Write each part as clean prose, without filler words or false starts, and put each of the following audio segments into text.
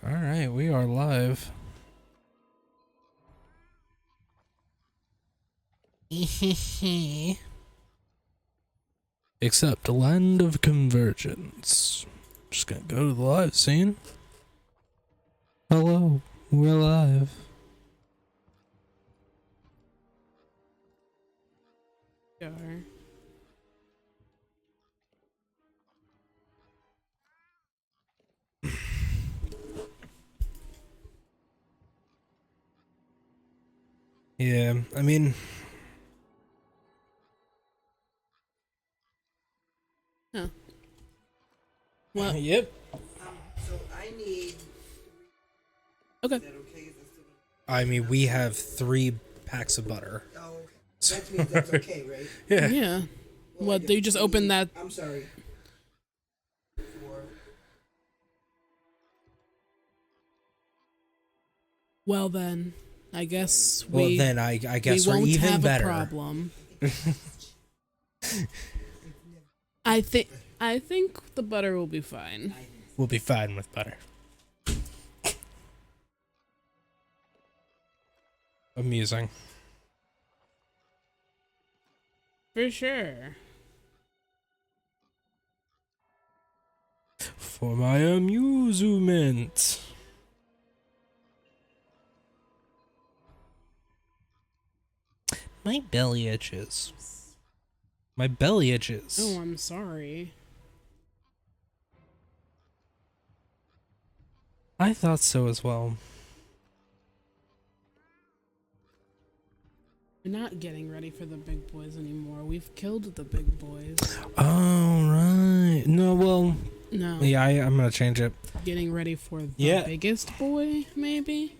All right, we are live. Except Land of Convergence. Just gonna go to the live scene. Hello, we're live. Sure. Yeah, I mean, Huh. Well, yep. So I need. okay. Is that okay? Is that still? I mean, we have 3 packs of butter. Oh, okay. That means that's okay, right? Yeah. Yeah. Well, What, they just opened that? I'm sorry. For Well then, I guess Well, we then I guess we we're won't even have better. a problem. I think the butter will be fine. We'll be fine with butter. Amusing. For sure. For my amusement. My belly itches. My belly itches. Oh, I'm sorry. I thought so as well. We're not getting ready for the big boys anymore. We've killed the big boys. Oh, right. No, well, No. yeah, I'm going to change it. Getting ready for the Yeah. biggest boy, maybe?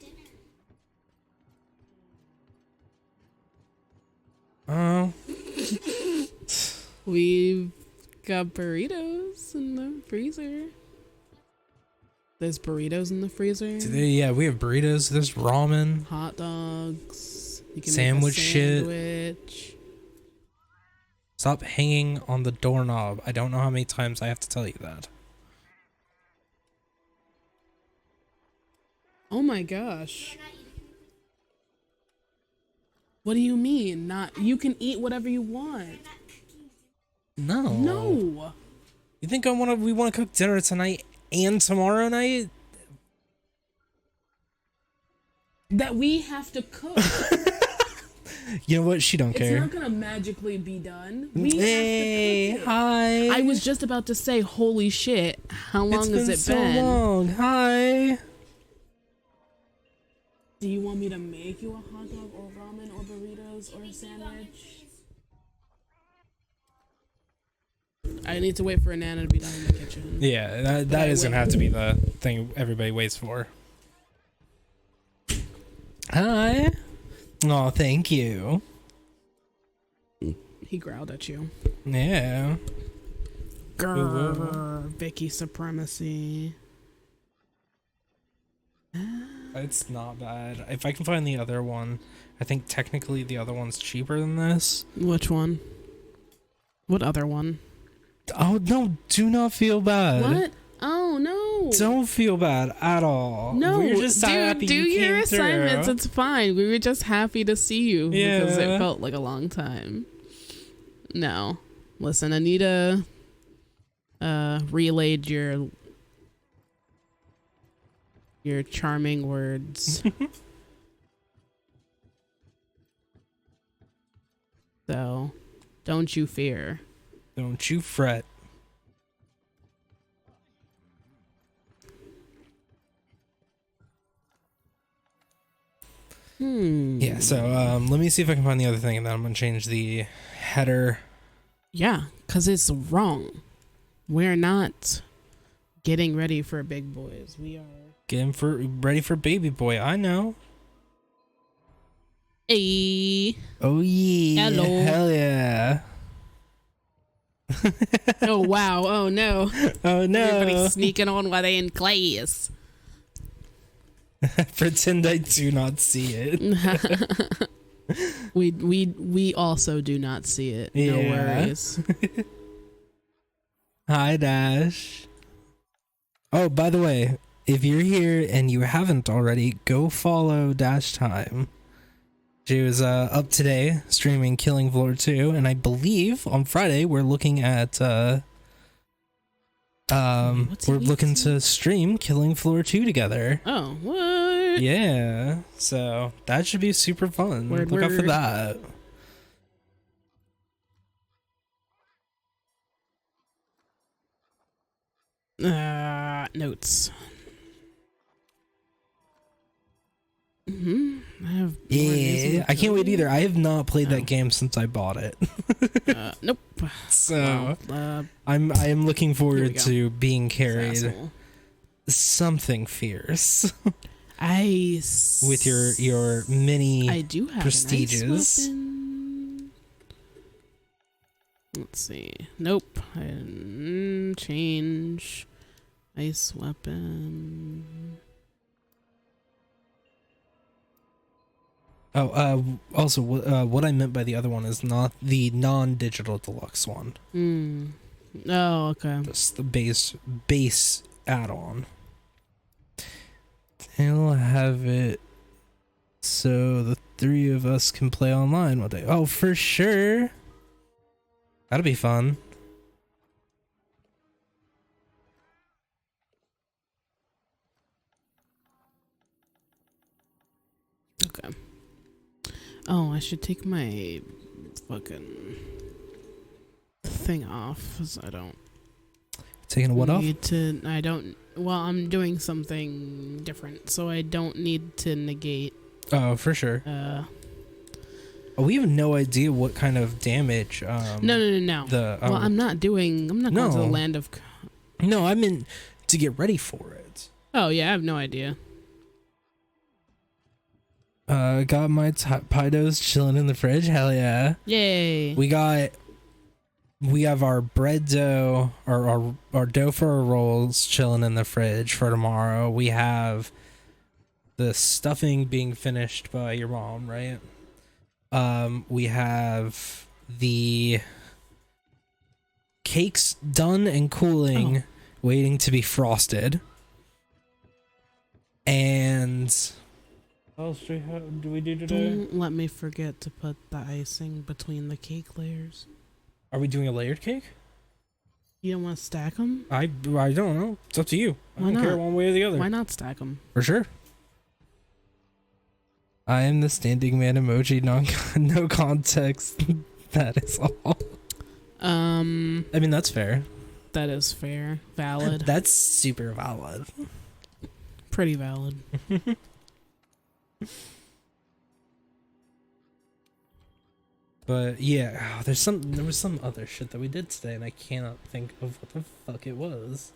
Oh. We've got burritos in the freezer. There's burritos in the freezer. Yeah, we have burritos. There's ramen. Hot dogs. You can Sandwich make a shit. sandwich. Stop hanging on the doorknob. I don't know how many times I have to tell you that. Oh my gosh. What do you mean? Not you can eat whatever you want. No. No. You think we want to cook dinner tonight and tomorrow night? That we have to cook. You know what? She don't It's care. not gonna magically be done. We Hey, have to cook it. hi. I was just about to say, holy shit, how long It's has it so been? long. Hi. Do you want me to make you a hot dog or ramen or burritos or a sandwich? I need to wait for Nana to be done in the kitchen. Yeah, that is gonna have to be the thing everybody waits for. Hi. Oh, thank you. He growled at you. Yeah. Grrr, Vicky supremacy. It's not bad. If I can find the other one, I think technically the other one's cheaper than this. Which one? What other one? Oh, no, do not feel bad. What? Oh no! Don't feel bad at all. No, we're just dude, happy do you your came assignments. through. It's fine. We were just happy to see you because Yeah. it felt like a long time. No, listen, Anita relayed your charming words. So, don't you fear. Don't you fret. Yeah, so let me see if I can find the other thing, and then I'm gonna change the header. Yeah, because it's wrong. We're not getting ready for big boys. We are. Ready for baby boy. I know. Hey. Oh yeah. Hello. Hell yeah. Oh, wow. Oh, no. Oh no. Everybody's sneaking on while they in class. Pretend I do not see it. We also do not see it. No Yeah. worries. Hi, Dash. Oh, by the way, if you're here and you haven't already, go follow Dash Time. She was up today streaming Killing Floor 2, and I believe on Friday we're looking at What's we're he looking saying? to stream Killing Floor 2 together. Oh, what? Yeah, so that should be super fun. Word, Look out for word. that. Notes. I have more Yeah, music I can't wait to- either. I have not played Oh. that game since I bought it. Nope. So Well, I am looking Here we forward go. to being carried asshole. something fierce with your mini. I do have prestigious. An ice weapon. Let's see. Nope. Change. Ice weapon. Also, what I meant by the other one is not the non-digital deluxe one. Oh, okay. Just the base add-on. They'll have it so the three of us can play online one day. Oh, for sure. That'll be fun. Okay. Oh, I should take my fucking thing off, 'cause I don't Taking what off? need to. I don't. Well, I'm doing something different, so I don't need to negate. Oh, for sure. Oh, we have no idea what kind of damage. No. The Well, I'm not going to the No. land of. No, I meant to get ready for it. Oh yeah, I have no idea. Got my Pidos chilling in the fridge. Hell yeah. Yay! We have our bread dough, or our dough for our rolls chilling in the fridge for tomorrow. We have the stuffing being finished by your mom, right? We have the cakes done and cooling, waiting to be frosted. And what else do we do today? Don't let me forget to put the icing between the cake layers. Are we doing a layered cake? You don't want to stack them? I don't know. It's up to you. I Why don't care not? one way or the other. Why not stack them? For sure. I am the standing man emoji, no context. That is all. I mean, that's fair. That is fair. Valid. That's super valid. Pretty valid. But yeah, there was some other shit that we did today, and I cannot think of what the fuck it was.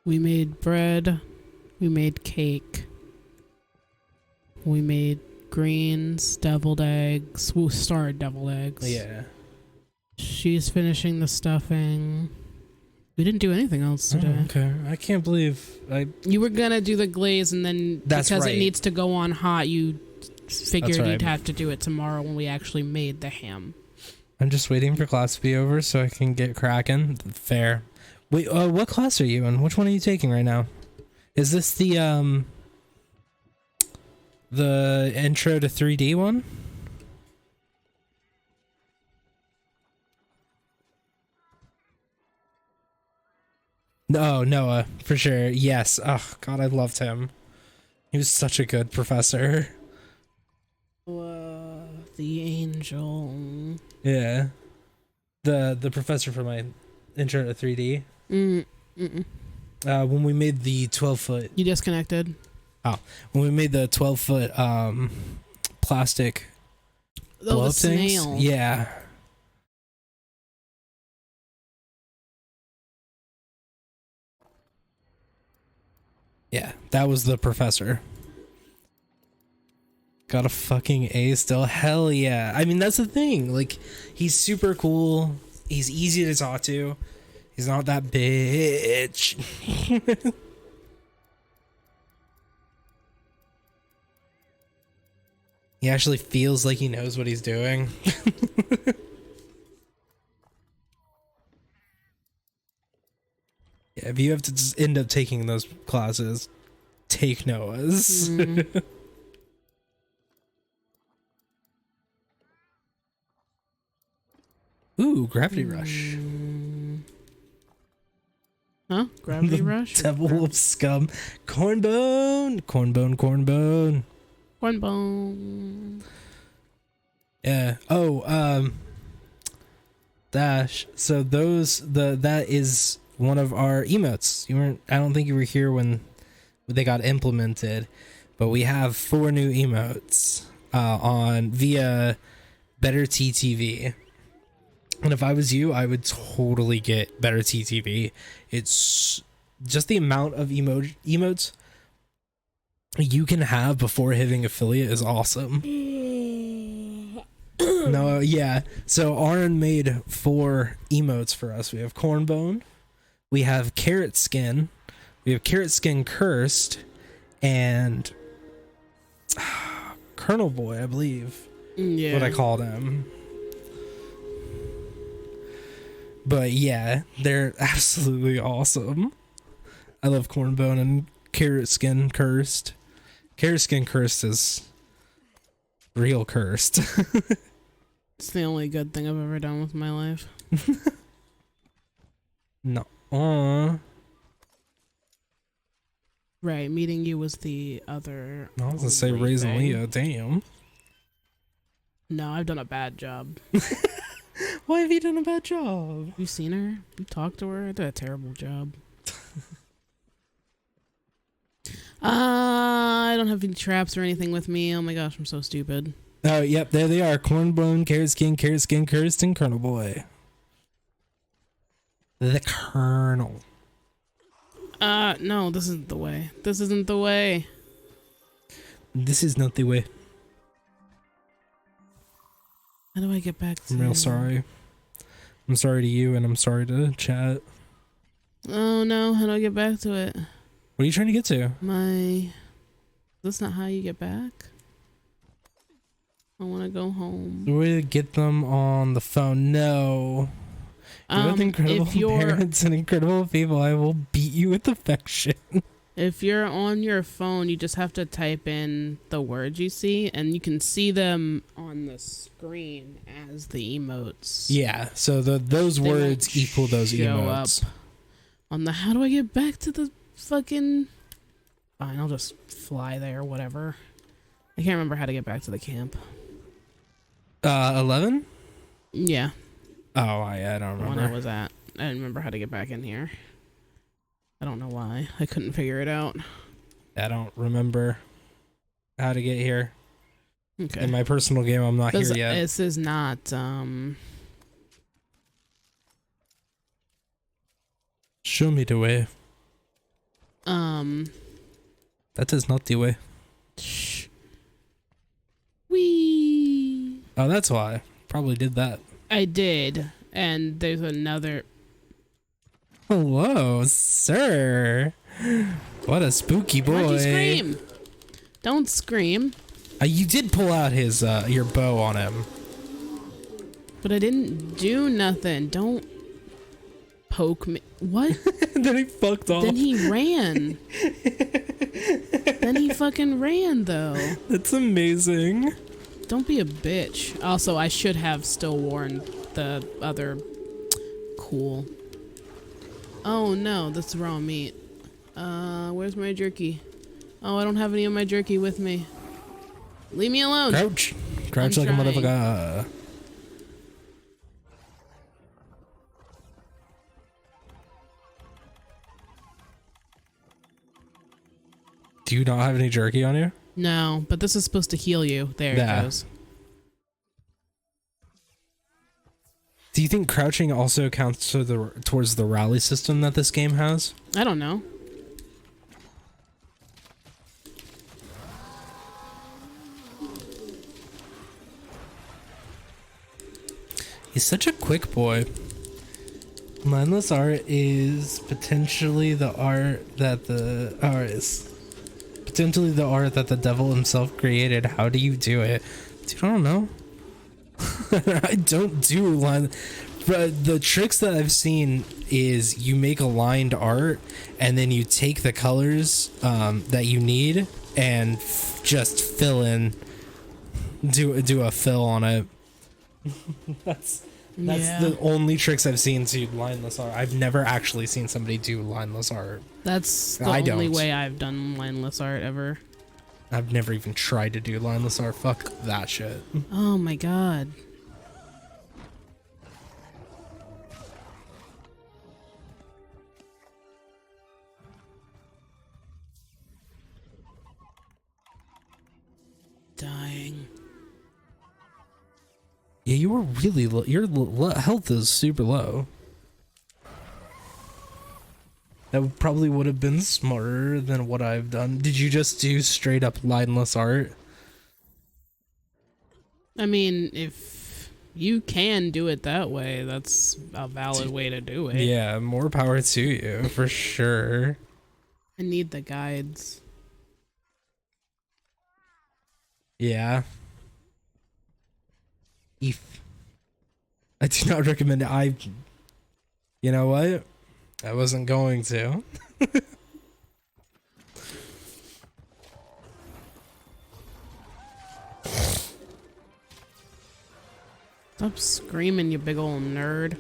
We made bread. We made cake. We made greens, deviled eggs. We started deviled eggs. Yeah. She's finishing the stuffing. We didn't do anything else today. Oh, okay. I can't believe You were gonna do the glaze, and then That's because right. it needs to go on hot, you figured right. you'd have to do it tomorrow when we actually made the ham. I'm just waiting for class to be over so I can get cracking. Fair. Wait, what class are you in? Which one are you taking right now? Is this the intro to 3D one? No, Noah, for sure. Yes. Oh God, I loved him. He was such a good professor. The angel. Yeah. The professor for my intro to 3D. When we made the 12-foot You disconnected. when we made the 12-foot plastic blow Oh, the up things. snail. Yeah. Yeah, that was the professor. Got a fucking A still. Hell yeah. I mean, that's the thing. Like, he's super cool. He's easy to talk to. He's not that bitch. He actually feels like he knows what he's doing. Yeah, if you have to just end up taking those classes, take Noah's. Mm. Ooh, Gravity Rush. Huh? Gravity The Rush? Devil of Scum. Cornbone. Cornbone, cornbone. Cornbone. Yeah. Oh, Dash. So that is one of our emotes. I don't think you were here when they got implemented, but we have 4 new emotes on via Better TTV. And if I was you, I would totally get Better TTV. It's just the amount of emotes you can have before hitting affiliate is awesome. No, yeah. So Aaron made 4 emotes for us. We have Cornbone, we have Carrot Skin, we have Carrot Skin Cursed, and Colonel Boy, I believe. Yeah. What I called him. But yeah, they're absolutely awesome. I love Cornbone and Carrot Skin Cursed. Carrot Skin Cursed is real cursed. It's the only good thing I've ever done with my life. No. Right, meeting you was the other. I was gonna say great raising thing. Leo, damn. No, I've done a bad job. Why have you done a bad job? You seen her? You talked to her? I did a terrible job. I don't have any traps or anything with me. Oh my gosh, I'm so stupid. Oh, yep, there they are. Cornbone, Carrot Skin, Cursed, and Colonel Boy. The Colonel. No, this isn't the way. This isn't the way. This is not the way. How do I get back to... I'm real sorry. I'm sorry to you, and I'm sorry to chat. Oh no, how do I get back to it? What are you trying to get to? That's not how you get back. I want to go home. The way to get them on the phone. No. With incredible if you're parents and incredible people, I will beat you with affection. if you're on your phone, you just have to type in the words you see, and you can see them on the screen as the emotes. Yeah, so those They words won't equal those show emotes. up on the... How do I get back to the fucking... Fine, I'll just fly there, whatever. I can't remember how to get back to the camp. 11? Yeah, Oh, I don't the one remember. I was at. I didn't remember how to get back in here. I don't know why. I couldn't figure it out. I don't remember how to get here. Okay. In my personal game, I'm not here yet. This is not, Show me the way. That is not the way. Shh. Wee. Oh, that's why. Probably did that. I did, and there's another. Hello, sir. What a spooky boy. Why'd you scream? Don't scream. You did pull out his your bow on him. But I didn't do nothing. Don't poke me. What? Then he fucked off. Then he ran. Then he fucking ran, though. That's amazing. Don't be a bitch. Also, I should have still worn the other... Cool. Oh no, that's raw meat. Where's my jerky? Oh, I don't have any of my jerky with me. Leave me alone. Crouch. Crouch I'm like trying. a motherfucker. Do you not have any jerky on you? No, but this is supposed to heal you. There Yeah. it goes. Do you think crouching also counts towards the rally system that this game has? I don't know. He's such a quick boy. Mindless art is potentially the art that the devil himself created. How do you do it? Dude, I don't know. I don't do line. But the tricks that I've seen is you make a lined art and then you take the colors that you need and just fill in, do a fill on it. That's Yeah. the only tricks I've seen to lineless art. I've never actually seen somebody do lineless art. That's the I only don't. way I've done lineless art ever. I've never even tried to do lineless art. Fuck that shit. Oh my god. Dying. Yeah, you were really low. Your health is super low. That probably would have been smarter than what I've done. Did you just do straight up lineless art? I mean, if you can do it that way, that's a valid way to do it. Yeah, more power to you, for sure. I need the guides. Yeah. If I do not recommend it. You know what? I wasn't going to. Stop screaming, you big old nerd.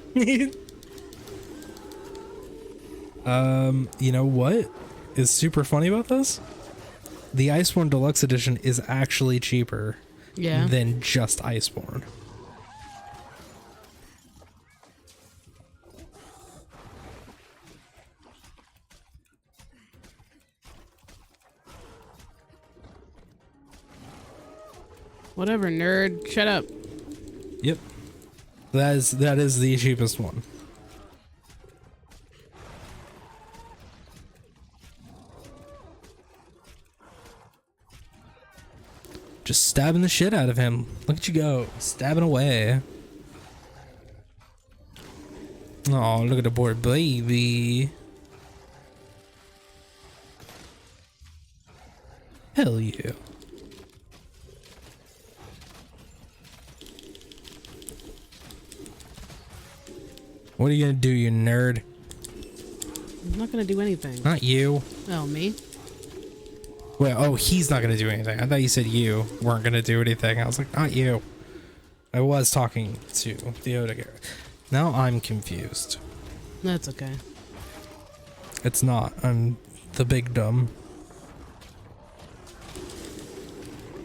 You know what is super funny about this? The Iceborne Deluxe Edition is actually cheaper Yeah. than just Iceborne. Whatever, nerd. Shut up. Yep. That is the cheapest one. Just stabbing the shit out of him. Look at you go. Stabbing away. Oh, look at the poor baby. Hell yeah. What are you gonna do, you nerd? I'm not gonna do anything. Not you. Oh, me? Well, oh, he's not gonna do anything. I thought you said you weren't gonna do anything. I was like, not you. I was talking to the Odegaard. Now I'm confused. That's okay. It's not. I'm the big dumb.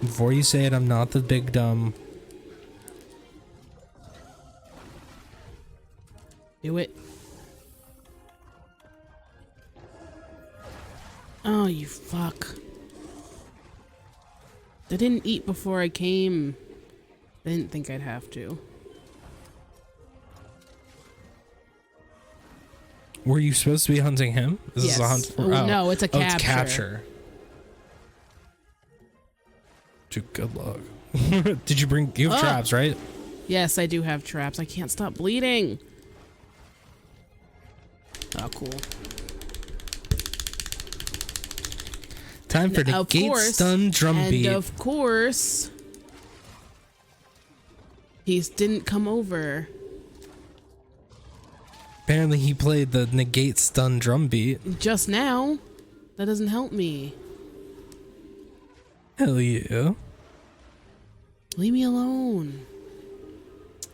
Before you say it, I'm not the big dumb. Do it. Oh, you fuck. I didn't eat before I came. I didn't think I'd have to. Were you supposed to be hunting him? Is this a Yes. hunt for? Oh, no, it's a Oh, it's capture. capture. Dude, good luck. Did you bring? You have Oh. traps, right? Yes, I do have traps. I can't stop bleeding. Oh, cool. Time for the Of gate course, stun drum and beat. of course, he didn't come over. Apparently, he played the negate stun drum beat. Just now. That doesn't help me. Hell yeah! Leave me alone.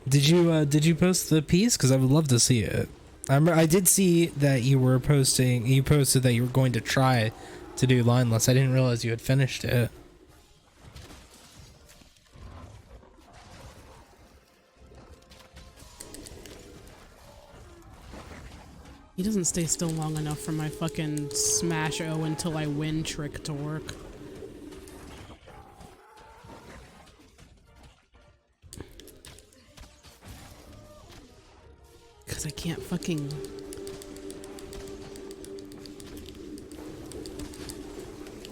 Did you post the piece? Because I would love to see it. I did see that you were posting. You posted that you were going to try to do lineless. I didn't realize you had finished it. He doesn't stay still long enough for my fucking smash O until I win trick to work. Because I can't fucking...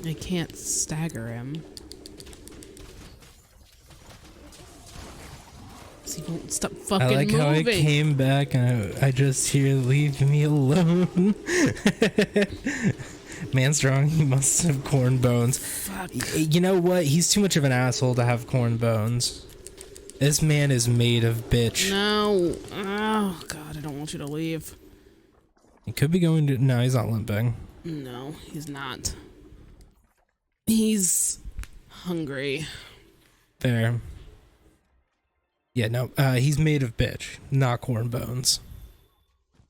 I can't stagger him. He won't stop fucking I like moving. how I came back and I just hear leave me alone. Man strong, he must have corn bones. Fuck. You know what? He's too much of an asshole to have corn bones. This man is made of bitch. No. Oh, God, I don't want you to leave. He could be going to... No, he's not limping. No, he's not. He's hungry. There. Yeah, no, he's made of bitch, not corn bones.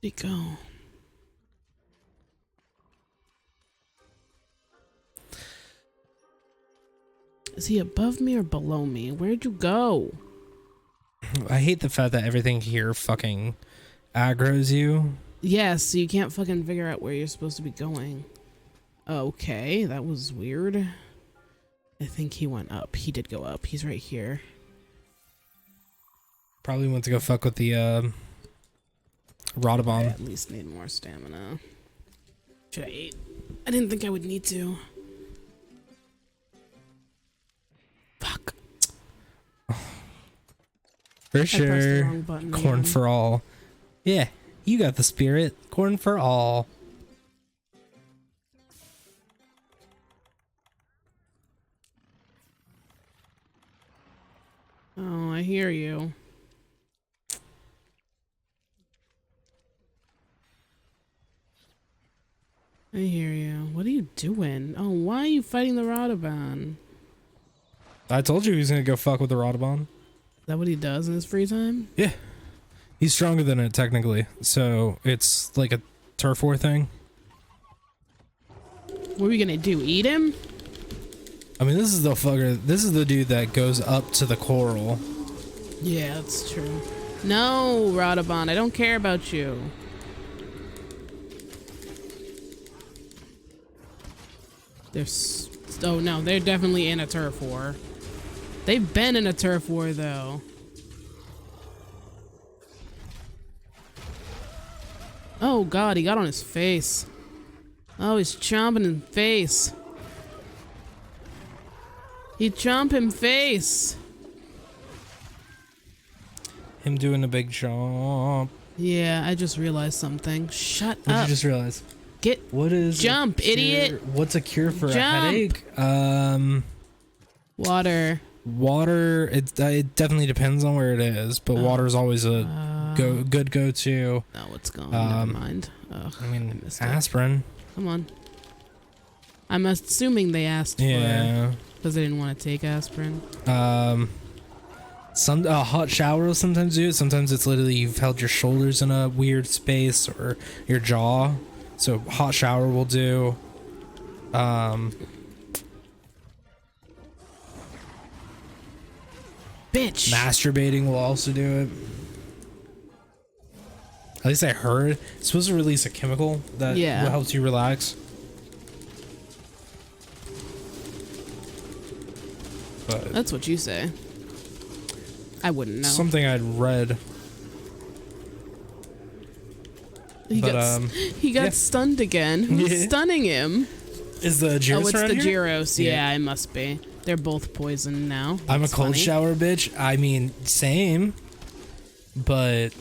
Where'd he go? Is he above me or below me? Where'd you go? I hate the fact that everything here fucking aggroes you. Yes, so you can't fucking figure out where you're supposed to be going. Okay, that was weird. I think he went up. He did go up. He's right here. Probably went to go fuck with the I Rodabon. at least need more stamina. Should I eat? I didn't think I would need to. Fuck. For I pressed the sure. wrong button Corn again. for all. Yeah, you got the spirit. Corn for all. Oh, I hear you. I hear you. What are you doing? Oh, why are you fighting the Rodabon? I told you he was gonna go fuck with the Rodabon. Is that what he does in his free time? Yeah. He's stronger than it, technically. So, it's like a turf war thing. What are we gonna do? Eat him? I mean, this is the fucker. This is the dude that goes up to the coral. Yeah, that's true. No, Rodabon, I don't care about you. Oh no, they're definitely in a turf war. They've been in a turf war though. Oh God, he got on his face. Oh, he's chomping his face. He chomp him face. Him doing a big jump. Yeah, I just realized something. Shut What did up. you just realize? Get What is a Jump, cure- idiot. What's a cure for Jump. a headache? water. Water. It definitely depends on where it is, but water is always a good go-to. Oh, it's gone. Never mind. Ugh, I mean, missed it. aspirin. Come on. I'm assuming they asked for Yeah. because they didn't want to take aspirin. Some hot shower will sometimes do it. Sometimes it's literally you've held your shoulders in a weird space or your jaw. So hot shower will do. Bitch. Masturbating will also do it. At least I heard it's supposed to release a chemical that Yeah. helps you relax. But That's what you say. I wouldn't know. something I'd read. he but, got, he got yeah. stunned again. Who's Yeah. stunning him? Is the Gyros Oh, it's around the here? Gyros. Yeah. Yeah. it must be. They're both poisoned now. I'm a That's cold funny. shower bitch. I mean, same. But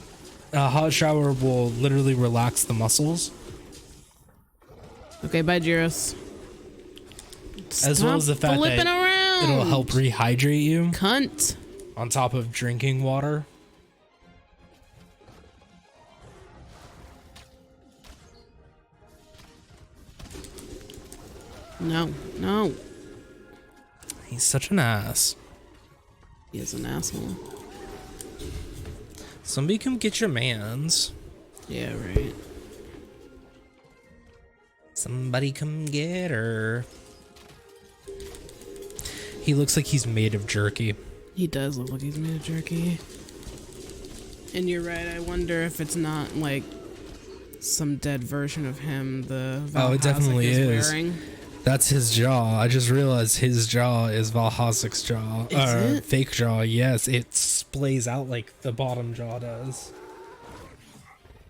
a hot shower will literally relax the muscles. Okay, bye, Gyros. As well as the fact flipping that around. it'll help rehydrate you Cunt. on top of drinking water. No, no. He's such an ass. He is an asshole. Somebody come get your mans. Yeah, right. Somebody come get her. He looks like he's made of jerky. He does look like he's made of jerky. And you're right, I wonder if it's not like some dead version of him the Oh, it Valhazak definitely is. wearing. That's his jaw. I just realized his jaw is Valhazak's jaw. Is it? Fake jaw, yes. It splays out like the bottom jaw does.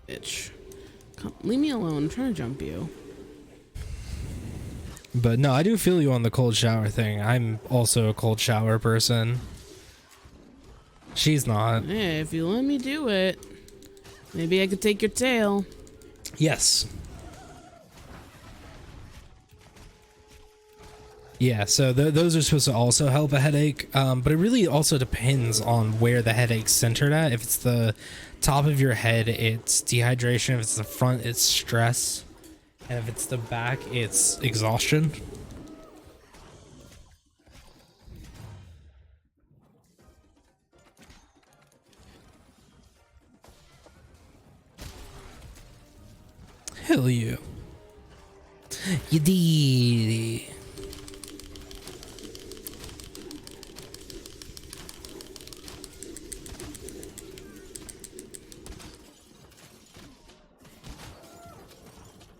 Bitch. Come, leave me alone. I'm trying to jump you. But no, I do feel you on the cold shower thing. I'm also a cold shower person. She's not. Hey, if you let me do it, maybe I could take your tail. Yes. Yeah, so those are supposed to also help a headache, but it really also depends on where the headache's centered at. If it's the top of your head, it's dehydration. If it's the front, it's stress. And if it's the back, it's exhaustion. Hell yeah. You did.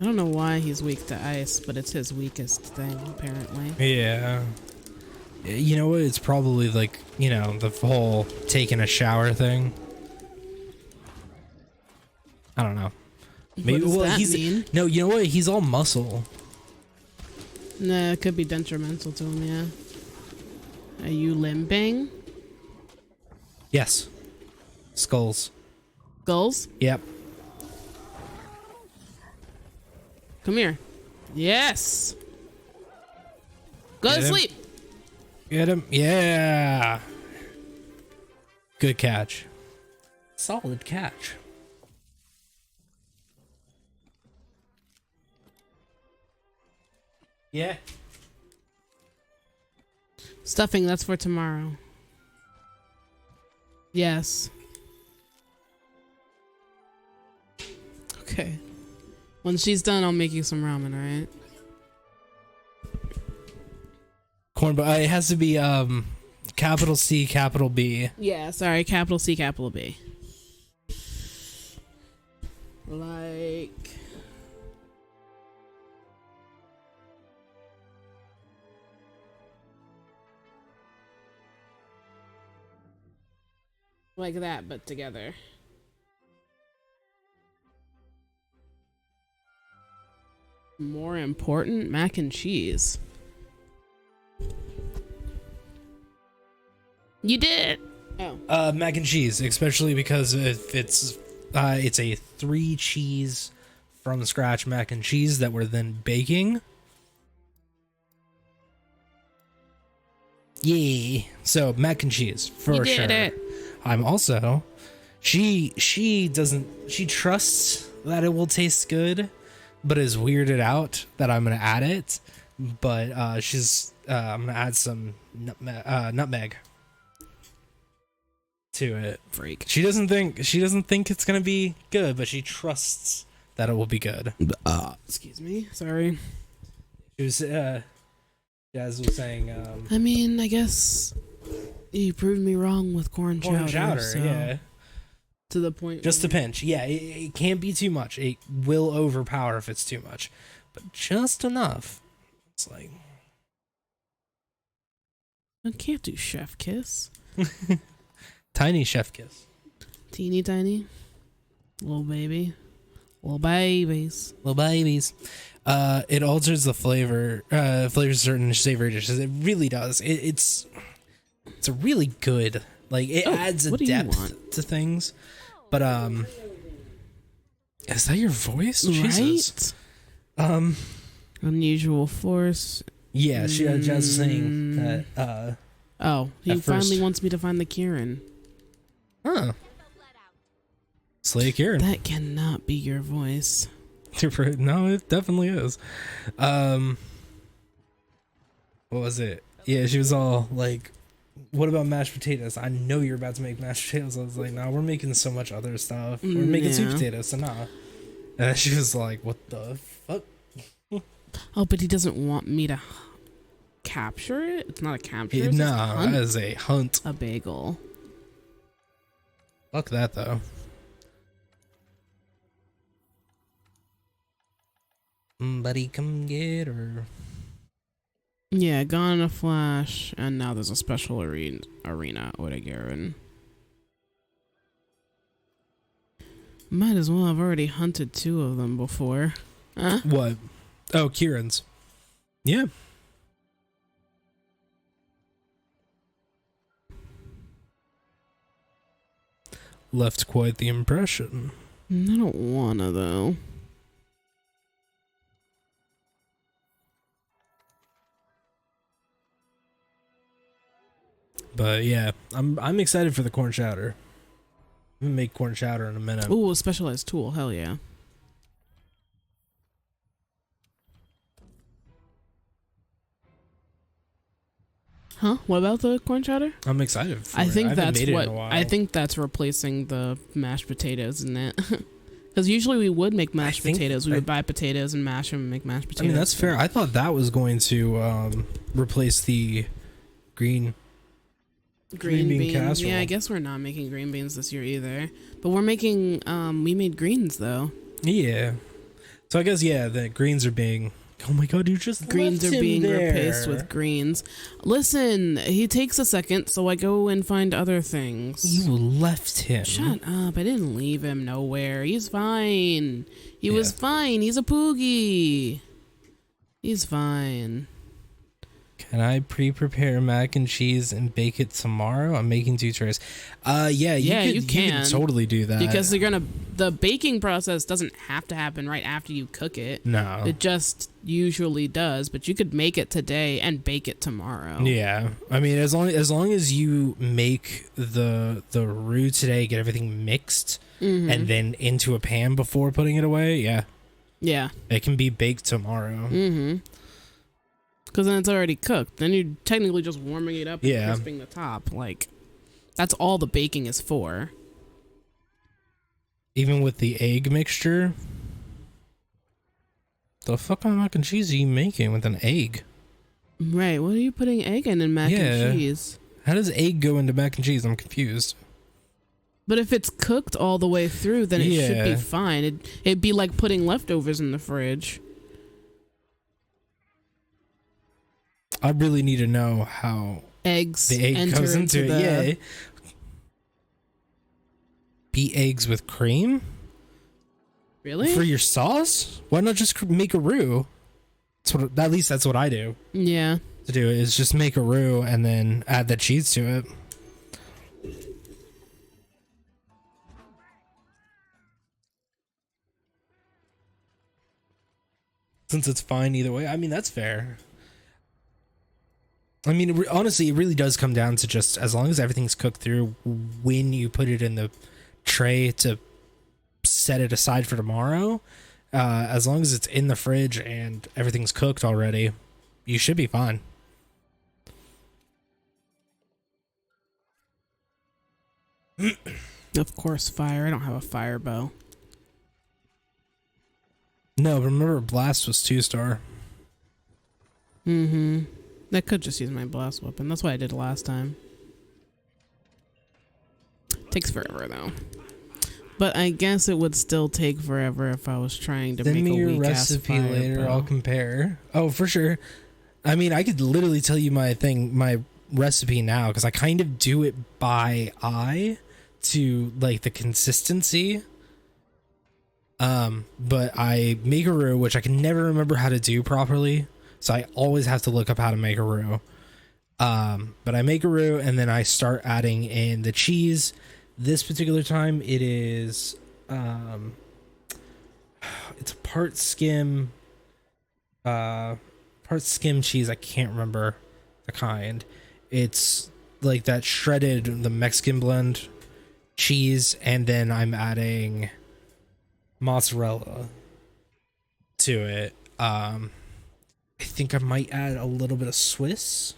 I don't know why he's weak to ice, but it's his weakest thing, apparently. Yeah. You know what? It's probably like, you know, the whole taking a shower thing. I don't know. What does that mean? No, you know what? He's all muscle. Nah, it could be detrimental to him, yeah. Are you limping? Yes. Skulls. Skulls? Yep. Come here. Yes! Go Get to him. sleep! Get him. Yeah. Good catch. Solid catch. Yeah. Stuffing, that's for tomorrow. Yes. Okay. When she's done, I'll make you some ramen, alright? Corn, but it has to be capital C, capital B. Yeah, sorry, capital C, capital B. Like... like that, but together. More important, mac and cheese. You did. Oh. Mac and cheese, especially because if it's a 3 cheese from scratch mac and cheese that we're then baking. Yeah. So mac and cheese for You sure. did it. I'm also she trusts that it will taste good, but is weirded out that I'm gonna add it. But I'm gonna add some nutmeg to it. Freak. She doesn't think it's gonna be good, but she trusts that it will be good. Excuse me. Sorry. It was Jazz was saying I mean, I guess you proved me wrong with corn chowder. So yeah. to the point. Just a where- pinch. Yeah, it can't be too much. It will overpower if it's too much. But just enough. It's like I can't do chef kiss. tiny chef kiss. Teeny tiny. Little baby. Little babies. Little babies. It alters the flavor, flavors certain savory dishes. It really does. It's a really good, like, it adds a what do you depth want? to things. But is that your voice? Jesus. Right? Unusual force. Yeah, Jazz was saying that Oh, he At finally first. wants me to find the Kieran. huh. Slay Kieran. That cannot be your voice. No, it definitely is. What was it? Yeah, she was all like, what about mashed potatoes? I know you're about to make mashed potatoes. I was like, no, we're making so much other stuff. We're making sweet Yeah. potatoes, so nah. And she was like, what the fuck? Oh, but he doesn't want me to capture it? It's not a capture. It's No, a hunt. that is a hunt. A bagel. Fuck that, though. Buddy, come get her. Yeah, gone in a flash, and now there's a special arena Odegarin. Might as well have already hunted 2 of them before. Huh? What? Oh, Kieran's. Yeah. Left quite the impression. I don't wanna though. But yeah, I'm excited for the corn chowder. I'm gonna make corn chowder in a minute. Ooh, a specialized tool. Hell yeah. Huh? What about the corn chowder? I'm excited for I it. think haven't that's made it what in a while. I think that's replacing the mashed potatoes, isn't it? Because usually we would make mashed potatoes. We would buy potatoes and mash them and make mashed potatoes. I mean, that's fair. I thought that was going to replace the green bean casserole. Yeah, I guess we're not making green beans this year either. But we're making we made greens though. Yeah. So I guess the greens are being. Oh my god, you just Greens left are him being there. replaced with greens. Listen, he takes a second, so I go and find other things. You left him. Shut up. I didn't leave him nowhere. He's fine. He was Yeah. fine. He's a poogie. He's fine. Can I pre-prepare mac and cheese and bake it tomorrow? I'm making 2 trays. Yeah, you can totally do that. Because the baking process doesn't have to happen right after you cook it. No. It just usually does, but you could make it today and bake it tomorrow. Yeah. I mean, as long as you make the roux today, get everything mixed and then into a pan before putting it away, Yeah. it can be baked tomorrow. Mm-hmm. Because then it's already cooked. Then you're technically just warming it up and Yeah. crisping the top. Like, that's all the baking is for. Even with the egg mixture. The fuck kind of mac and cheese are you making with an egg? Right. What are you putting egg in mac and cheese? How does egg go into mac and cheese? I'm confused. But if it's cooked all the way through, then it should be fine. It'd be like putting leftovers in the fridge. I really need to know how Eggs the egg enter goes into the... it. Yeah. Beat eggs with cream? Really? For your sauce? Why not just make a roux? At least that's what I do. Yeah. To do it is just make a roux and then add the cheese to it. Since it's fine either way. I mean, that's fair. I mean, honestly, it really does come down to just as long as everything's cooked through when you put it in the tray to set it aside for tomorrow. As long as it's in the fridge and everything's cooked already, you should be fine. Of course, fire. I don't have a fire bow. No, but remember Blast was 2-star. Mm-hmm. I could just use my blast weapon. That's what I did last time. Takes forever, though. But I guess it would still take forever if I was trying to Send make me a your weak-ass recipe fire later. bow. I'll compare. Oh, for sure. I mean, I could literally tell you my recipe now because I kind of do it by eye to like the consistency. But I make a roux, which I can never remember how to do properly, so I always have to look up how to make a roux. But I make a roux and then I start adding in the cheese. This particular time, it is it's a part skim cheese. I can't remember the kind. It's like that shredded, the Mexican blend cheese, and then I'm adding mozzarella to it. I think I might add a little bit of Swiss.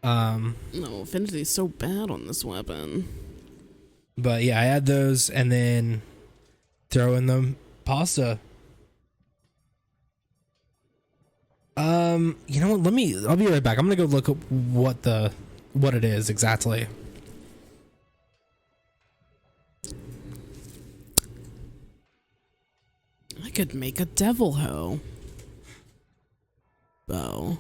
No, Affinity's so bad on this weapon. But yeah, I add those and then throw in the pasta. You know what? I'll be right back. I'm gonna go look up what it is exactly. I could make a devil hoe bow.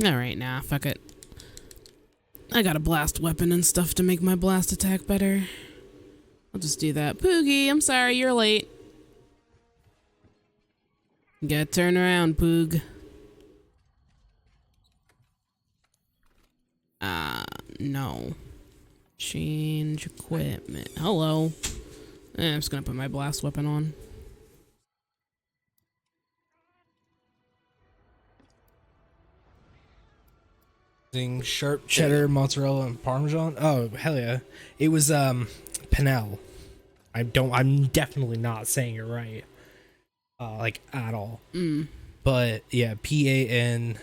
Alright, nah, fuck it. I got a blast weapon and stuff to make my blast attack better. I'll just do that. Poogie, I'm sorry, you're late. You gotta turn around, Poog. No. Change equipment. Hello. I'm just gonna put my blast weapon on. Using sharp cheddar, mozzarella, and parmesan. Oh hell yeah! It was Penel. I'm definitely not saying it right. Like at all. But yeah, PAN.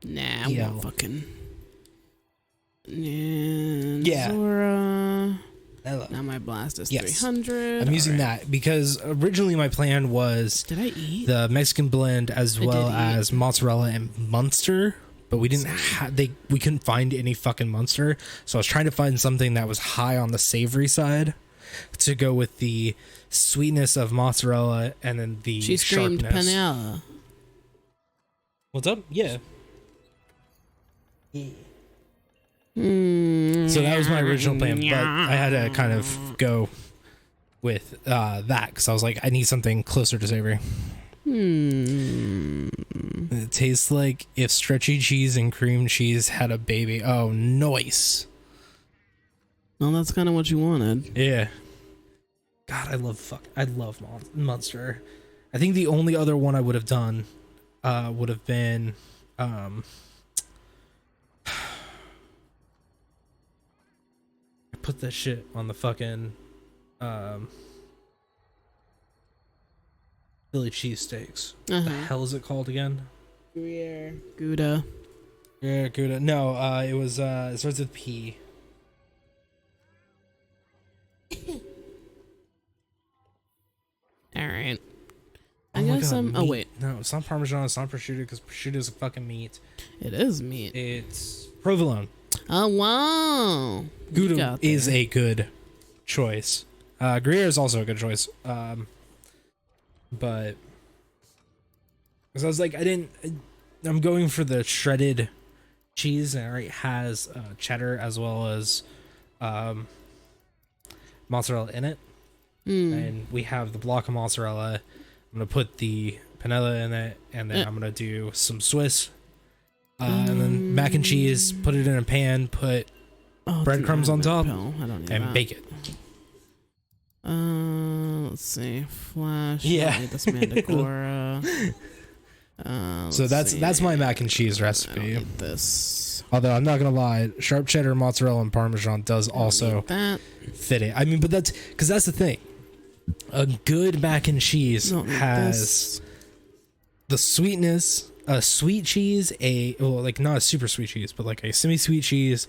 Nah, I Yeah. won't fucking. And Yeah. Zora. Hello. Now my blast is Yes. 300. I'm using Alright. that because originally my plan was Did I eat? the Mexican blend as I well did eat. as mozzarella and Munster, but we didn't we couldn't find any fucking Munster, so I was trying to find something that was high on the savory side to go with the sweetness of mozzarella and then the She screamed sharpness. Panella. What's up? Yeah. Mm. So that was my original plan, but I had to kind of go with that because I was like, I need something closer to savory. It tastes like if stretchy cheese and cream cheese had a baby. Oh, nice. Well, that's kind of what you wanted. Yeah. God, I love Munster. I think the only other one I would have done would have been I put this shit on the fucking Philly cheesesteaks. What the hell is it called again? Gruyere. Gouda. Yeah, Gouda. No, it was it starts with P. All right. Oh I my guess God, I'm. Oh meat. wait, No, it's not Parmesan, it's not prosciutto because prosciutto is a fucking meat. it is meat. It's provolone. Oh wow. You Gouda got is there. a good choice. Gruyere is also a good choice. But because I was like, I'm going for the shredded cheese, and it already has cheddar as well as mozzarella in it. And we have the block of mozzarella. I'm gonna put the panella in it, and then I'm gonna do some Swiss, and then mac and cheese. Put it in a pan. Put Oh, breadcrumbs on top, I don't need and that. bake it. Let's see. Flash. Yeah. Don't need this Mandicora. So let's that's my see. mac and cheese I don't recipe. need this. Although I'm not gonna lie, sharp cheddar, mozzarella, and parmesan does also Need that. fit it. I mean, but that's because that's the thing. A good mac and cheese Don't need has this. the sweetness, a sweet cheese, like not a super sweet cheese, but like a semi-sweet cheese,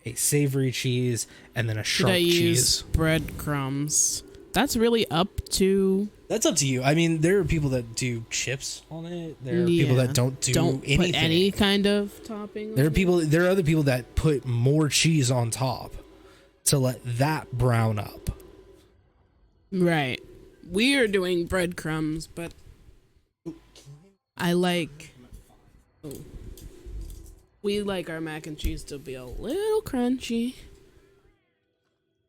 a savory cheese, and then a Should sharp I use cheese. breadcrumbs? That's really up to. That's up to you. I mean, there are people that do chips on it. There are people Yeah. that don't do Don't anything. put any kind of topping. There are on it. people. There are other people that put more cheese on top to let that brown up. Right. We are doing breadcrumbs, but I like. Oh. We like our mac and cheese to be a little crunchy.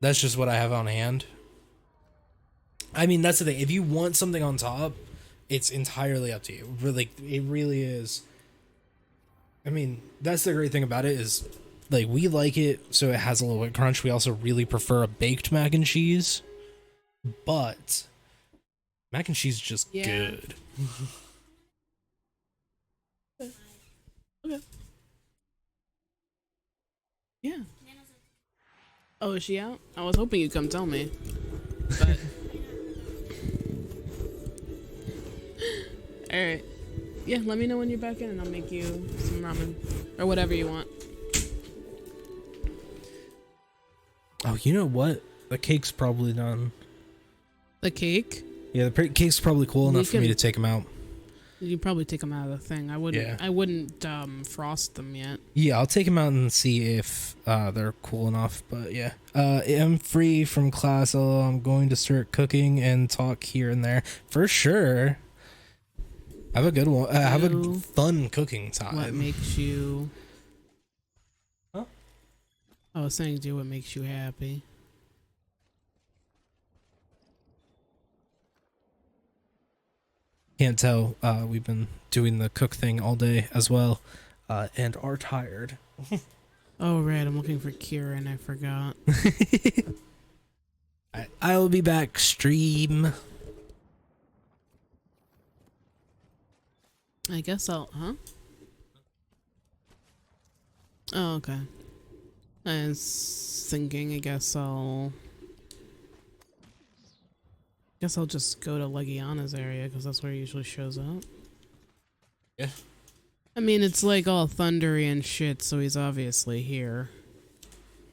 That's just what I have on hand. I mean, that's the thing. If you want something on top, it's entirely up to you. Really, it really is. I mean, that's the great thing about it is, like, we like it so it has a little bit of crunch. We also really prefer a baked mac and cheese, but mac and cheese is just Yeah. good. Okay. Yeah. Oh, is she out? I was hoping you'd come tell me. But. Alright. Yeah, let me know when you're back in and I'll make you some ramen. Or whatever you want. Oh, you know what? The cake's probably done. The cake? Yeah, the cake's probably cool We enough for me can- to take them out. You probably take them out of the thing. I wouldn't. Yeah. I wouldn't frost them yet. Yeah, I'll take them out and see if they're cool enough. But yeah, I'm free from class. So I'm going to start cooking and talk here and there for sure. Have a good one. Have a Do fun cooking What time. makes you? Huh? I was saying, do what makes you happy. Can't tell. We've been doing the cook thing all day as well, and are tired. Oh, right. I'm looking for Kieran. I forgot. I will be back stream. I guess I'll. Huh? Oh, okay. I was thinking. I guess I'll. Guess I'll just go to Legiana's area because that's where he usually shows up. Yeah. I mean, it's like all thundery and shit, so he's obviously here.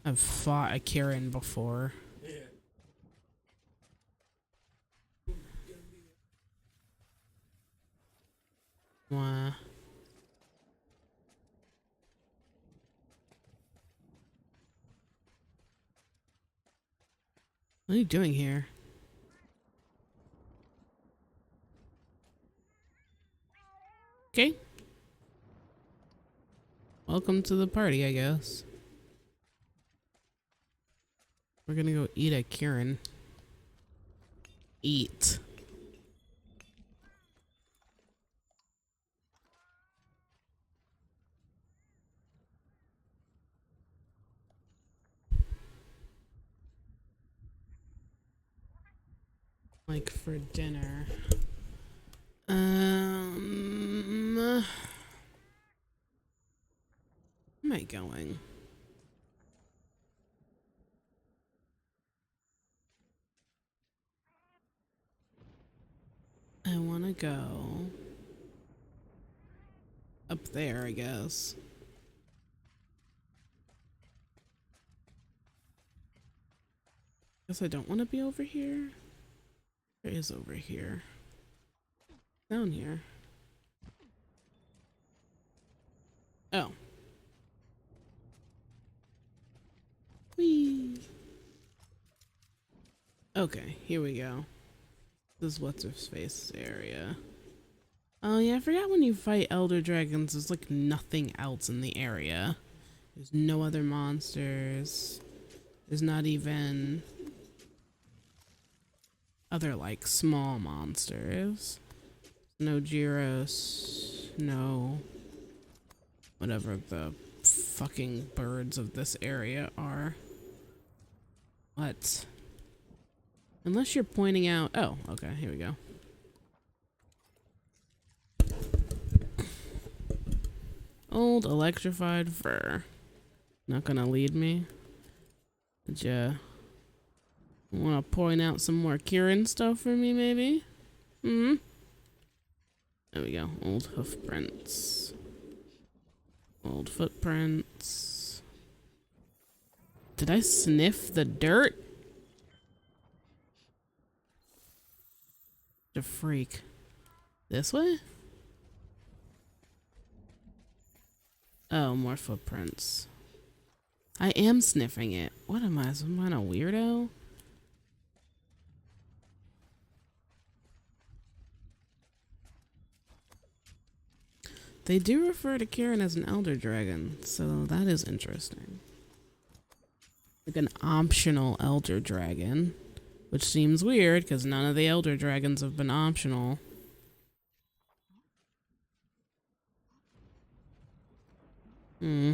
I've fought a Kieran before. Wow. What are you doing here? Okay. Welcome to the party, I guess. We're gonna go eat at Kieran. Eat. Like for dinner. Where am I going? I wanna go up there, I guess. Guess I don't want to be over here. There is over here. Down here. Oh. Whee. Okay, here we go. This is what's her face area. Oh yeah, I forgot when you fight Elder Dragons, there's like nothing else in the area. There's no other monsters. There's not even other like small monsters. No Gyros. No whatever the fucking birds of this area are. What? Unless you're pointing out. Oh, okay, here we go. Old electrified fur. Not gonna lead me. Did ya want to point out some more Kieran stuff for me, maybe? Hmm? There we go. Old hoof prints. Old footprints. Did I sniff the dirt? The freak. This way? Oh, more footprints. I am sniffing it. What am I, some kind of weirdo? They do refer to Kieran as an elder dragon, so that is interesting. Like an optional elder dragon, which seems weird because none of the elder dragons have been optional. Hmm.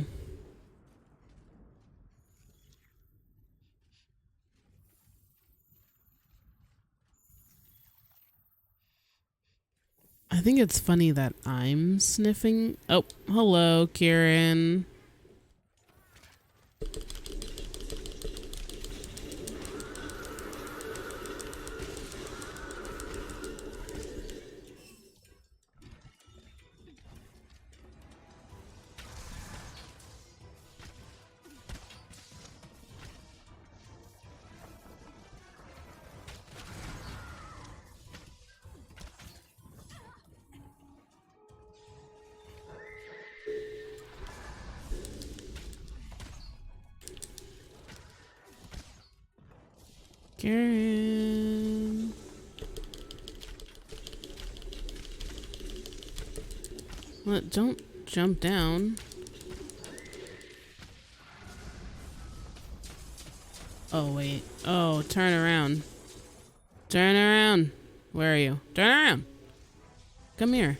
I think it's funny that I'm sniffing. Oh, hello, Kieran. Kieran. What? Don't jump down. Oh, wait. Oh, turn around. Turn around. Where are you? Turn around. Come here.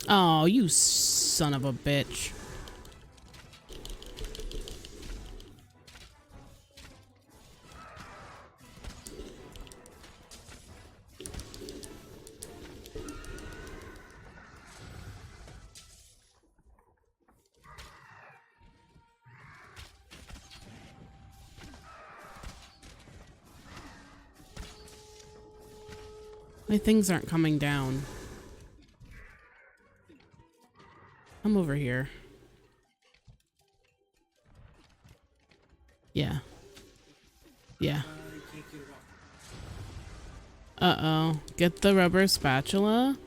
Oh, you suck. son of a bitch. My things aren't coming down. Come over here. Yeah. Yeah. Uh-oh. Get the rubber spatula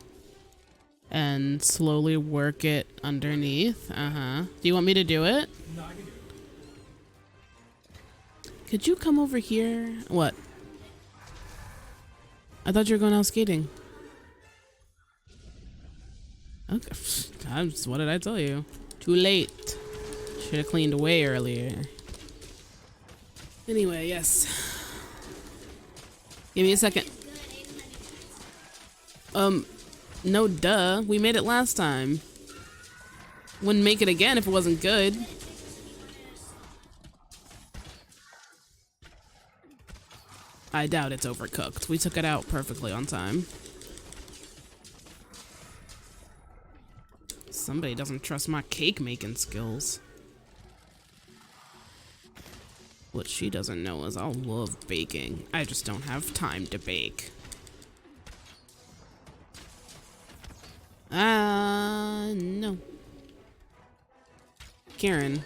and slowly work it underneath. Uh-huh. Do you want me to do it? No, I can do it. Could you come over here? What? I thought you were going out skating. Okay. What did I tell you? Too late. Should have cleaned way earlier. Anyway, yes. Give me a second. No duh. We made it last time. Wouldn't make it again if it wasn't good. I doubt it's overcooked. We took it out perfectly on time. Somebody doesn't trust my cake making skills. What she doesn't know is I love baking. I just don't have time to bake. No. Karen.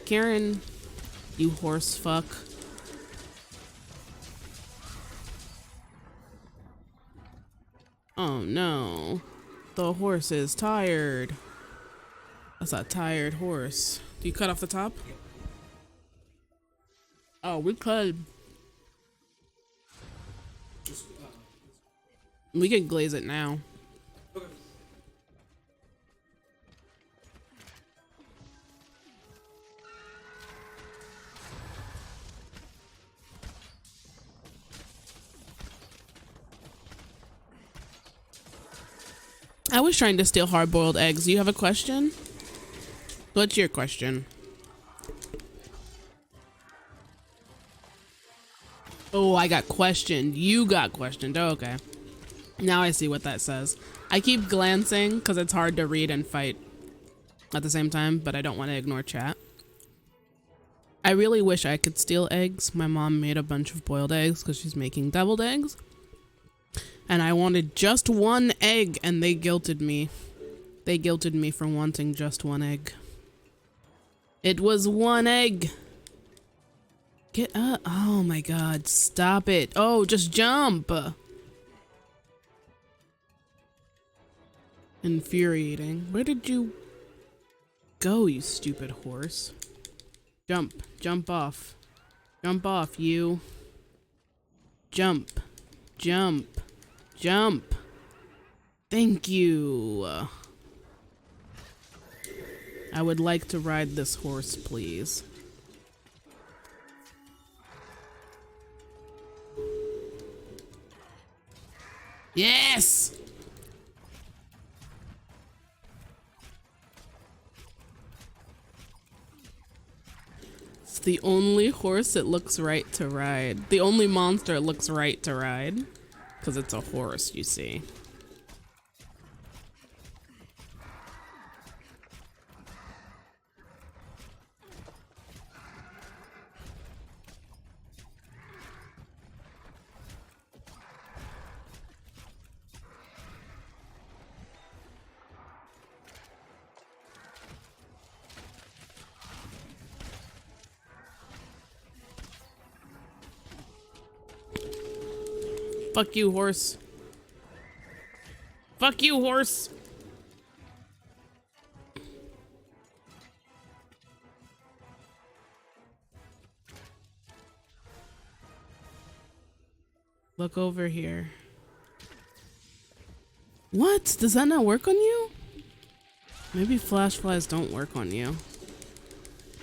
Karen, you horse fuck. Oh no. The horse is tired. That's a tired horse. Do you cut off the top? Oh, we could. We could glaze it now. Okay. I was trying to steal hard-boiled eggs. Do you have a question? What's your question? Oh, I got questioned. You got questioned. Oh, okay. Now I see what that says. I keep glancing because it's hard to read and fight at the same time, but I don't want to ignore chat. I really wish I could steal eggs. My mom made a bunch of boiled eggs because she's making deviled eggs. And I wanted just one egg, and they guilted me. They guilted me for wanting just one egg. It was one egg. Get up. Oh my god, stop it. Oh, just jump. Infuriating. Where did you go, you stupid horse? Jump. Jump off. Jump off, you. Jump. Jump. Jump. Thank you. I would like to ride this horse, please. Yes! It's the only horse it looks right to ride. The only monster it looks right to ride. Because it's a horse, you see. Fuck you, horse. Fuck you, horse. Look over here. What? Does that not work on you? Maybe flash flies don't work on you.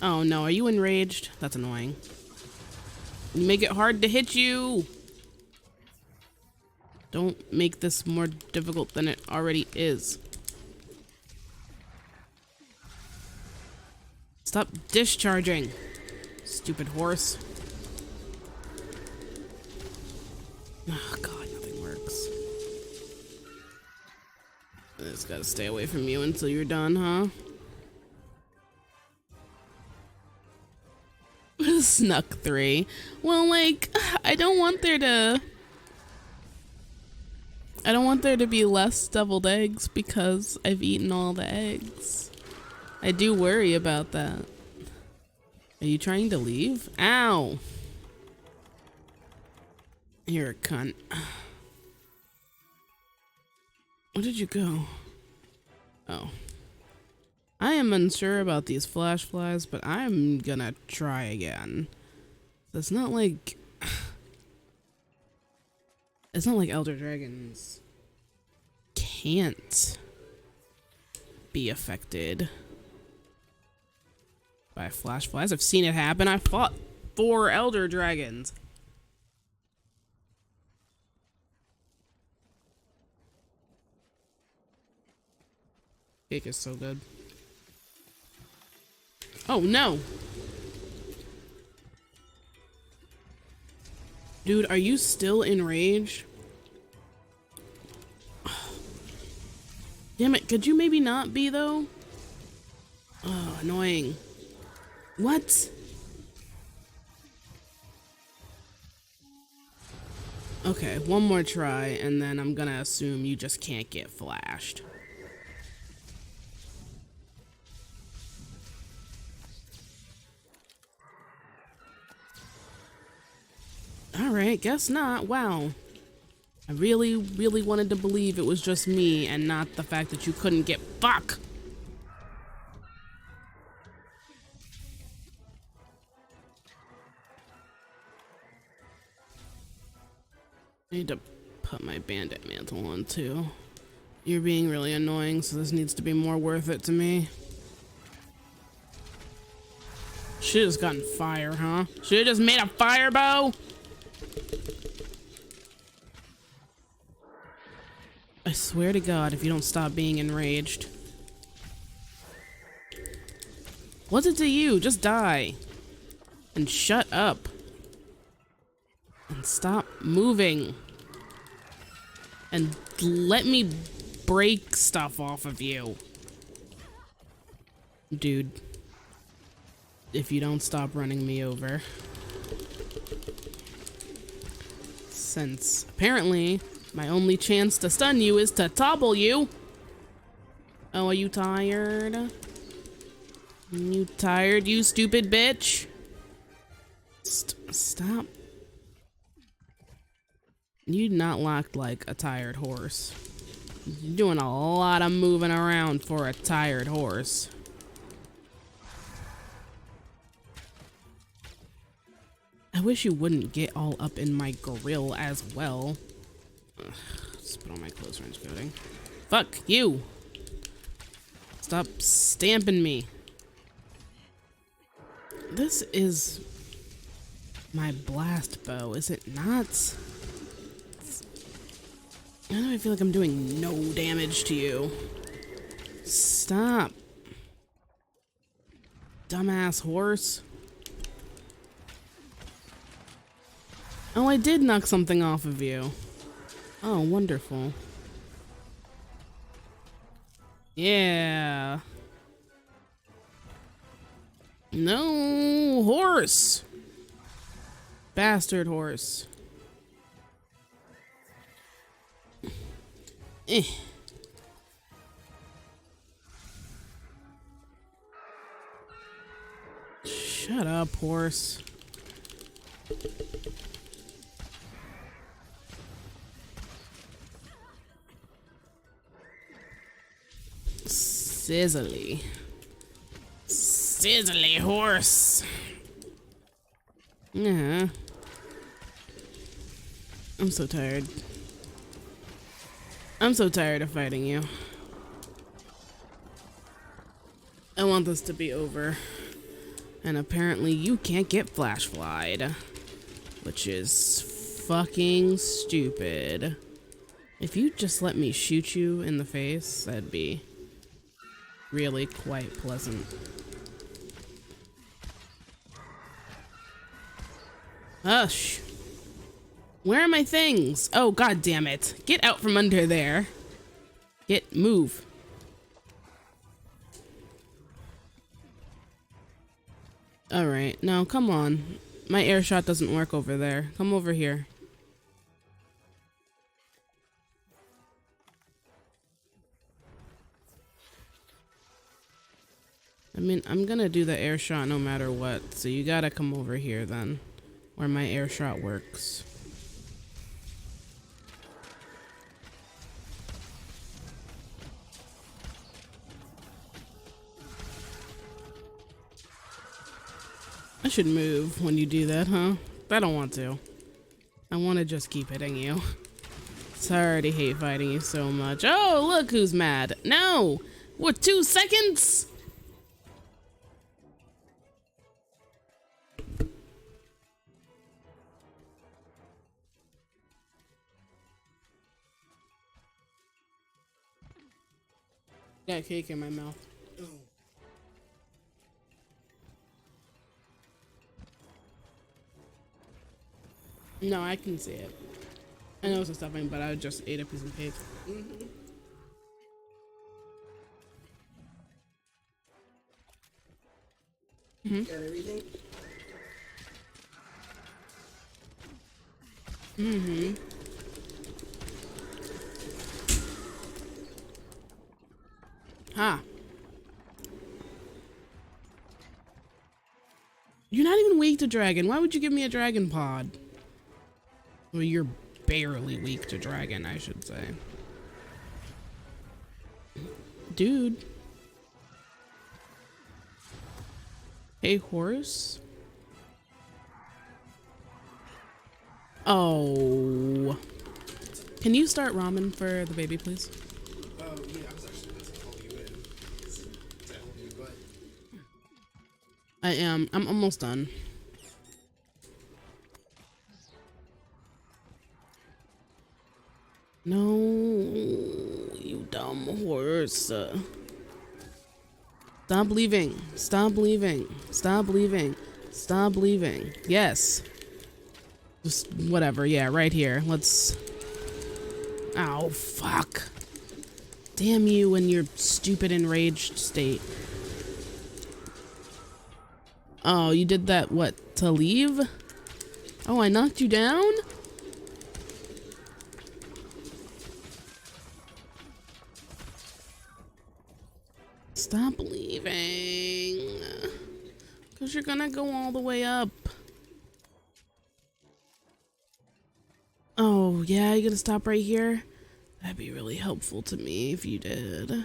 Oh no, are you enraged? That's annoying. You make it hard to hit you. Don't make this more difficult than it already is. Stop discharging. Stupid horse. Oh god, nothing works. I just gotta stay away from you until you're done, huh? Snuck 3. Well, like, I don't want there to be less deviled eggs because I've eaten all the eggs. I do worry about that. Are you trying to leave? Ow! You're a cunt. Where did you go? Oh. I am unsure about these flash flies, but I'm gonna try again. It's not like... It's not like Elder Dragons can't be affected by flash flies. I've seen it happen. I fought 4 Elder Dragons. Cake is so good. Oh no! Dude, are you still enraged? Damn it, could you maybe not be though? Oh, annoying. What? Okay, one more try, and then I'm gonna assume you just can't get flashed. Alright, guess not. Wow. I really, really wanted to believe it was just me and not the fact that you couldn't get fuck! I need to put my bandit mantle on too. You're being really annoying, so this needs to be more worth it to me. Should've just gotten fire, huh? Should've just made a fire bow? I swear to God, if you don't stop being enraged. What's it to you? Just die. And shut up. And stop moving. And let me break stuff off of you. Dude. If you don't stop running me over. Since apparently my only chance to stun you is to topple you. Oh, are you tired? You tired, you stupid bitch? Stop. You're not locked like a tired horse. You're doing a lot of moving around for a tired horse. I wish you wouldn't get all up in my grill as well. Ugh, just put on my close range coating. Fuck you! Stop stamping me. This is my blast bow, is it not? I know I feel like I'm doing no damage to you. Stop. Dumbass horse. Oh, I did knock something off of you. Oh, wonderful. Yeah. No, horse. Bastard horse. Eh. Shut up, horse. Sizzly. Sizzly horse. Yeah. I'm so tired. I'm so tired of fighting you. I want this to be over. And apparently you can't get flash flied. Which is fucking stupid. If you just let me shoot you in the face, that'd be really quite pleasant. Hush. Where are my things? Oh, god damn it. Get out from under there. Move. Alright, now come on. My air shot doesn't work over there. Come over here. I mean, I'm gonna do the air shot no matter what, so you gotta come over here then, where my air shot works. I should move when you do that, huh? I don't want to. I want to just keep hitting you. Sorry to hate fighting you so much. Oh, look who's mad. No! What, 2 seconds? Got cake in my mouth. No, I can see it. I know it's a stuffing, but I just ate a piece of cake. Got everything? Ha. You're not even weak to dragon. Why would you give me a dragon pod? Well, you're barely weak to dragon, I should say. Dude. Hey, horse. Oh. Can you start ramen for the baby, please? Yeah, I was actually about to call you in. Tell you, but I am. I'm almost done. No, you dumb horse. Stop leaving. Stop leaving. Stop leaving. Stop leaving. Yes. Just whatever. Yeah, right here. Let's... Ow, fuck. Damn you and your stupid enraged state. Oh, you did that, what, to leave? Oh, I knocked you down? Stop leaving. Because you're gonna go all the way up. Oh, yeah, you gonna stop right here? That'd be really helpful to me if you did.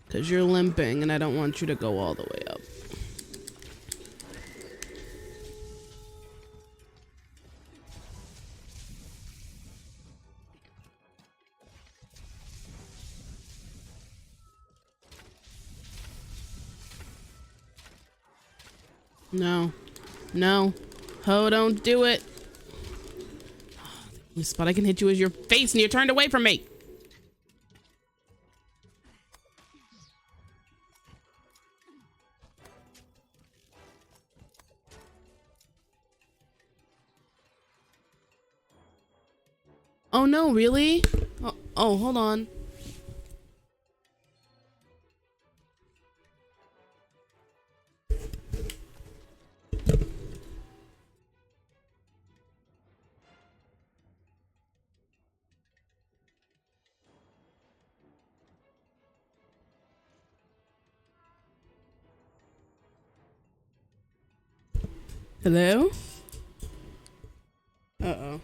Because you're limping and I don't want you to go all the way up. No. No. Ho, don't do it. The only spot I can hit you is your face and you're turned away from me. Oh no, really? Oh, hold on. Hello? Uh-oh.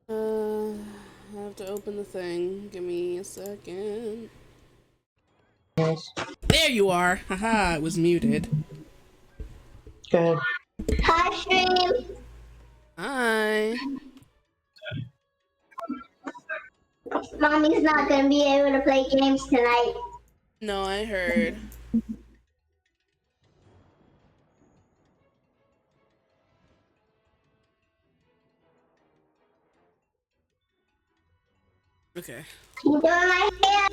I have to open the thing. Give me a second. Yes. There you are! Haha, it was muted. Good. Hi, stream. Hi. Mommy's not gonna be able to play games tonight. No, I heard. Okay. You doing my hair?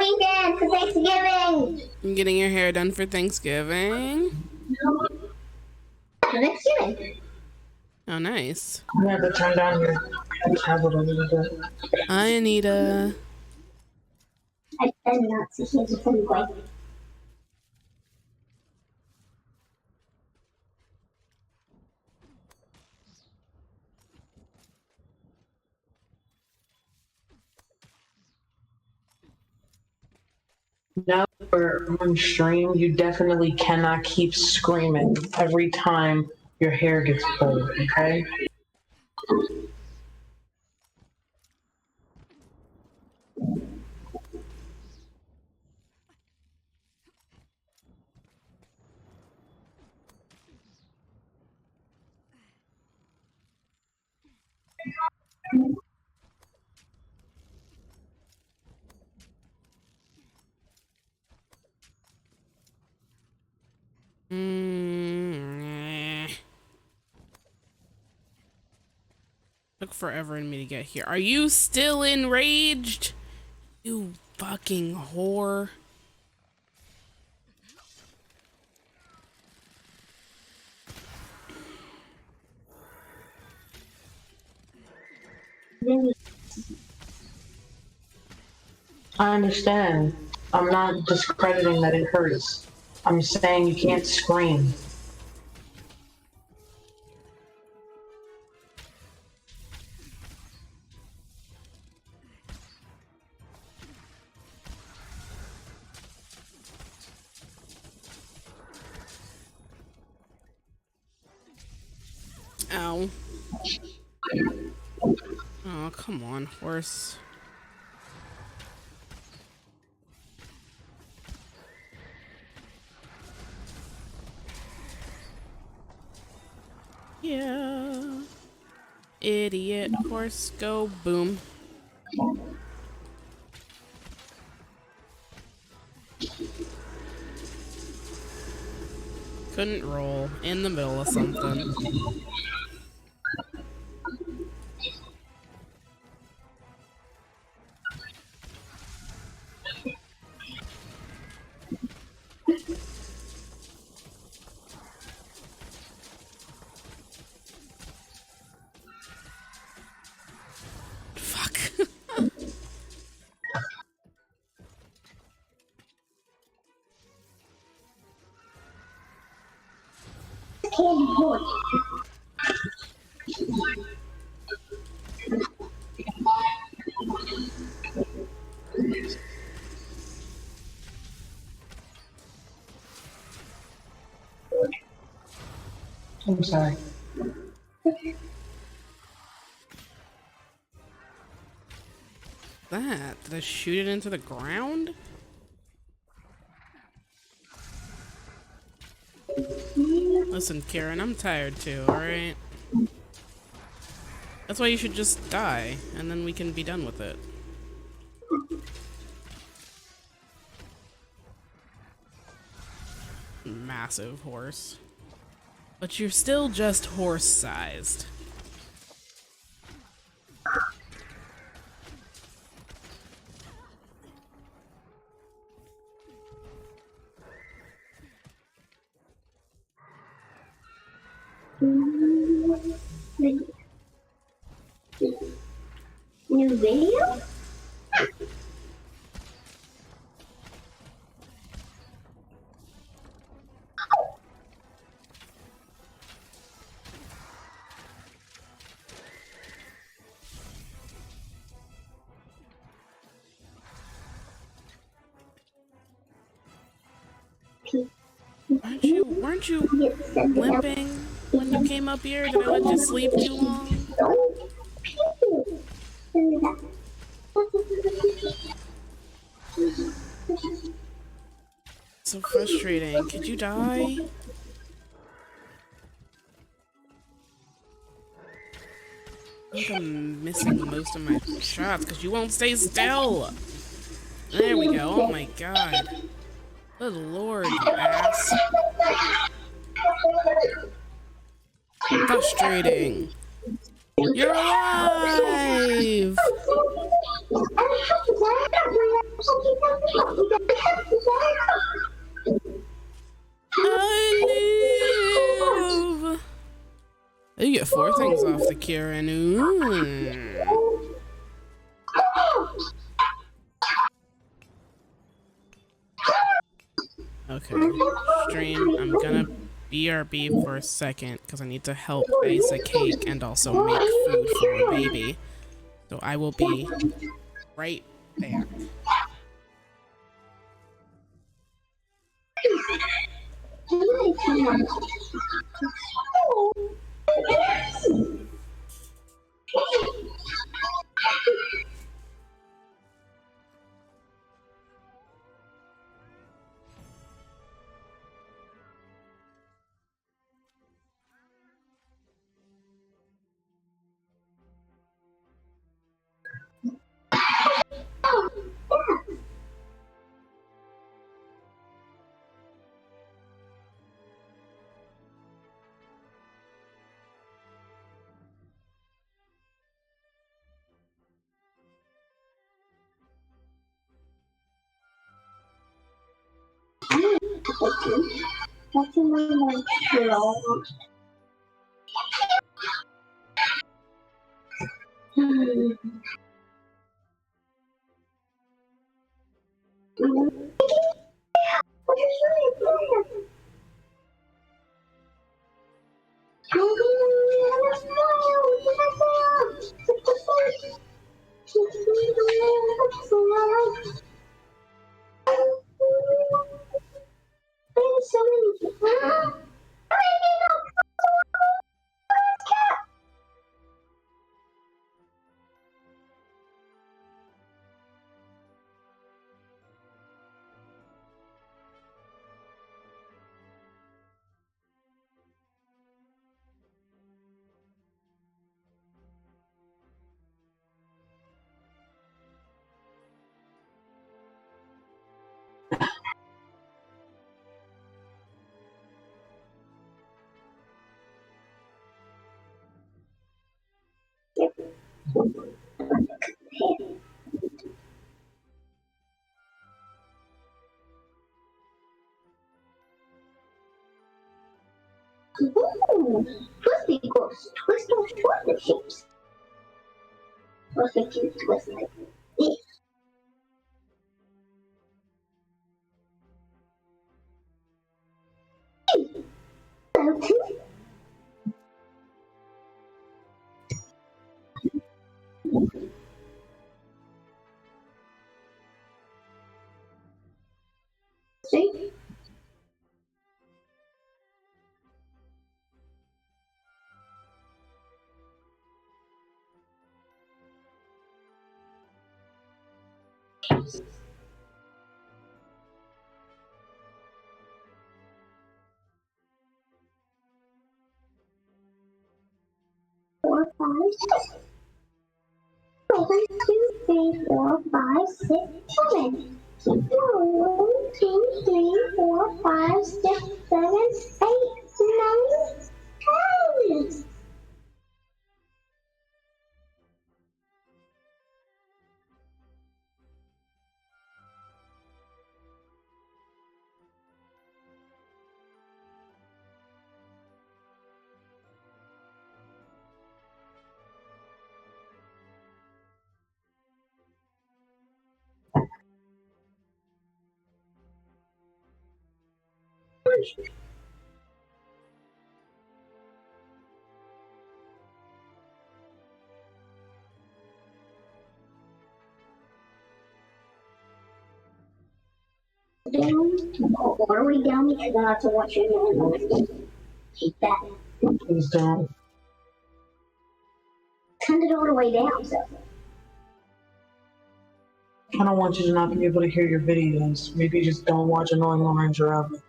weekend for Thanksgiving. I'm getting your hair done for Thanksgiving. For Thanksgiving. Oh, nice. I'm gonna have to turn down your tablet a little bit. Hi, Anita. I did not see him anyway. Now we're on stream, you definitely cannot keep screaming every time your hair gets pulled, okay? Took forever in me to get here. Are you still enraged? You fucking whore. I understand. I'm not discrediting that it hurts. I'm saying you can't scream. Ow. Oh, come on, horse. Yeah. Idiot. Horse, go boom. Couldn't roll in the middle of something. Fuck. I'm sorry. That? Did I shoot it into the ground? Listen, Karen, I'm tired too, alright? That's why you should just die, and then we can be done with it. Massive horse. But you're still just horse-sized. New video? Weren't you limping when you came up here? Did I let you sleep too long? So frustrating. Could you die? I think I'm missing most of my shots because you won't stay still. There we go. Oh my god. Good lord, you ass. Frustrating. You're alive! I live. You get 4 things off the Kieran. Ooh. Okay. Stream, I'm gonna BRB for a second because I need to help ice a cake and also make food for a baby. So I will be right back. Ooh, first equals twist or shorter shapes. What if you twist like this? Okay. See? Four, five, six. 1, 2, 3, 4, 5, 6, 7. 1, 2, 3, 4, 5, 6, 7, 8, 9, 10. Down, all the way down because I have to watch your noise. Keep that. Please don't. Turn it all the way down, so. I don't want you to not be able to hear your videos. Maybe just don't watch Annoying Orange Rabbit.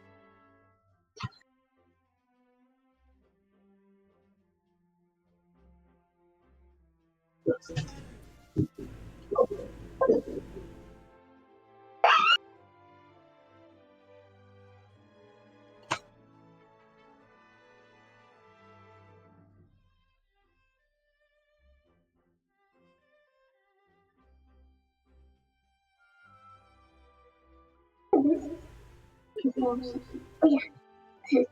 Oh yeah.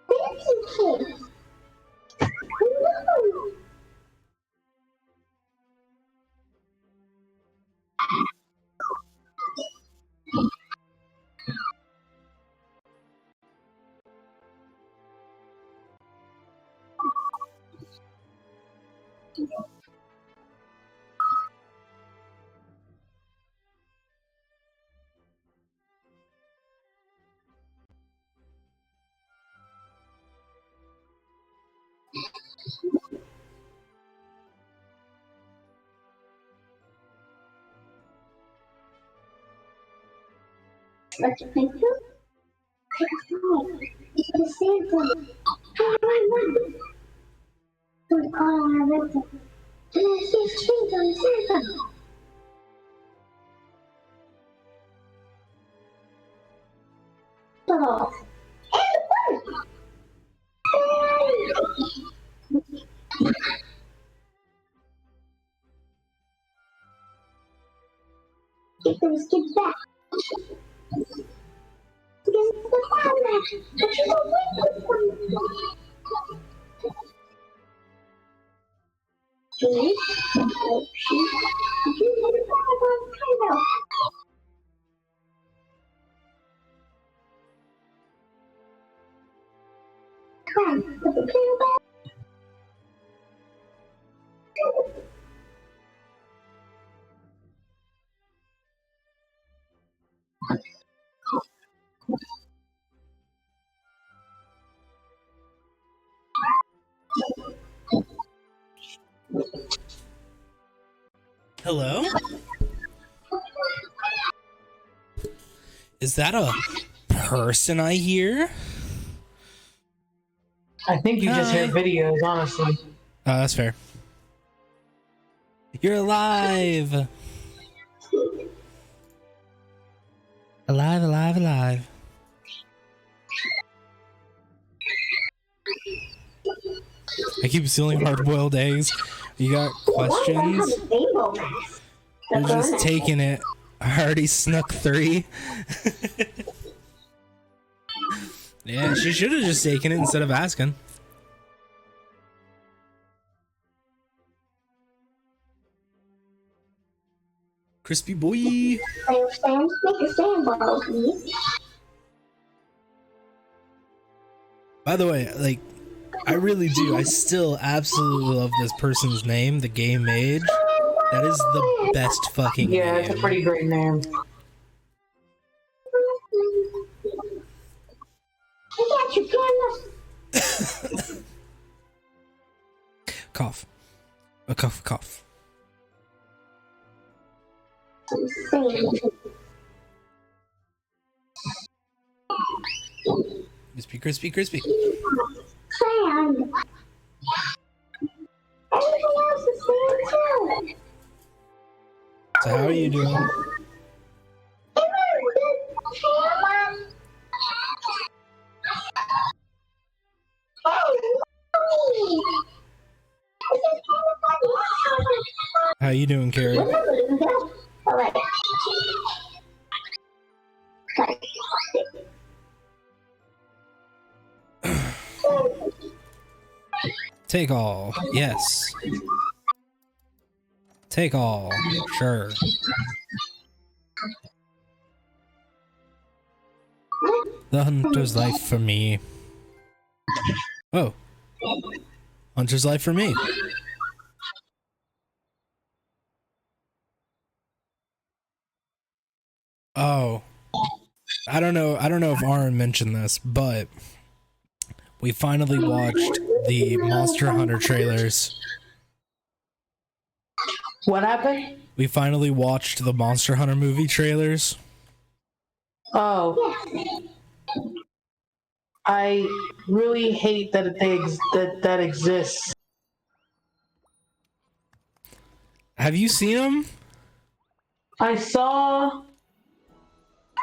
Dancing kids. No. Let's play too. Take a phone. It's the same phone. Don't call on our website. It's changed on the same phone. Oh. Get those kids back. Because the father, but you don't wait for them. Julie, oh, you never thought about Kylo. Come on, put the pill back. Hello? Is that a person I hear? I think you just hear Hi. videos, honestly. Oh, that's fair. You're alive! Alive, alive, alive. I keep stealing hard-boiled eggs. You got questions? Rainbow mask. You're just taking it. I already snuck 3. Yeah, she should have just taken it instead of asking. Crispy boy. Stand, make a stand ball, please. By the way, like, I really do. I still absolutely love this person's name, the Game Mage. That is the best fucking Yeah, name. it's a pretty great name. I got your camera. Cough. A cough, cough. Crispy, crispy, crispy. Sand. Everything else is sand too. So how are you doing? How you doing, Carrie? Alright. Take all. Yes. Take all. Sure. The hunter's life for me. Oh. Hunter's life for me. Oh. I don't know if Aaron mentioned this, but we finally watched the Monster Hunter trailers. What happened? We finally watched the Monster Hunter movie trailers. Oh. I really hate that that exists. Have you seen them? I saw.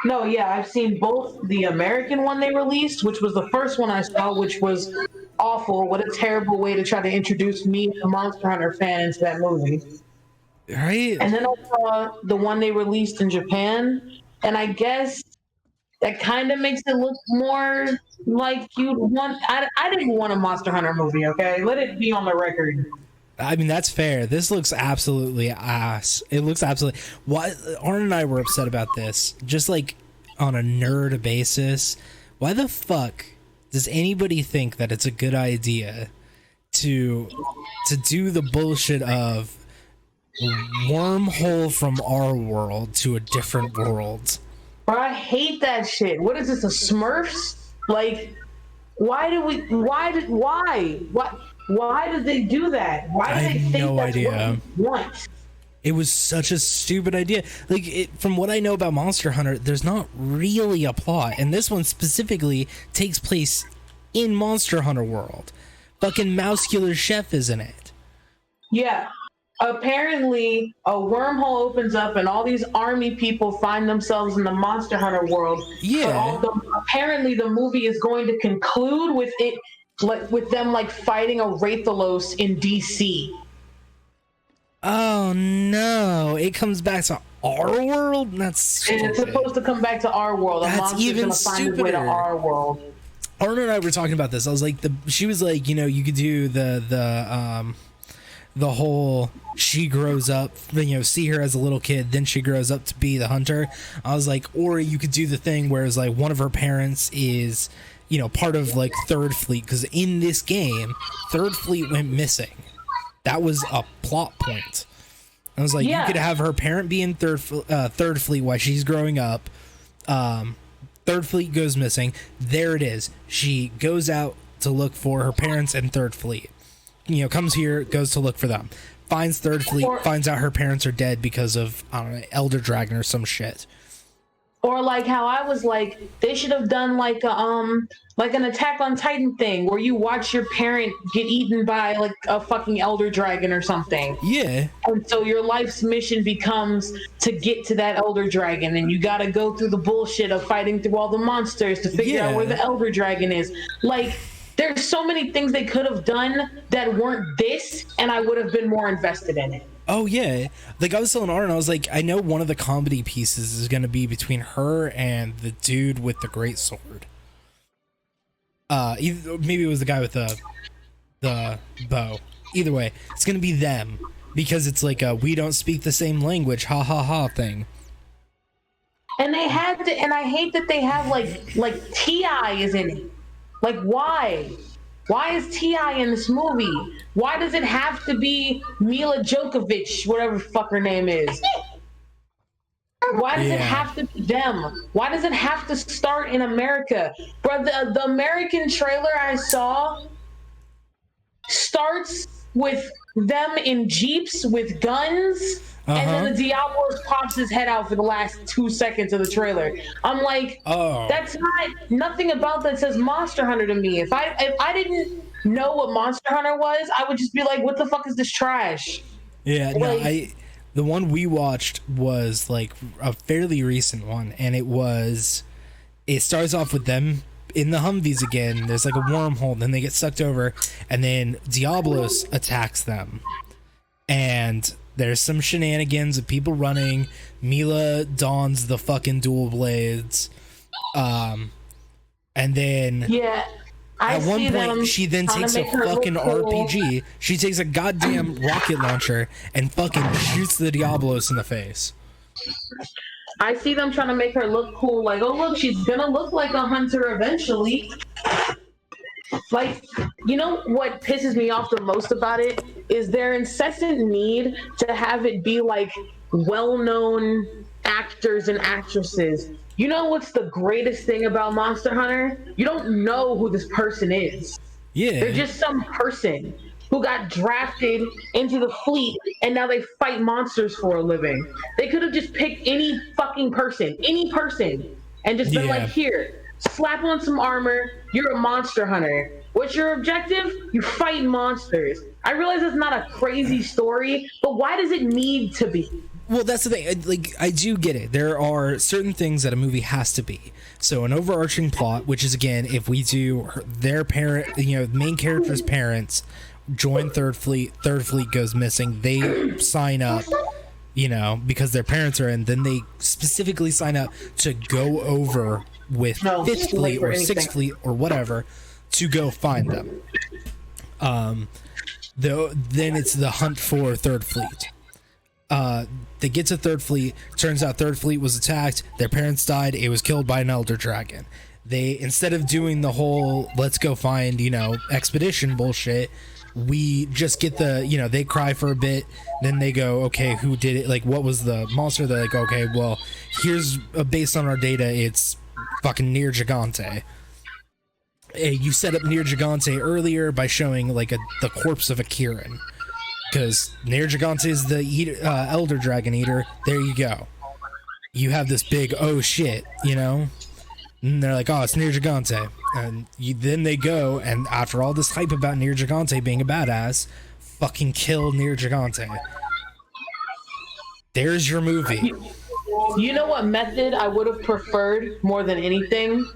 No, yeah, I've seen both the American one they released, which was the first one I saw, which was awful. What a terrible way to try to introduce me, a Monster Hunter fan, into that movie. Right? And then I saw the one they released in Japan, and I guess that kind of makes it look more like you'd want. I didn't want a Monster Hunter movie. Okay, let it be on the record. I mean, that's fair. This looks absolutely ass. It looks absolutely. Why Arn and I were upset about this, just like on a nerd basis. Why the fuck does anybody think that it's a good idea to do the bullshit of wormhole from our world to a different world? Bro, I hate that shit. What is this, a Smurfs? Like, why did they do that? Why I did they have think no that's idea. what we want? It was such a stupid idea. Like, from what I know about Monster Hunter, there's not really a plot, and this one specifically takes place in Monster Hunter world. Fucking Mouscular Chef is in it. Yeah. Apparently, a wormhole opens up and all these army people find themselves in the Monster Hunter world. Yeah. Apparently, the movie is going to conclude with it, like with them like fighting a Rathalos in DC. Oh no! It comes back to our world. That's stupid. And it's supposed to come back to our world. That's A monster's even gonna find its way to stupider. our world. Arna and I were talking about this. I was like, she was like, you know, you could do the whole she grows up, you know, see her as a little kid, then she grows up to be the hunter. I was like, or you could do the thing where it's like one of her parents is, you know, part of like Third Fleet, because in this game, Third Fleet went missing. That was a plot point. I was like, Yeah. you could have her parent be in Third Fleet while she's growing up. Third Fleet goes missing. There it is. She goes out to look for her parents and Third Fleet. You know, comes here, goes to look for them. Finds Third Fleet, finds out her parents are dead because of, I don't know, Elder Dragon or some shit. Or like how I was like, they should have done like an Attack on Titan thing where you watch your parent get eaten by like a fucking Elder Dragon or something. Yeah. And so your life's mission becomes to get to that Elder Dragon, and you gotta go through the bullshit of fighting through all the monsters to figure out where the Elder Dragon is. Like, there's so many things they could have done that weren't this, and I would have been more invested in it. Oh, yeah. Like, I was telling Arden, I was like, I know one of the comedy pieces is going to be between her and the dude with the great sword. Maybe it was the guy with the bow. Either way, it's going to be them, because it's like a we don't speak the same language, ha ha ha thing. And they had to, and I hate that they have like T.I. is in it. Like, why? Why is T.I. in this movie? Why does it have to be Mila Djokovic, whatever the fuck her name is? Why does it have to be them? Why does it have to start in America? Bro, the American trailer I saw starts with them in Jeeps with guns, and then the Diablos pops his head out for the last 2 seconds of the trailer. I'm like, that's nothing about that says Monster Hunter to me. If I didn't know what Monster Hunter was, I would just be like, what the fuck is this trash? Yeah, no, the one we watched was like a fairly recent one, and it starts off with them in the Humvees again. There's like a wormhole, then they get sucked over, and then Diablos attacks them. And there's some shenanigans of people running. Mila dons the fucking dual blades. And then at one point she then takes a fucking RPG. She takes a goddamn rocket launcher and fucking shoots the Diablos in the face. I see them trying to make her look cool, like, oh look, she's gonna look like a hunter eventually. Like, you know what pisses me off the most about it is their incessant need to have it be like well-known actors and actresses. You know what's the greatest thing about Monster Hunter? You don't know who this person is. Yeah. They're just some person who got drafted into the fleet and now they fight monsters for a living. They could have just picked any fucking person, and just been like, here, slap on some armor, you're a monster hunter. What's your objective? You fight monsters. I realize it's not a crazy story, but why does it need to be? Well, that's the thing. Like, I do get it. There are certain things that a movie has to be. So an overarching plot, which is, again, if we do their parent, you know, main character's parents join Third Fleet goes missing, they sign up, you know, because their parents are in, then they specifically sign up to go over with No, Fifth too late Fleet for or Sixth anything. Fleet or whatever to go find them. Then it's the hunt for Third Fleet. They get to Third Fleet. Turns out Third Fleet was attacked. Their parents died. It was killed by an Elder Dragon. They, instead of doing the whole let's go find, you know, expedition bullshit, we just get the, you know, they cry for a bit, then they go, okay, who did it? Like, what was the monster? They're like, okay, well, here's based on our data, it's fucking Nier Gigante. You set up Nier Gigante earlier by showing like the corpse of a Kirin, because Nier Gigante is the Elder Dragon Eater. There you go. You have this big oh shit, you know. And they're like, oh, it's Nier Gigante. And then they go, and after all this hype about Nier Gigante being a badass, fucking kill Nier Gigante. There's your movie. You know what method I would have preferred more than anything?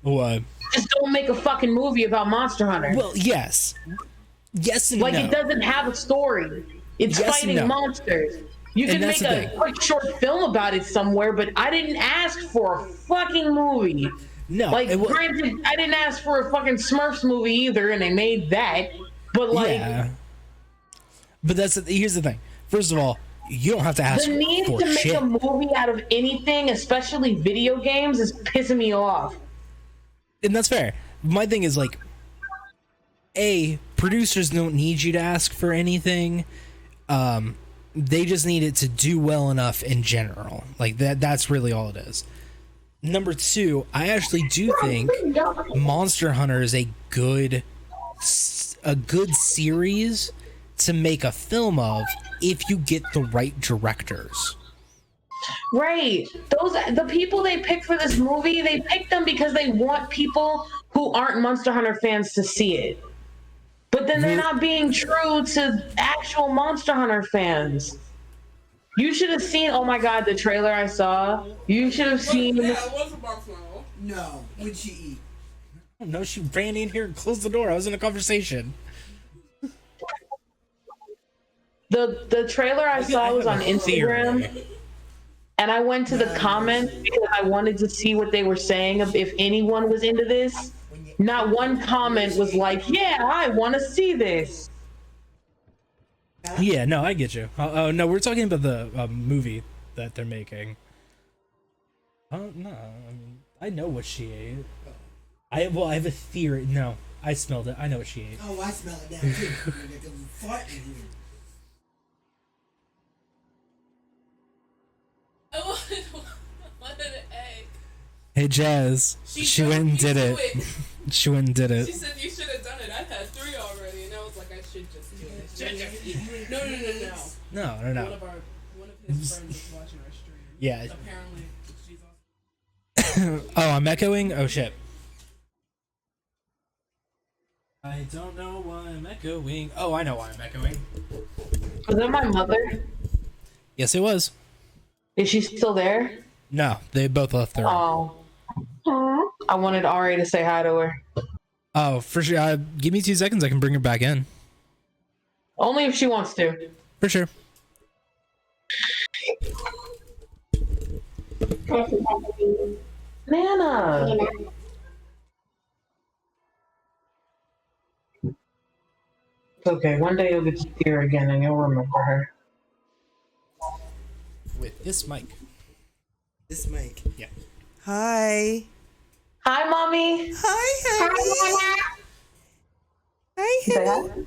What? Just don't make a fucking movie about Monster Hunter. Well, yes. Yes and Like, no. it doesn't have a story. It's Yes and fighting no. monsters. You And can that's make the a thing. quick short film about it somewhere, but I didn't ask for a fucking movie. No. Like, it wa- granted, I didn't ask for a fucking Smurfs movie either, and they made that. But, like, yeah. But here's the thing. First of all, you don't have to ask the need for to make shit. a movie out of anything, especially video games, is pissing me off. And that's fair. My thing is like, producers don't need you to ask for anything. They just need it to do well enough in general. Like that's really all it is. Number two, I actually do think Monster Hunter is a good series to make a film of if you get the right directors. Right. The people they picked for this movie, they picked them because they want people who aren't Monster Hunter fans to see it. But then they're not being true to actual Monster Hunter fans. You should have seen, oh my god, the trailer I saw. You should have seen. Yeah, it was a marshmallow. No. What'd she eat? No, she ran in here and closed the door. I was in a conversation. The trailer I saw was on Instagram. And I went to the comments because I wanted to see what they were saying of if anyone was into this. Not one comment was like, yeah, I want to see this. Yeah, no, I get you. Oh no, we're talking about the movie that they're making. Oh no, I mean, I know what she ate. I have a theory. No, I smelled it. I know what she ate. Oh, I smell it now too. Like a fart in here. I wanted an egg. Hey Jazz, she went and did it. She went and did She it. said you should have done it. I've had 3 already, and I was like, I should just do it. No. No. One of his friends is watching our stream. Yeah. Apparently, she's also. Oh, I'm echoing. Oh shit. I don't know why I'm echoing. Oh, I know why I'm echoing. Was that my mother? Yes, it was. Is she still there? No, they both left the room. Oh. I wanted Ari to say hi to her. Oh, for sure. Give me 2 seconds. I can bring her back in. Only if she wants to. For sure. Nana. It's okay. One day you'll get to see her again and you'll remember her. With this mic. This mic. Yeah. Hi. Hi, mommy. Hi, honey. Hi, Say honey. hi.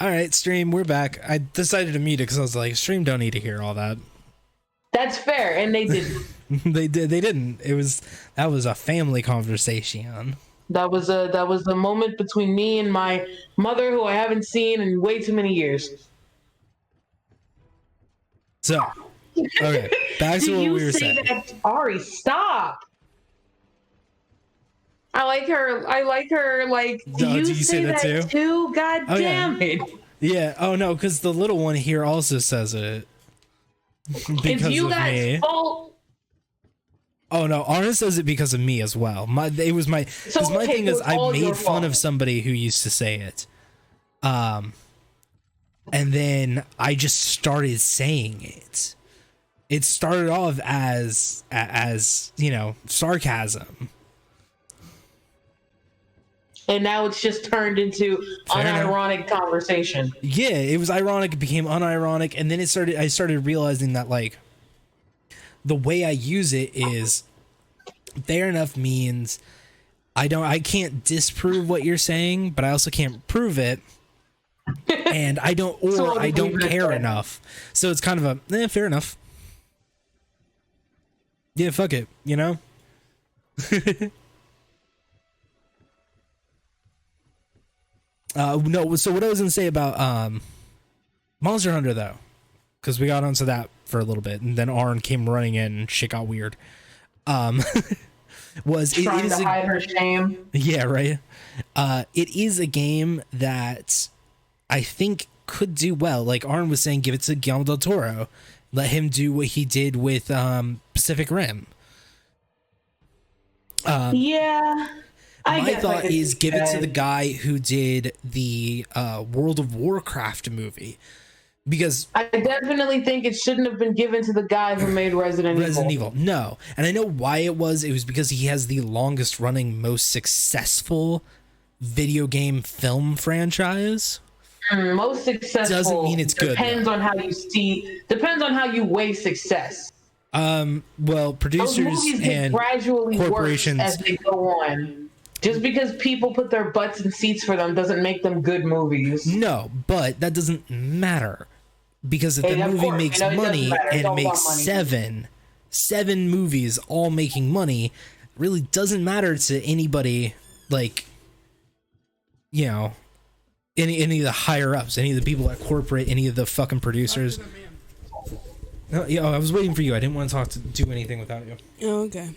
All right, stream, we're back. I decided to mute it because I was like, stream don't need to hear all that. That's fair, and they didn't. They didn't. That was a family conversation. That was a moment between me and my mother, who I haven't seen in way too many years. So, okay, back to what we were saying. That, Ari, stop. I like her. Like, do Oh, you, do you say that too? God Oh, yeah. damn it! Yeah. Oh no, because the little one here also says it. Because It's you of guys' me. fault. Oh no, Arna says it because of me as well. My So, thing okay, is it was all I your made fun fault. of somebody who used to say it. And then I just started saying it. It started off as sarcasm. And now it's just turned into Fair enough. unironic conversation. Yeah, it was ironic, it became unironic, and then I started realizing that like the way I use it is fair enough means I can't disprove what you're saying, but I also can't prove it. And I don't care enough. So it's kind of a fair enough. Yeah, fuck it, you know? No, so what I was gonna say about Monster Hunter though, because we got onto that for a little bit, and then Arn came running in and shit got weird. Was it Trying is to hide her shame. yeah, right. It is a game that I think could do well. Like Arn was saying, give it to Guillermo del Toro. Let him do what he did with Pacific Rim. Yeah. My thought is give it to the guy who did the World of Warcraft movie. Because I definitely think it shouldn't have been given to the guy who made Resident Evil. No. And I know why it was. It was because he has the longest running, most successful video game film franchise. Most successful Doesn't mean it's good, depends on how you depends on how you weigh success. Well, Those producers movies get and gradually worse corporations as they go on. Just because people put their butts in seats for them doesn't make them good movies. No, but that doesn't matter. Because if the Of movie course, makes it doesn't money matter. It's and all it about makes money. seven movies all making money, it really doesn't matter to anybody, like, you know, any of the higher ups, any of the people at corporate, any of the fucking producers. No, yeah, I was waiting for you. I didn't want to do anything without you. Oh, okay.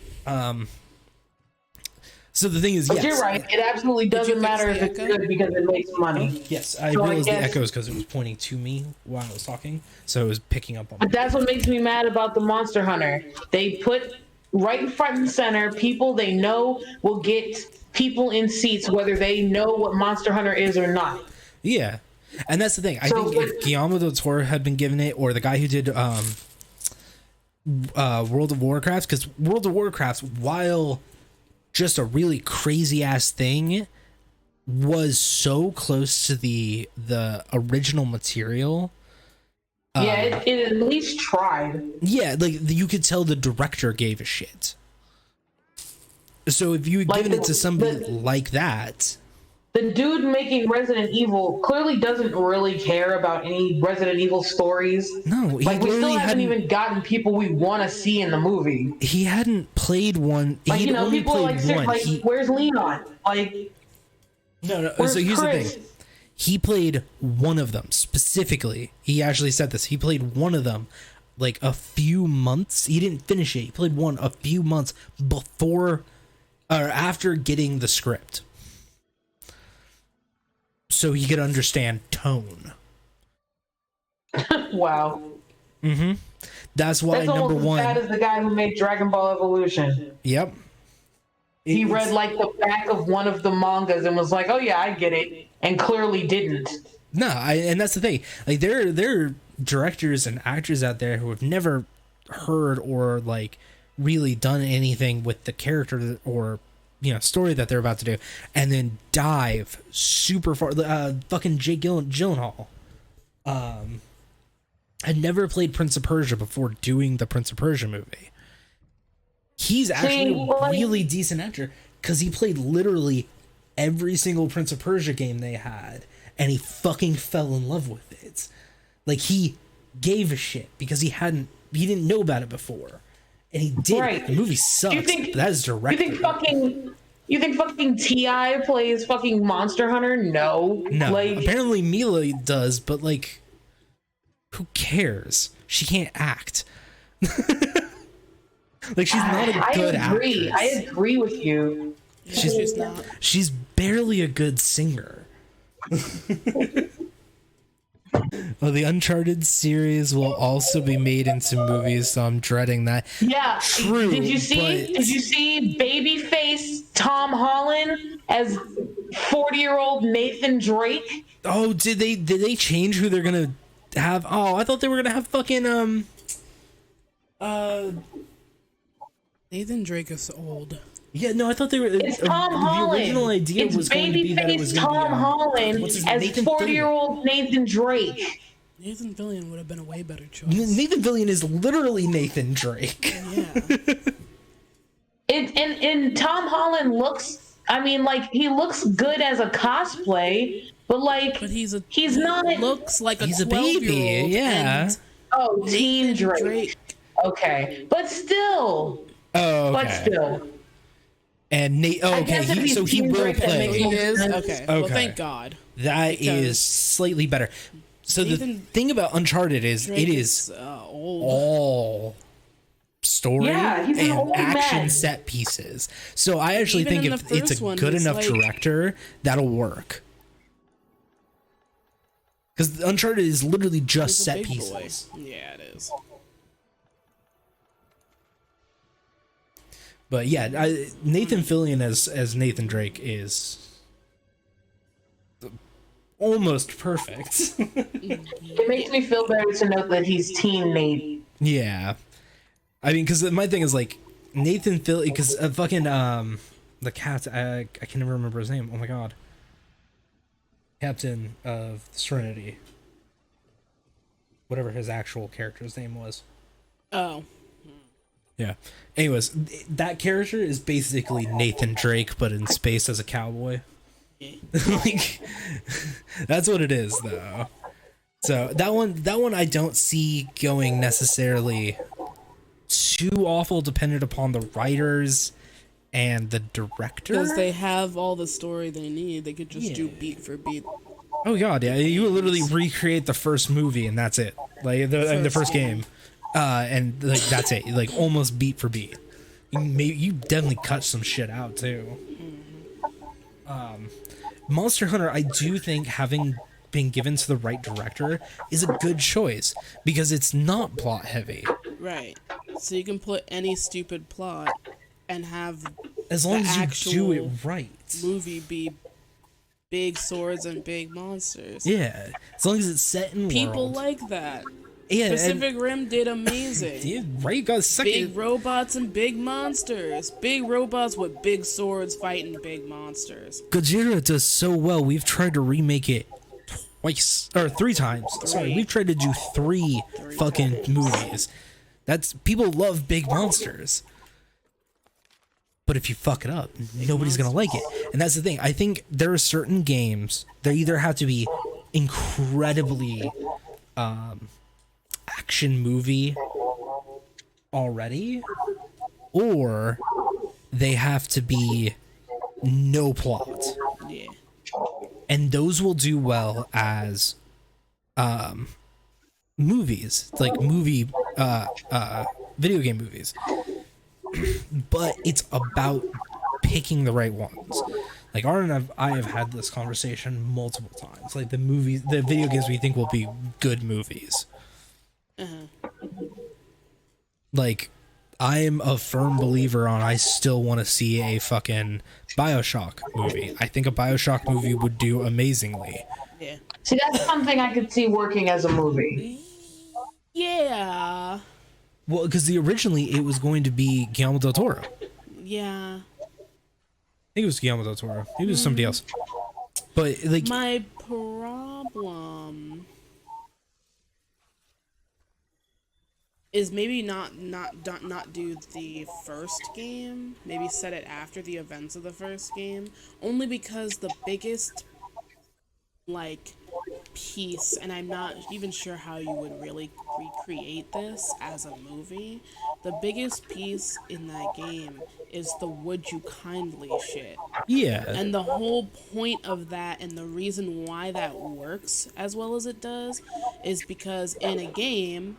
So the thing is, But yes, you're right. It absolutely doesn't fix matter the if it's echo? good because it makes money. yes, I So I realized the guess- echoes because it was pointing to me while I was talking, so it was picking up on. But that's what makes me mad about the Monster Hunter. They put right in front and center people they know will get people in seats whether they know what Monster Hunter is or not. Yeah, and that's the thing. I So think if Guillermo del Toro had been given it, or the guy who did World of Warcraft, because World of Warcraft, while just a really crazy ass thing, was so close to the original material. Yeah, it at least tried. Yeah, like you could tell the director gave a shit. So if you had Like given it to somebody like that, The dude making Resident Evil clearly doesn't really care about any Resident Evil stories. no, he Like, we still literally haven't hadn't even gotten people we want to see in the movie. he hadn't played one. Like, He'd you know, only people are played like, one. like He- where's Leon? Like, No, where's so here's Chris? the thing. He played one of them specifically. He actually said this. He played one of them like a few months. He didn't finish it. He played one a few months before or after getting the script. So he could understand tone. Wow. That's why That's number almost as one. bad as the guy who made Dragon Ball Evolution. Yep. He It's- read like the back of one of the mangas and was like, "Oh yeah, I get it," and clearly didn't. No, and that's the thing. Like there are directors and actors out there who have never heard or like really done anything with the character or story that they're about to do, and then dive super far. Fucking Jake Gyllenhaal. Had never played Prince of Persia before doing the Prince of Persia movie. He's actually a really decent actor because he played literally every single Prince of Persia game they had, and he fucking fell in love with it. Like, he gave a shit because he didn't know about it before, and he did. Right. The movie sucks. But that is directed. You think fucking T.I. plays fucking Monster Hunter? No. No, Like, apparently Mila does, but like, who cares? She can't act. Like, she's not a good I actress. agree with you. She's not. She's barely a good singer. Well, the Uncharted series will also be made into movies, so I'm dreading that. Yeah. True, Did you see Babyface Tom Holland as 40-year-old Nathan Drake? Oh, did they change who they're gonna have? Oh, I thought they were gonna have fucking Nathan Drake is old. Yeah, no, I thought they were. It's Tom Holland. The original idea It's was going to be that it was Babyface going to be Tom Holland what's his- as Nathan 40-year-old Nathan Drake. Nathan Fillion would have been a way better choice. Nathan Fillion is literally Nathan Drake. Yeah. And Tom Holland looks, I mean, like, he looks good as a cosplay, but like, But he's not. looks like He's a a baby, 12-year-old. yeah. And Oh, Teen Nathan Drake. Okay, but still. Oh, okay. But still. And Nate. Oh, I okay. guess if he's So he Teen will Drake, that makes play. He more is? sense. Okay. Well, Okay. thank God. That is Because slightly better. So the Nathan thing about Uncharted is Drake it is old. all story Yeah, he's an and old action man. set pieces. So I actually Even think in if the it's first a one, good he's enough like- director, that'll work. Because Uncharted is literally just He's a set big pieces. boy. Yeah, it is. But yeah, Nathan Fillion as Nathan Drake is almost perfect. It makes me feel better to know that he's Teen Nate. Yeah, I mean, because my thing is like Nathan Fillion, because fucking the cat, I can never remember his name. Oh my god, Captain of the Serenity, whatever his actual character's name was. Oh. Yeah. Anyways, that character is basically Nathan Drake, but in space as a cowboy. Like, that's what it is, though. So that one I don't see going necessarily too awful, dependent upon the writers and the director. Because they have all the story they need. They could just do Yeah. beat for beat. Oh god, yeah, you would literally recreate the first movie and that's it. Like the first game. And like that's it, like almost beat for beat. You definitely cut some shit out too. Monster Hunter, I do think having been given to the right director is a good choice because it's not plot heavy. Right. So you can put any stupid plot and have As long the as you do it actual right. movie be big swords and big monsters. Yeah, as long as it's set in People world. like that. Yeah, Pacific Rim did amazing. yeah, right. You got second. Big robots and big monsters. Big robots with big swords fighting big monsters. Gojira does so well. We've tried to remake it twice or three times. Sorry, we've tried to do three fucking movies. That's people love big monsters. But if you fuck it up, nobody's gonna like it. And that's the thing. I think there are certain games that either have to be incredibly action movie already, or they have to be no plot. Yeah. And those will do well as movies, like video game movies. But it's about picking the right ones. Like Aaron and I have had this conversation multiple times. Like the video games we think will be good movies. Like I'm a firm believer on I still want to see a fucking BioShock movie. I think a BioShock movie would do amazingly. Yeah. See, that's something I could see working as a movie. Yeah. Well, because originally it was going to be Guillermo del Toro. Yeah. I think it was Guillermo del Toro. Maybe it was somebody else. But like, My problem is maybe not do the first game. Maybe set it after the events of the first game. Only because the biggest like piece, and I'm not even sure how you would really recreate this as a movie. The biggest piece in that game is the would you kindly shit. Yeah. And the whole point of that, and the reason why that works as well as it does, is because in a game,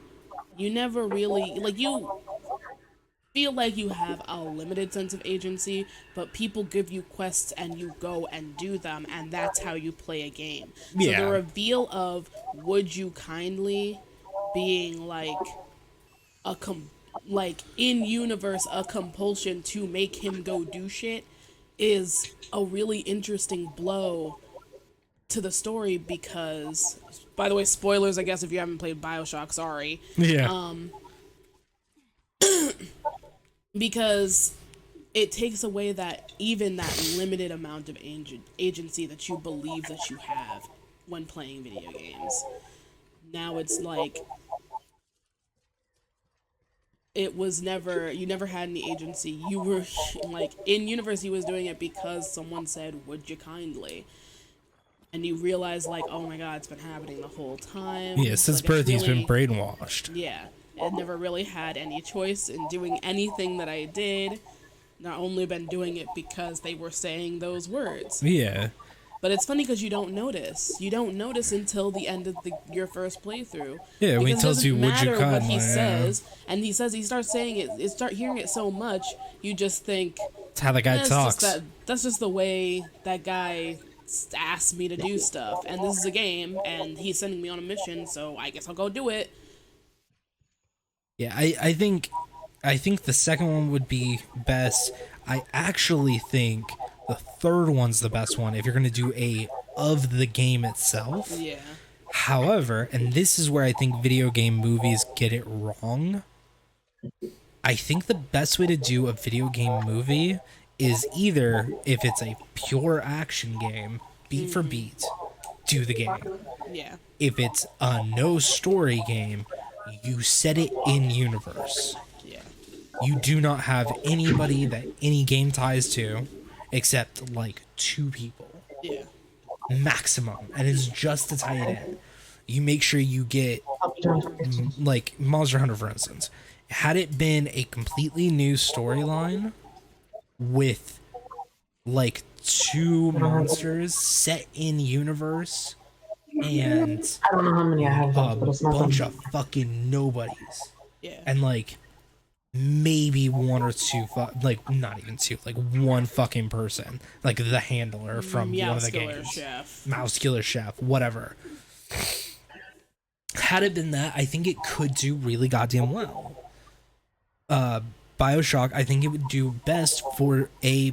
you never really, like, you feel like you have a limited sense of agency, but people give you quests and you go and do them, and that's how you play a game. So Yeah. the reveal of would you kindly being like like in universe a compulsion to make him go do shit is a really interesting blow to the story, because, by the way, spoilers, I guess, if you haven't played BioShock, sorry. Yeah. Because it takes away that even that limited amount of agency that you believe that you have when playing video games. Now it's like it was never, you never had any agency. You were like, in universe he was doing it because someone said would you kindly, and you realize like, oh my god, it's been happening the whole time. Yeah, since Like, birth it's he's been really- brainwashed. Yeah, it never really had any choice in doing anything that I did. Not only been doing it because they were saying those words. Yeah. But it's funny because you don't notice. You don't notice until the end of your first playthrough. Yeah, when he Because it tells doesn't you, "Would you matter what he kindly," yeah. says, and he starts saying it. You start hearing it so much, you just think It's how the guy talks. that's just the way that guy asked me to do stuff. And this is a game, and he's sending me on a mission, so I guess I'll go do it. Yeah, I think the second one would be best. I actually think the third one's the best one if you're gonna do a of the game itself. Yeah. However, and this is where I think video game movies get it wrong, I think the best way to do a video game movie is either, if it's a pure action game, beat for beat, do the game. Yeah. If it's a no story game, you set it in universe. Yeah. You do not have anybody that any game ties to except like 2 people Yeah. maximum, and it's just to tie it in. You make sure you get like Monster Hunter, for instance. Had it been a completely new storyline with like 2 monsters set in universe and I don't know how many I have, a but it's not bunch that of fucking nobodies Yeah. and like maybe 1 or 2 like not even 2, like 1 fucking person, like the handler from one of the Meowskiller games, Chef. Mousekiller Chef, whatever. Had it been that, I think it could do really goddamn well. BioShock, I think it would do best for the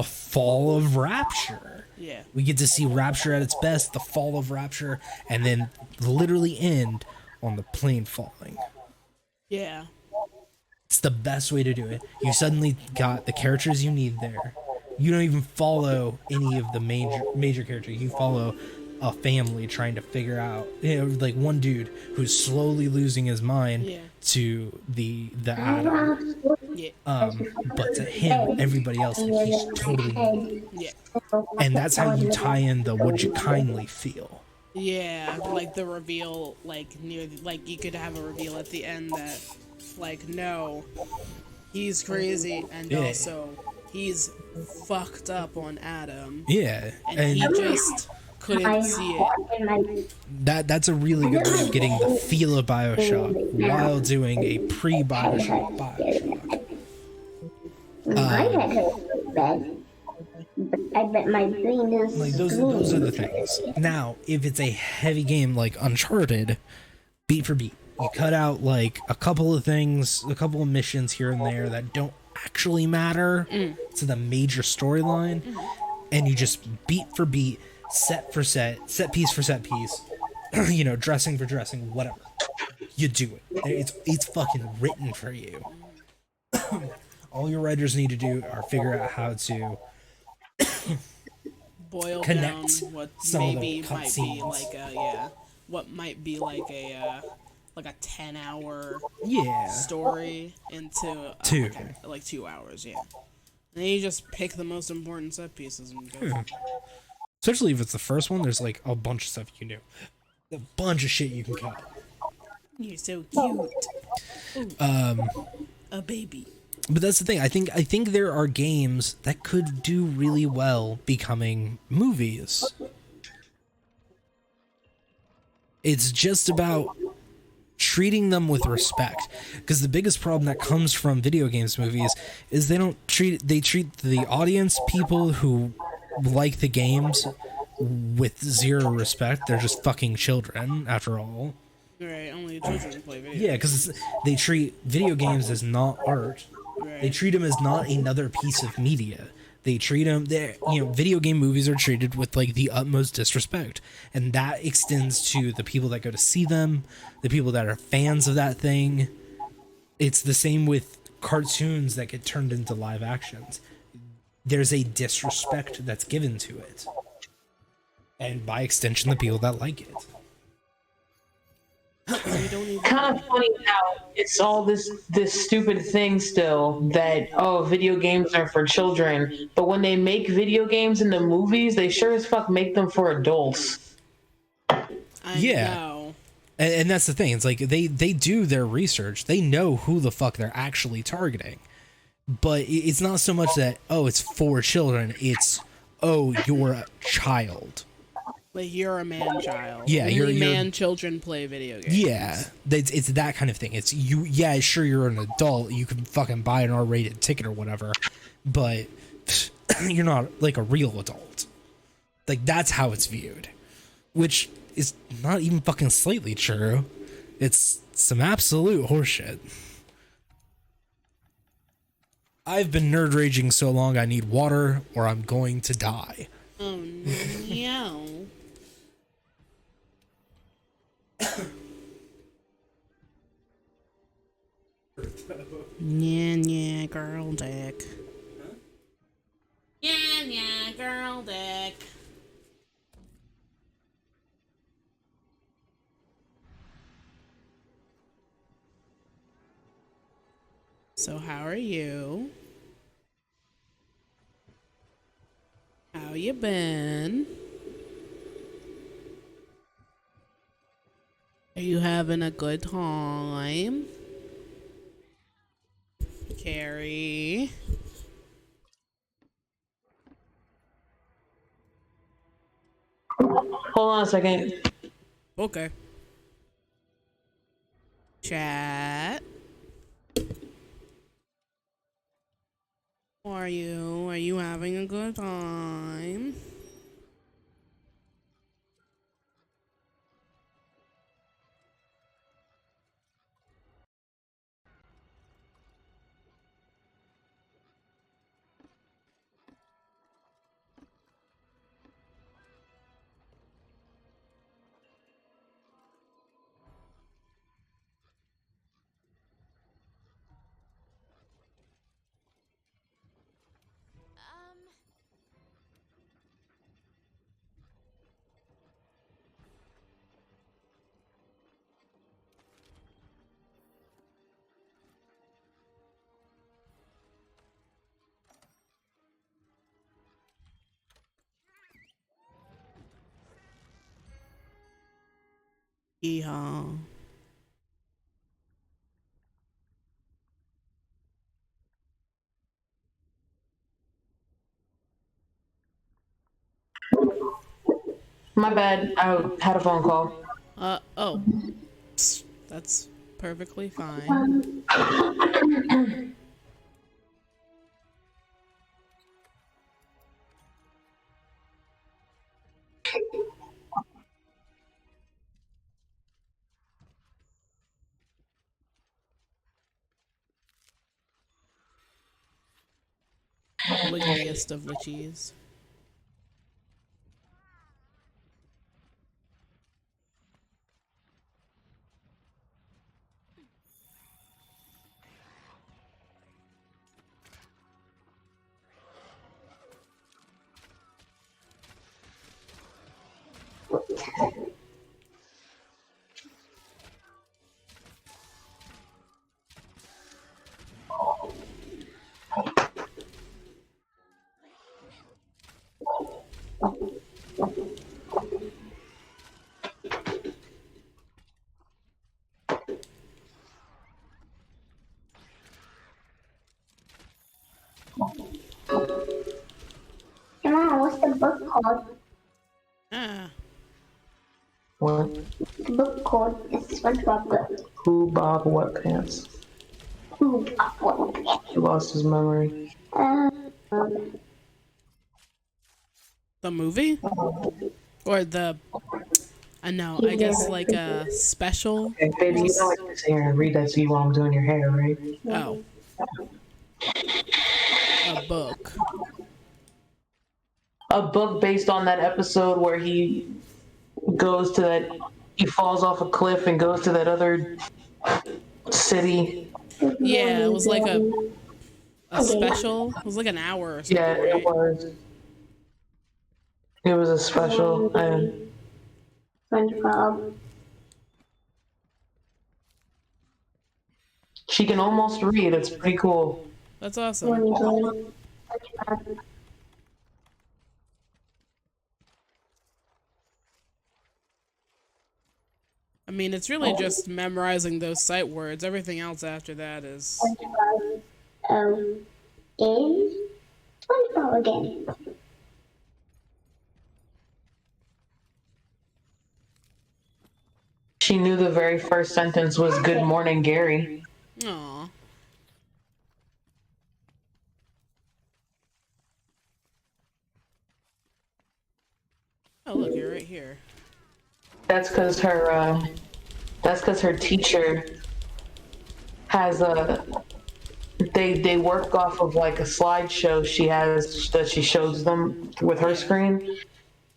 fall of Rapture. Yeah. We get to see Rapture at its best, the fall of Rapture, and then literally end on the plane falling. Yeah. It's the best way to do it. You suddenly got the characters you need there. You don't even follow any of the major characters. You follow a family trying to figure out, like one dude who's slowly losing his mind Yeah. to the Atom. Yeah. But to him, everybody else, like, he's totally normal. Yeah. And that's how you tie in the would you kindly feel. Yeah, like the reveal, like like you could have a reveal at the end that, like, no, he's crazy, and Yeah. also he's fucked up on Adam, Yeah, and and he just couldn't see it. that's a really good way of getting the feel of BioShock while doing a pre-BioShock BioShock. I had her bed. But I bet my brain is Like those are the things. Now, if it's a heavy game like Uncharted, beat for beat, you cut out like a couple of things, a couple of missions here and there that don't actually matter to the major storyline, and you just beat for beat, set for set piece for set piece, dressing for dressing, whatever. You do it. It's fucking written for you. All your writers need to do are figure out how to Boil connect down what some of the maybe might be cutscenes. like what might be like a 10-hour yeah. story into 2. like 2 hours, yeah. And then you just pick the most important set pieces and go. Especially if it's the first one, there's like a bunch of stuff you knew. A bunch of shit you can cut. You're so cute. A baby. But that's the thing. I think there are games that could do really well becoming movies. It's just about treating them with respect, because the biggest problem that comes from video games movies is they treat the audience, people who like the games, with zero respect. They're just fucking children after all. Right, only children play video. Yeah, because they treat video games as not art. Right. They treat them as not another piece of media. They treat them, video game movies are treated with like the utmost disrespect, and that extends to the people that go to see them, the people that are fans of that thing. It's the same with cartoons that get turned into live actions. There's a disrespect that's given to it, and by extension, the people that like it. Kind of funny how it's all this stupid thing still that video games are for children, but when they make video games in the movies, they sure as fuck make them for adults. I Yeah. know. And that's the thing. It's like they do their research. They know who the fuck they're actually targeting. But it's not so much that, it's for children. It's, you're a child. Like, you're a man-child. Yeah, Only you're man-children play video games. Yeah, it's that kind of thing. It's you. Yeah, sure, you're an adult. You can fucking buy an R-rated ticket or whatever, but you're not like a real adult. Like, that's how it's viewed, which is not even fucking slightly true. It's some absolute horseshit. I've been nerd raging so long I need water or I'm going to die. Oh, no. Yeah, girl dick. Huh? Yeah, girl dick. So how are you? How you been? Are you having a good time? Carrie? Hold on a second. Okay. Chat. How are you? Are you having a good time? Yeehaw. My bad. I had a phone call. Oh. That's perfectly fine. Lickiest of lichies. Mom, what's the book called? Ah. What? The book called it's SpongeBob book. Who Bob What Pants? Ooh, what? He lost his memory. The movie? Or the... I know, I guess like a special? Okay, baby, you know I can sit here and read that to you while I'm doing your hair, right? Oh. A book. A book based on that episode where he goes to that, he falls off a cliff and goes to that other city. Yeah, it was like a special. It was like an hour or something, Yeah, it right? was. It was a special, and SpongeBob. she can almost read. It's pretty cool. That's awesome. SpongeBob. I mean, it's really just memorizing those sight words. Everything else after that is... Again. SpongeBob again. She knew the very first sentence was "Good morning, Gary." Aw. Oh, look, you're right here. That's because her teacher has a. They work off of like a slideshow she has that she shows them with her screen,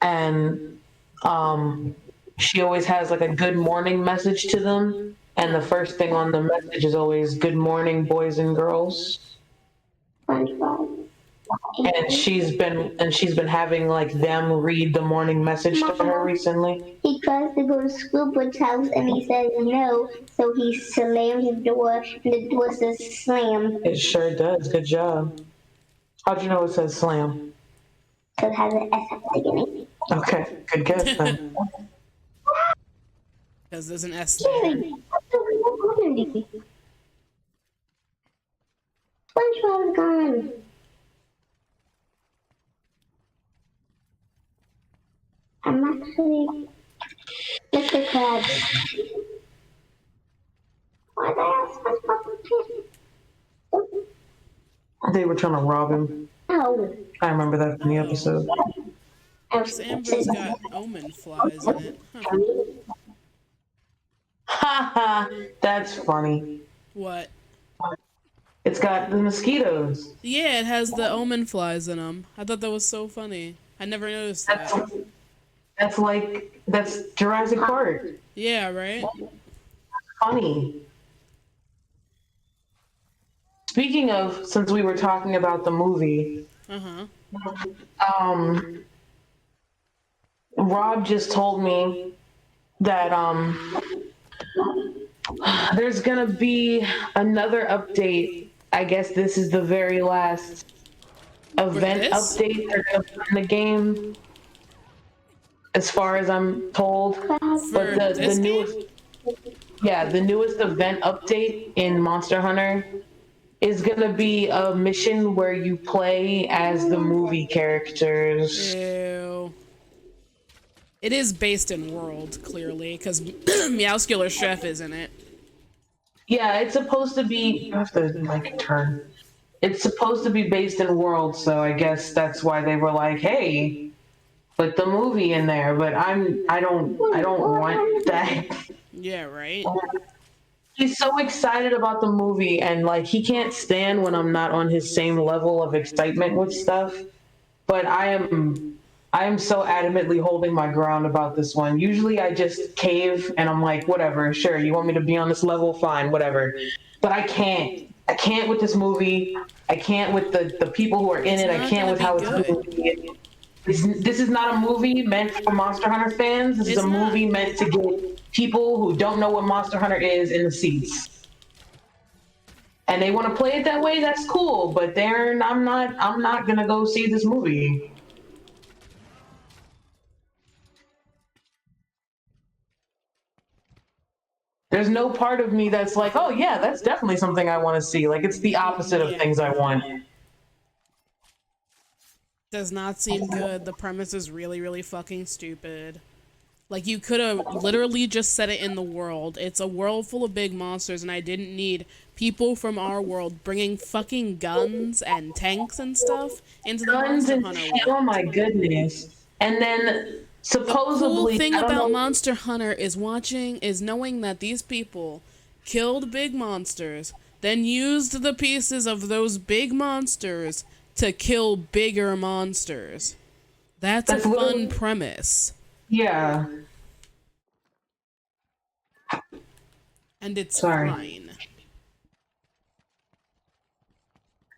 and she always has like a good morning message to them, and the first thing on the message is always "Good morning, boys and girls." SpongeBob. And she's been having like them read the morning message to her recently. He tries to go to Squidward's house and he says no, so he slams the door and the door says slam. It sure does. Good job. How'd you know it says slam? So it has an S at the beginning. Okay, good guess then. Because there's an S there. Jerry, what's the SpongeBob's gone. I'm actually Mr. Krabs. Why did I ask SpongeBob to They were trying to rob him. No. I remember that from the episode. Sambo's got omen flies in it. Huh. Haha, that's funny. What? It's got the mosquitoes. Yeah, it has the omen flies in them. I thought that was so funny. I never noticed that. That's Jurassic Park. Yeah, right? Funny. Speaking of, since we were talking about the movie, Rob just told me that there's gonna be another update. I guess this is the very last event this? update they're gonna put in the game, as far as I'm told. For But this the game? newest, yeah, the newest event update in Monster Hunter is gonna be a mission where you play as the movie characters. Ew. It is based in world, clearly, because Meowscular Chef is in it. Yeah, it's supposed to be. You have to like turn. It's supposed to be based in world, so I guess that's why they were like, "Hey, put the movie in there." But I don't want that. Yeah, right? He's so excited about the movie, and like he can't stand when I'm not on his same level of excitement with stuff. But I am so adamantly holding my ground about this one. Usually I just cave and I'm like, whatever, sure, you want me to be on this level, fine, whatever. But I can't. I can't with this movie. I can't with the people who are in it. I not can't with how gonna it's be moving. This is not a movie meant for Monster Hunter fans. This is It's a not. movie meant to get people who don't know what Monster Hunter is in the seats. And they want to play it that way, that's cool. But I'm not gonna go see this movie. There's no part of me that's like, oh yeah, that's definitely something I want to see. Like it's the opposite of things I want. Does not seem good. The premise is really, really fucking stupid. Like, you could have literally just set it in the world. It's a world full of big monsters, and I didn't need people from our world bringing fucking guns and tanks and stuff into the Guns Monster and Hunter oh world. my goodness. And then The supposedly cool thing I don't about know, Monster Hunter is knowing that these people killed big monsters, then used the pieces of those big monsters to kill bigger monsters. That's a That's literally- fun premise. yeah. And it's Sorry. fine.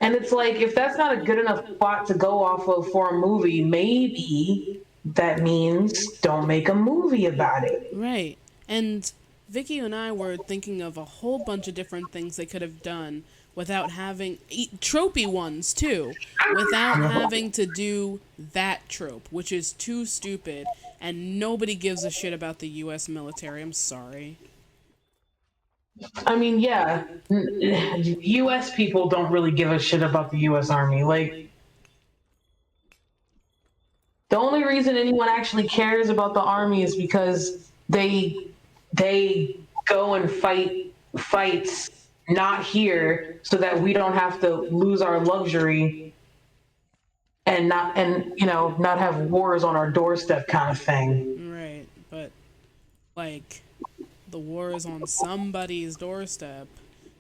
And it's like, if that's not a good enough plot to go off of for a movie, maybe that means don't make a movie about it. Right. And Vicky and I were thinking of a whole bunch of different things they could have done without having tropey ones too, without having to do that trope, which is too stupid, and nobody gives a shit about the US military. I'm sorry. I mean, yeah, US people don't really give a shit about the US Army. Like, the only reason anyone actually cares about the Army is because they go and fight fights not here so that we don't have to lose our luxury and not have wars on our doorstep kind of thing. Right, but like the war is on somebody's doorstep,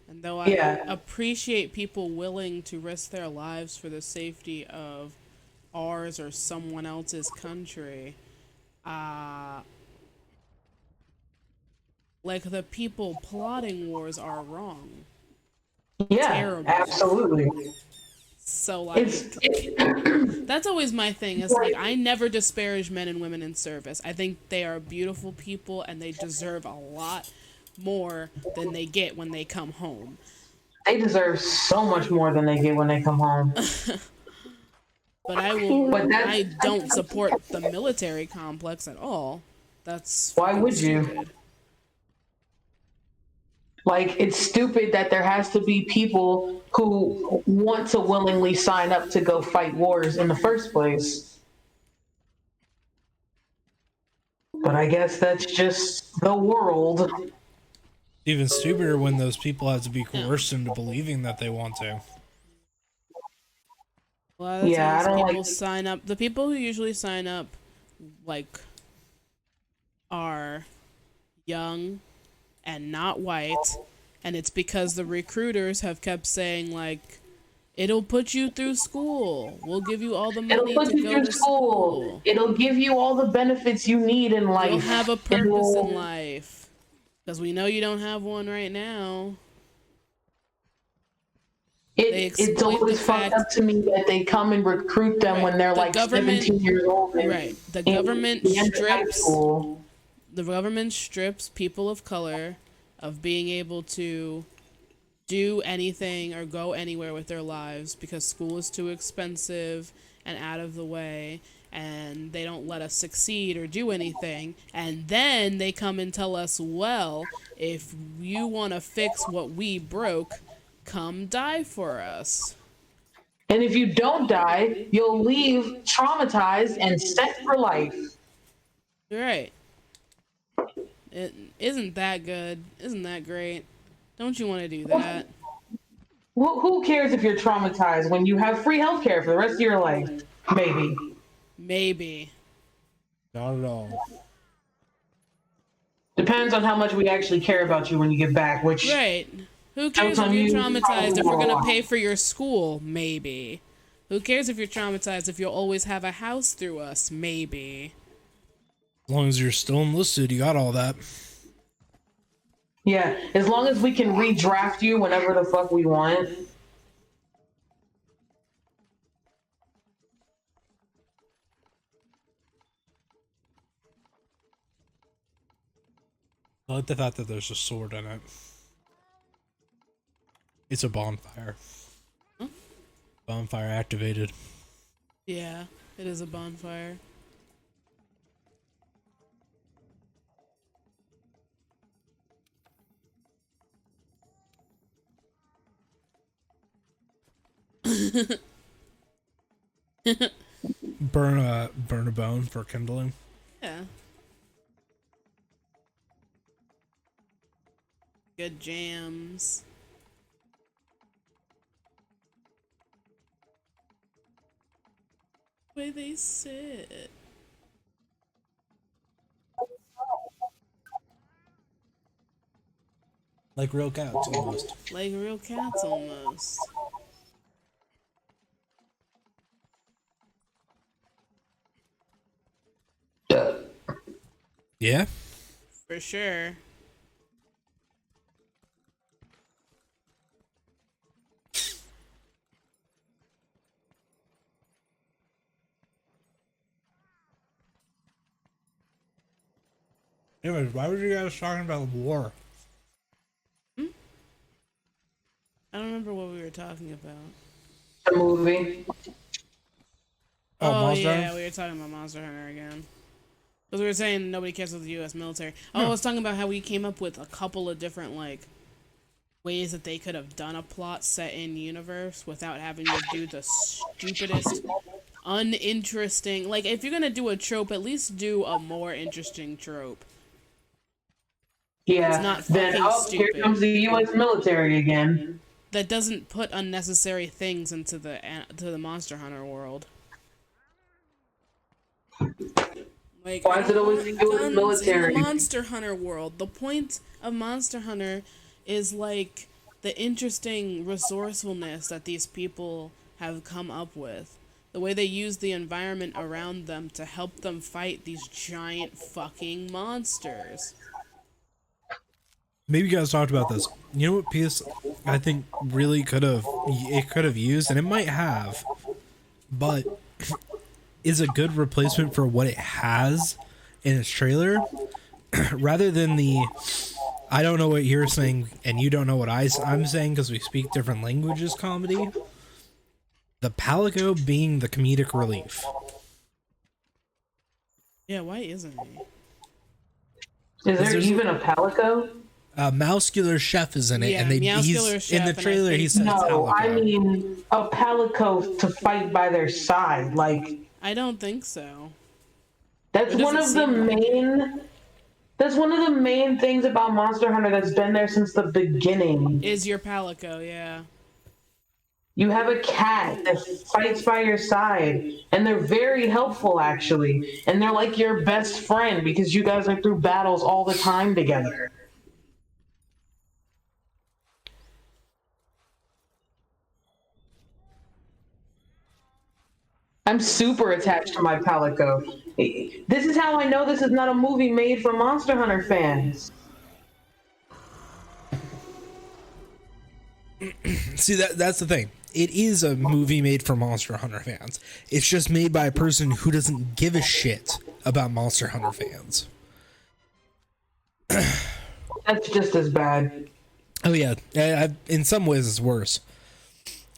and though I Yeah. appreciate people willing to risk their lives for the safety of ours or someone else's country, like the people plotting wars are wrong. Yeah, Terrible. absolutely. So like that's always my thing. Is like I never disparage men and women in service. I think they are beautiful people and they deserve a lot more than they get when they come home. They deserve so much more than they get when they come home. But I don't support the military complex at all. That's Why fucking would you? stupid. Like, it's stupid that there has to be people who want to willingly sign up to go fight wars in the first place. But I guess that's just the world. Even stupider when those people have to be coerced into believing that they want to. A lot of Yeah, I times don't people like- sign up. The people who usually sign up, like, are young and not white, and it's because the recruiters have kept saying like, "It'll put you through school. We'll give you all the It'll money put to you go through to school. school. It'll give you all the benefits you need in life. You'll have a purpose It'll- in life." Because we know you don't have one right now. They It's exploit always the fucked fact- up to me that they come and recruit them Right. when they're The like government- 17 years old. and Right. The in government the end of high strips. school. The government strips people of color of being able to do anything or go anywhere with their lives because school is too expensive and out of the way, and they don't let us succeed or do anything. And then they come and tell us, well, if you want to fix what we broke, come die for us. And if you don't die, you'll leave traumatized and set for life. Right. Isn't that good? Isn't that great? Don't you want to do that? Who cares if you're traumatized when you have free healthcare for the rest of your life? Maybe. Maybe. Not at all. Depends on how much we actually care about you when you get back, which Right. Who cares if on you're you, traumatized if we're probably gonna won't. pay for your school? Maybe. Who cares if you're traumatized if you'll always have a house through us? Maybe. As long as you're still enlisted, you got all that. yeah, as long as we can redraft you whenever the fuck we want. I like the fact that there's a sword in it. It's a bonfire. Bonfire activated. Yeah, it is a bonfire. burn a bone for kindling. Yeah. Good jams. The way they sit. Like real cats almost. Like real cats almost. Yeah. For sure. Anyways, why were you guys talking about war? I don't remember what we were talking about. The movie. Oh, Monster yeah, Hunter? we were talking about Monster Hunter again. Because we were saying nobody cares about the U.S. military. Oh, I was talking about how we came up with a couple of different, like, ways that they could have done a plot set in universe without having to do the stupidest, uninteresting... Like, if you're gonna do a trope, at least do a more interesting trope. Yeah. It's not Then fucking here stupid. comes the U.S. military again. That doesn't put unnecessary things into the Monster Hunter world. Like, Why is it always the U.S. guns military? in the Monster Hunter world? The point of Monster Hunter is like the interesting resourcefulness that these people have come up with. The way they use the environment around them to help them fight these giant fucking monsters. Maybe you guys talked about this. You know what piece I think really could have used, and it might have, but is a good replacement for what it has in its trailer, rather than the I don't know what you're saying and you don't know what I'm saying because we speak different languages comedy. The Palico being the comedic relief. Yeah, why isn't he? Is there there's- even a Palico? Muscular Chef is in it, Yeah, and he's Muscular in Chef, the and I trailer. think- He says No, Palico. I mean a Palico to fight by their side. Like, I don't think so. that's It one of doesn't the seem like main. That's one of the main things about Monster Hunter that's been there since the beginning. Is your Palico, yeah. You have a cat that fights by your side, and they're very helpful, actually. And they're like your best friend because you guys are through battles all the time together. I'm super attached to my Palico. This is how I know this is not a movie made for Monster Hunter fans. See, that's the thing. It is a movie made for Monster Hunter fans. It's just made by a person who doesn't give a shit about Monster Hunter fans. That's just as bad. Oh yeah, in some ways it's worse.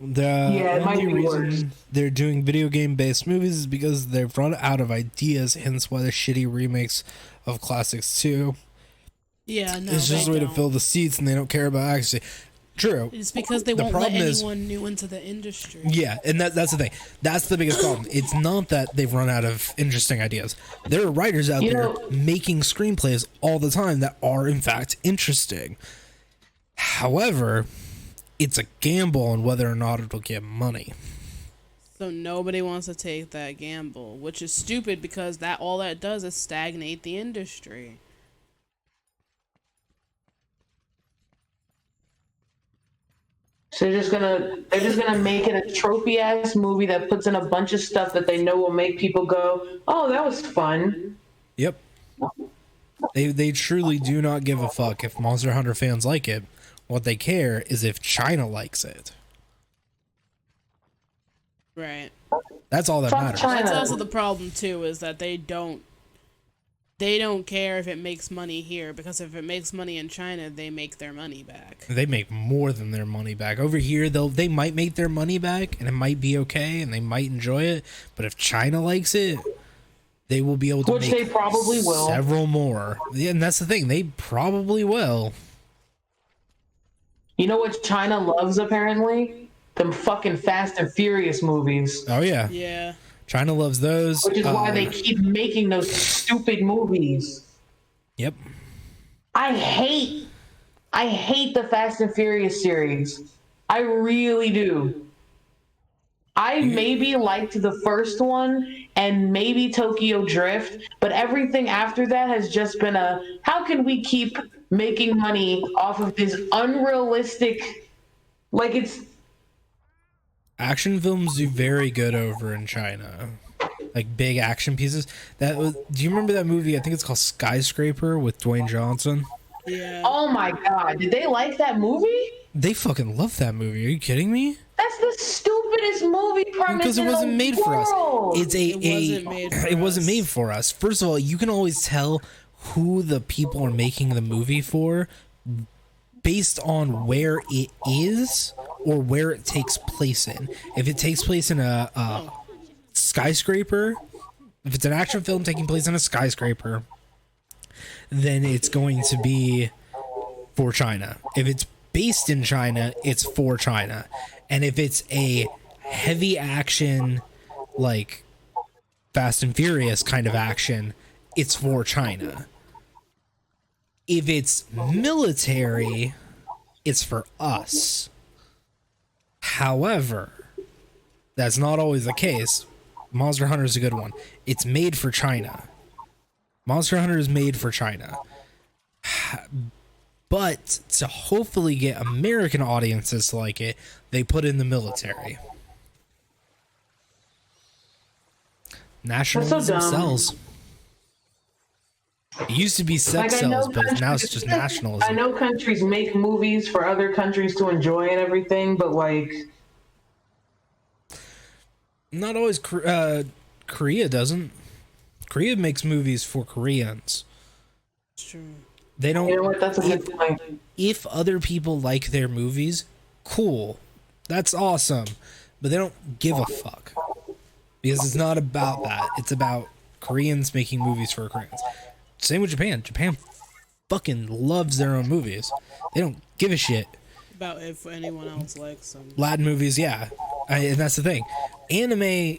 The it might only be reason worse. they're doing video game based movies is because they've run out of ideas, hence why the shitty remakes of classics too. Yeah, no, It's just a they way to don't. fill the seats and they don't care about accuracy. True. It's because they The won't let problem is- anyone new into the industry. Yeah, and that's the thing. That's the biggest problem. It's not that they've run out of interesting ideas. There are writers out You there know- making screenplays all the time that are in fact interesting. However, it's a gamble on whether or not it'll get money. So nobody wants to take that gamble, which is stupid because that all that does is stagnate the industry. So they're just gonna make it a trophy ass movie that puts in a bunch of stuff that they know will make people go, "Oh, that was fun." Yep. They truly do not give a fuck if Monster Hunter fans like it. What they care is if China likes it. Right. That's all that Fuck matters. China. That's also the problem too, is that they don't care if it makes money here, because if it makes money in China, they make their money back. They make more than their money back. Over here, they might make their money back, and it might be okay, and they might enjoy it. But if China likes it, they will be able to Which make they probably will. several more. Yeah, and that's the thing. They probably will. You know what China loves apparently? Them fucking Fast and Furious movies. Oh yeah. Yeah. China loves those. Which is why they keep making those stupid movies. Yep. I hate the Fast and Furious series. I really do. I maybe liked the first one and maybe Tokyo Drift, but everything after that has just been how can we keep making money off of this unrealistic, like, it's... Action films do very good over in China. Like big action pieces. Do you remember that movie? I think it's called Skyscraper with Dwayne Johnson. Yeah. Oh my god, did they like that movie? They fucking love that movie. Are you kidding me? That's the stupidest movie premise Because it wasn't made for us. It's It wasn't made for us. First of all, you can always tell who the people are making the movie for based on where it is or where it takes place in. If it takes place in a skyscraper, if it's an action film taking place in a skyscraper, then it's going to be for China. If it's based in China, it's for China. And if it's a heavy action, like Fast and Furious kind of action, it's for China. If it's military, it's for us. However, that's not always the case. Monster Hunter is a good one. It's made for China. Monster Hunter is made for China. But to hopefully get American audiences to like it, they put in the military. Nationalism so dumb. sells. It used to be sex sells, but now it's just nationalism. I know countries make movies for other countries to enjoy and everything, but like... Not always. Korea doesn't. Korea makes movies for Koreans. It's true. They don't. You know what? That's a good point. If other people like their movies, cool. That's awesome. But they don't give a fuck. Because it's not about that. It's about Koreans making movies for Koreans. Same with Japan. Japan fucking loves their own movies. They don't give a shit. About if anyone else likes them. Latin movies, yeah. And that's the thing. Anime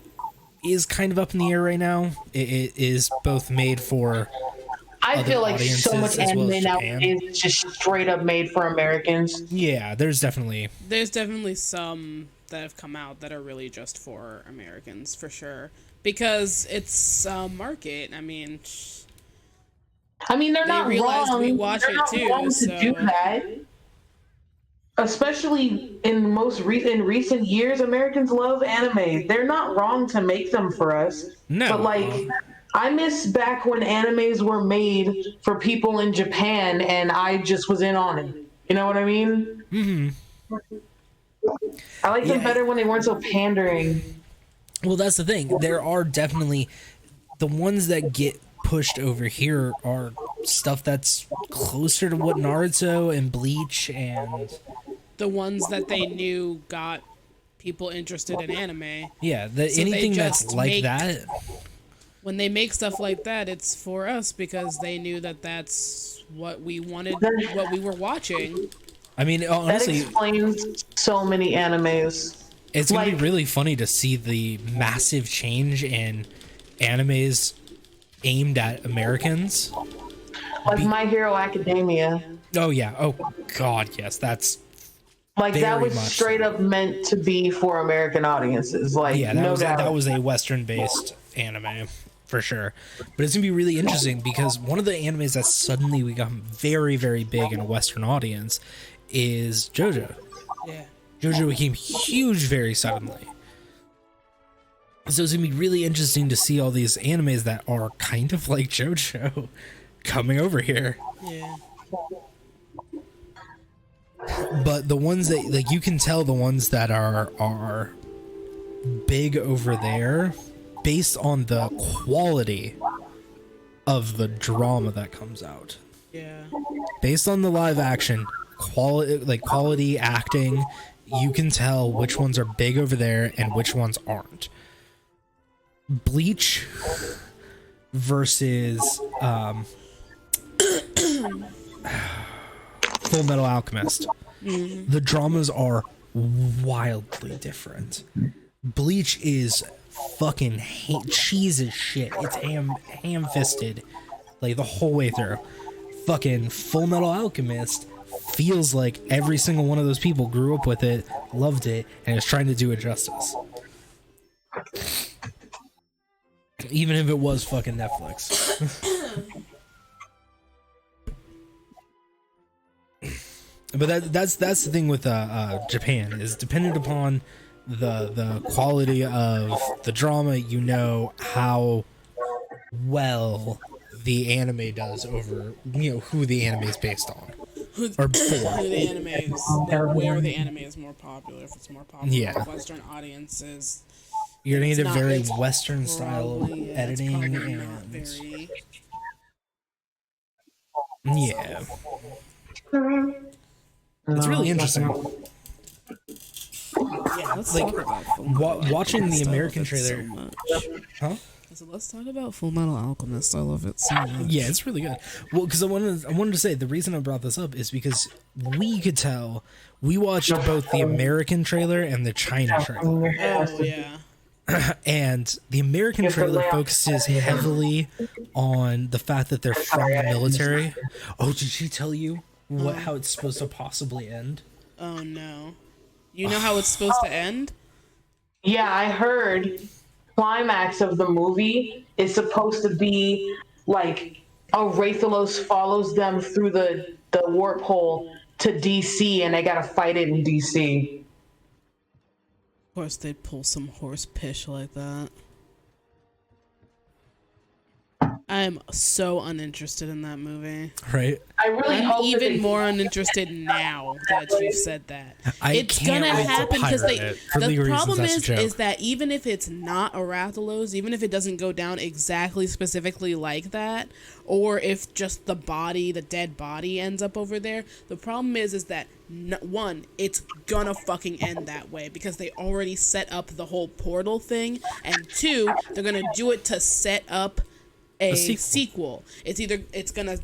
is kind of up in the air right now. It is both made for... I feel like so much as well anime as now Japan. is just straight up made for Americans. Yeah, there's definitely some that have come out that are really just for Americans, for sure. Because it's a market. I mean, they're not realize wrong. we watch They're it not too, wrong so- to do that. Especially in recent years, Americans love anime. They're not wrong to make them for us. No. But like, I miss back when animes were made for people in Japan, and I just was in on it. You know what I mean? Mm-hmm. I like them better when they weren't so pandering. Well, that's the thing. There are definitely the ones that get pushed over here are stuff that's closer to what Naruto and Bleach and the ones that they knew got people interested in anime. yeah, So they anything that's just like make- that. When they make stuff like that, it's for us because they knew that that's what we wanted, what we were watching. I mean, That honestly, explains so many animes. it's gonna be like- really funny to see the massive change in animes aimed at Americans. Like My Hero Academia. Oh yeah. Oh god, yes. That's Like that Very was much straight up meant to be for American audiences. Like yeah. That no was doubt. that was a Western-based anime for sure. But it's gonna be really interesting because one of the animes that suddenly become very, very big in a Western audience is JoJo. Yeah. JoJo became huge very suddenly. So it's gonna be really interesting to see all these animes that are kind of like JoJo coming over here. Yeah. But the ones that like you can tell the ones that are big over there based on the quality of the drama that comes out. Yeah. Based on the live action quality acting, you can tell which ones are big over there and which ones aren't. Bleach versus Full Metal Alchemist. The dramas are wildly different. Bleach is fucking cheese as shit. It's ham fisted, like the whole way through. Fucking Full Metal Alchemist feels like every single one of those people grew up with it, loved it, and is trying to do it justice. Even if it was fucking Netflix. But that's the thing with Japan, is dependent upon the quality of the drama, you know how well the anime does over, you know, who the anime is based on. Or for. The anime is, where the anime is more popular. If it's more popular Yeah. with Western audiences, You're gonna get a not- very it's Western style of probably, editing it's probably and not very. yeah, it's really interesting. Yeah, let's Like, talk about Full Metal watching the Alchemist. I American love it so trailer- much. Huh? So let's talk about Full Metal Alchemist. I love it so much. Yeah, it's really good. Well, because I wanted to say the reason I brought this up is because we could tell we watched both the American trailer and the China trailer, Oh yeah. and the American trailer focuses heavily on the fact that they're from the military. Oh, did she tell you how it's supposed to possibly end? Oh no. You know how it's supposed to end? Yeah, I heard climax of the movie is supposed to be like a Rathalos follows them through the warp hole to DC, and they gotta fight it in DC. Of course, they'd pull some horse pish like that. I'm so uninterested in that movie. Right? I really I'm hope that even they- more uninterested now that you've said that. I It's can't gonna wait to happen because pirate it. For the legal problem reasons, that's a joke. is that even if it's not a Rathalos, even if it doesn't go down exactly specifically like that, or if just the body, the dead body, ends up over there, the problem is that one, it's gonna fucking end that way because they already set up the whole portal thing, and two, they're gonna do it to set up a sequel. It's either gonna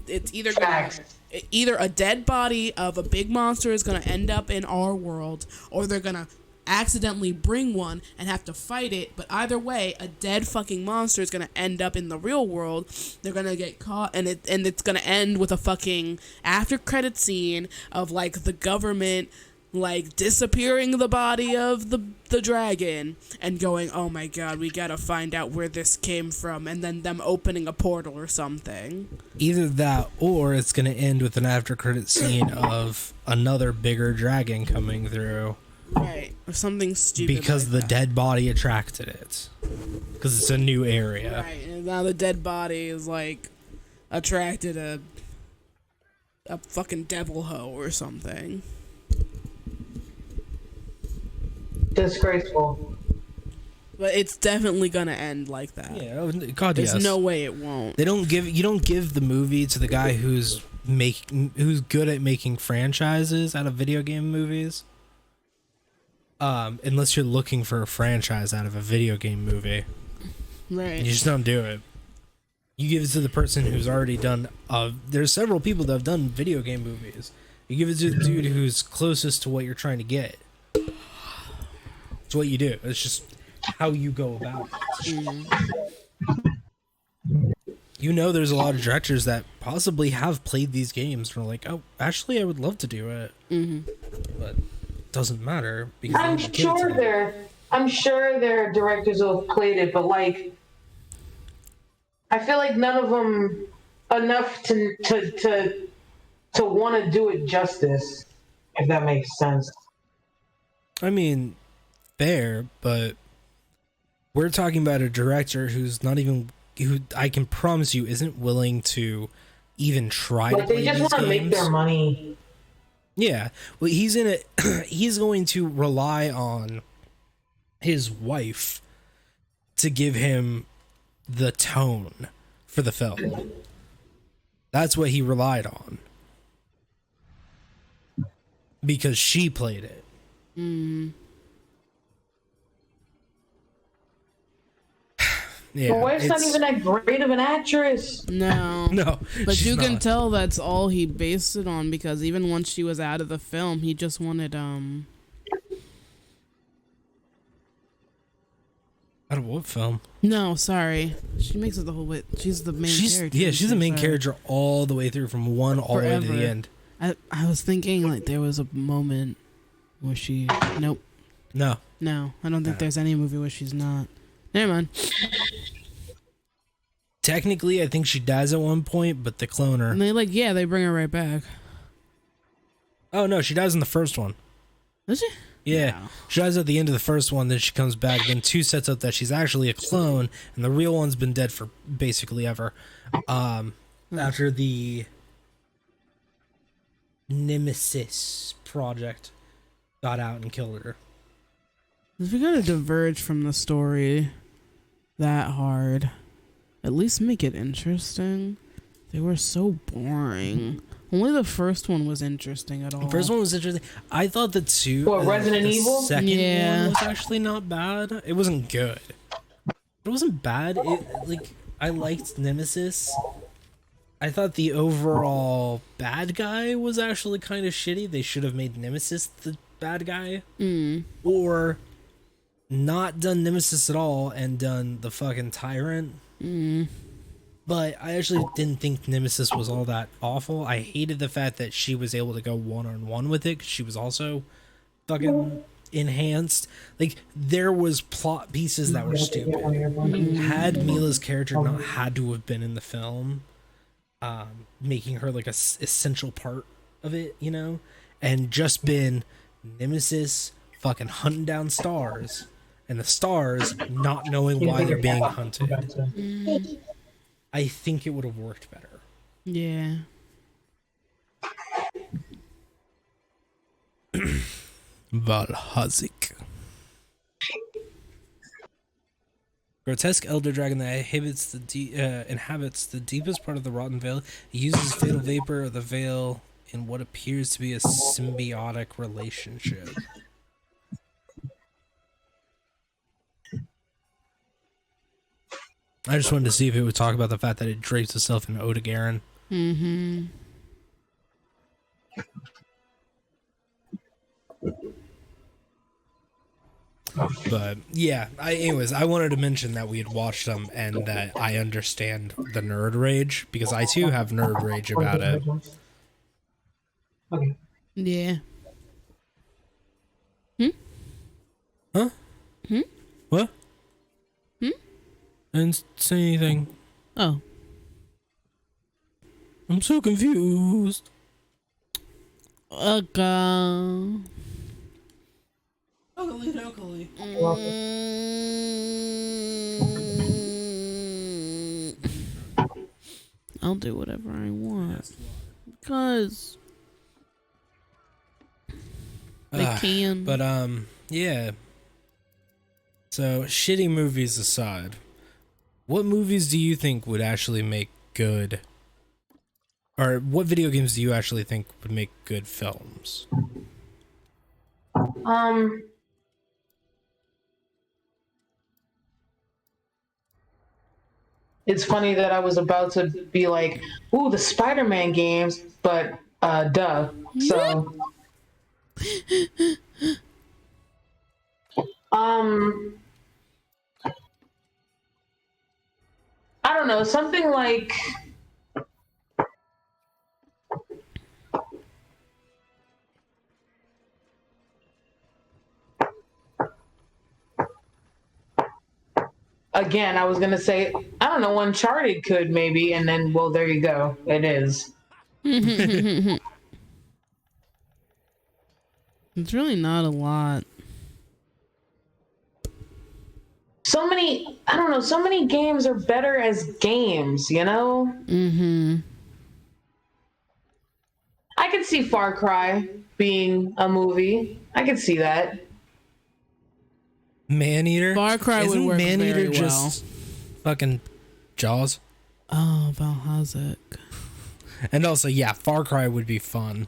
either a dead body of a big monster is gonna end up in our world, or they're gonna accidentally bring one and have to fight it. But either way, a dead fucking monster is gonna end up in the real world. They're gonna get caught, and it's gonna end with a fucking after credit scene of like the government like disappearing the body of the dragon and going, oh my god, we gotta find out where this came from, and then them opening a portal or something. Either that, or it's going to end with an after credit scene of another bigger dragon coming through. Right. Or something stupid Because like the that. dead body attracted it. Because it's a new area. Right, and now the dead body is like attracted a fucking devil hoe or something. disgraceful. But it's definitely gonna end like that. Yeah, God, There's yes. no way it won't. You don't give the movie to the guy who's good at making franchises out of video game movies. Unless you're looking for a franchise out of a video game movie. Right. You just don't do it. You give it to the person who's already done. There's several people that have done video game movies. You give it to the dude who's closest to what you're trying to get. It's what you do. It's just how you go about it. You know, there's a lot of directors that possibly have played these games and are like, oh, actually, I would love to do it. But it doesn't matter because they I'm have the kids sure in it. I'm sure their directors who have played it, but like, I feel like none of them enough to want to do it justice, if that makes sense. I mean, fair, but we're talking about a director who's not even, who I can promise you isn't willing to even try Like to they play just these want to make games. their money. Yeah, well, he's in it. He's going to rely on his wife to give him the tone for the film. That's what he relied on because she played it. Yeah, The wife's not it's- even that great of an actress. No. No, But she's you can not. tell that's all he based it on, because even once she was out of the film, he just wanted I of what film? No, sorry. She makes it the whole way. She's the main character. Yeah, she's the main Sorry. character all the way through, from one all the way to the Forever. end. I was thinking like there was a moment where she. Nope. No. No, I don't think there's any movie where she's not. Never mind. Technically, I think she dies at one point, but they clone her. And they bring her right back. Oh, no, she dies in the first one. Does she? Yeah. No. She dies at the end of the first one, then she comes back. Then 2 sets up that she's actually a clone, and the real one's been dead for basically ever. After the Nemesis project got out and killed her. If you're gonna diverge from the story that hard, at least make it interesting. They were so boring. Only the first one was interesting at all. The first one was interesting. I thought the two. What, Resident the Evil? Second Yeah. one was actually not bad. It wasn't good. It wasn't bad. I liked Nemesis. I thought the overall bad guy was actually kind of shitty. They should have made Nemesis the bad guy, or not done Nemesis at all and done the fucking tyrant. But I actually didn't think Nemesis was all that awful. I hated the fact that she was able to go one-on-one with it, because she was also fucking enhanced. Like, there was plot pieces that were stupid. Had Mila's character not had to have been in the film, making her like a essential part of it, you know, and just been Nemesis fucking hunting down stars, and the stars not knowing why they're being hunted, I think it would have worked better. Yeah. Valhazik. Grotesque elder dragon that inhabits the deepest part of the Rotten Veil. He uses fatal vapor of the veil in what appears to be a symbiotic relationship. I just wanted to see if it would talk about the fact that it drapes itself in Odegarin. Mm-hmm. But yeah, I wanted to mention that we had watched them and that I understand the nerd rage, because I too have nerd rage about it. Okay. Yeah. Huh? What? I didn't say anything. Oh. I'm so confused. Okay. I'll do whatever I want because they can. But yeah. So, shitty movies aside, what movies do you think would actually make good, or what video games do you actually think would make good films? It's funny that I was about to be like, ooh, the Spider-Man games, but duh. So I don't know, something like again, I was gonna say, I don't know, Uncharted could maybe, and then, well, there you go. It is. It's really not a lot. So many, I don't know, so many games are better as games, you know? Mm-hmm. I could see Far Cry being a movie. I could see that. Maneater? Far Cry would Isn't work Maneater very just fucking Jaws? Oh, Valhazak. And also, yeah, Far Cry would be fun.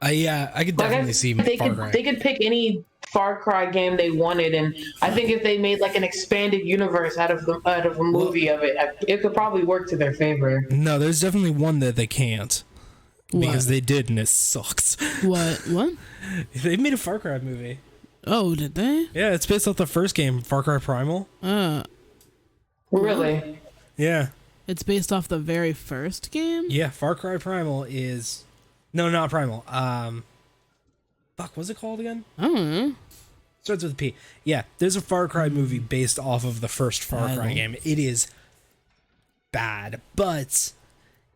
Yeah, I could Like, definitely see they Far could Cry. they could pick any Far Cry game they wanted, and I think if they made like an expanded universe out of a movie of it, it could probably work to their favor. No, there's definitely one that they can't. Because What? they did and it sucks. What? They made a Far Cry movie. Oh, did they? Yeah, it's based off the first game, Far Cry Primal. Really? Yeah. It's based off the very first game? Yeah, Far Cry Primal is... No, not Primal. Fuck, what's it called again? I don't know. Starts with a P. Yeah, there's a Far Cry movie based off of the first Far Cry game. It is bad, but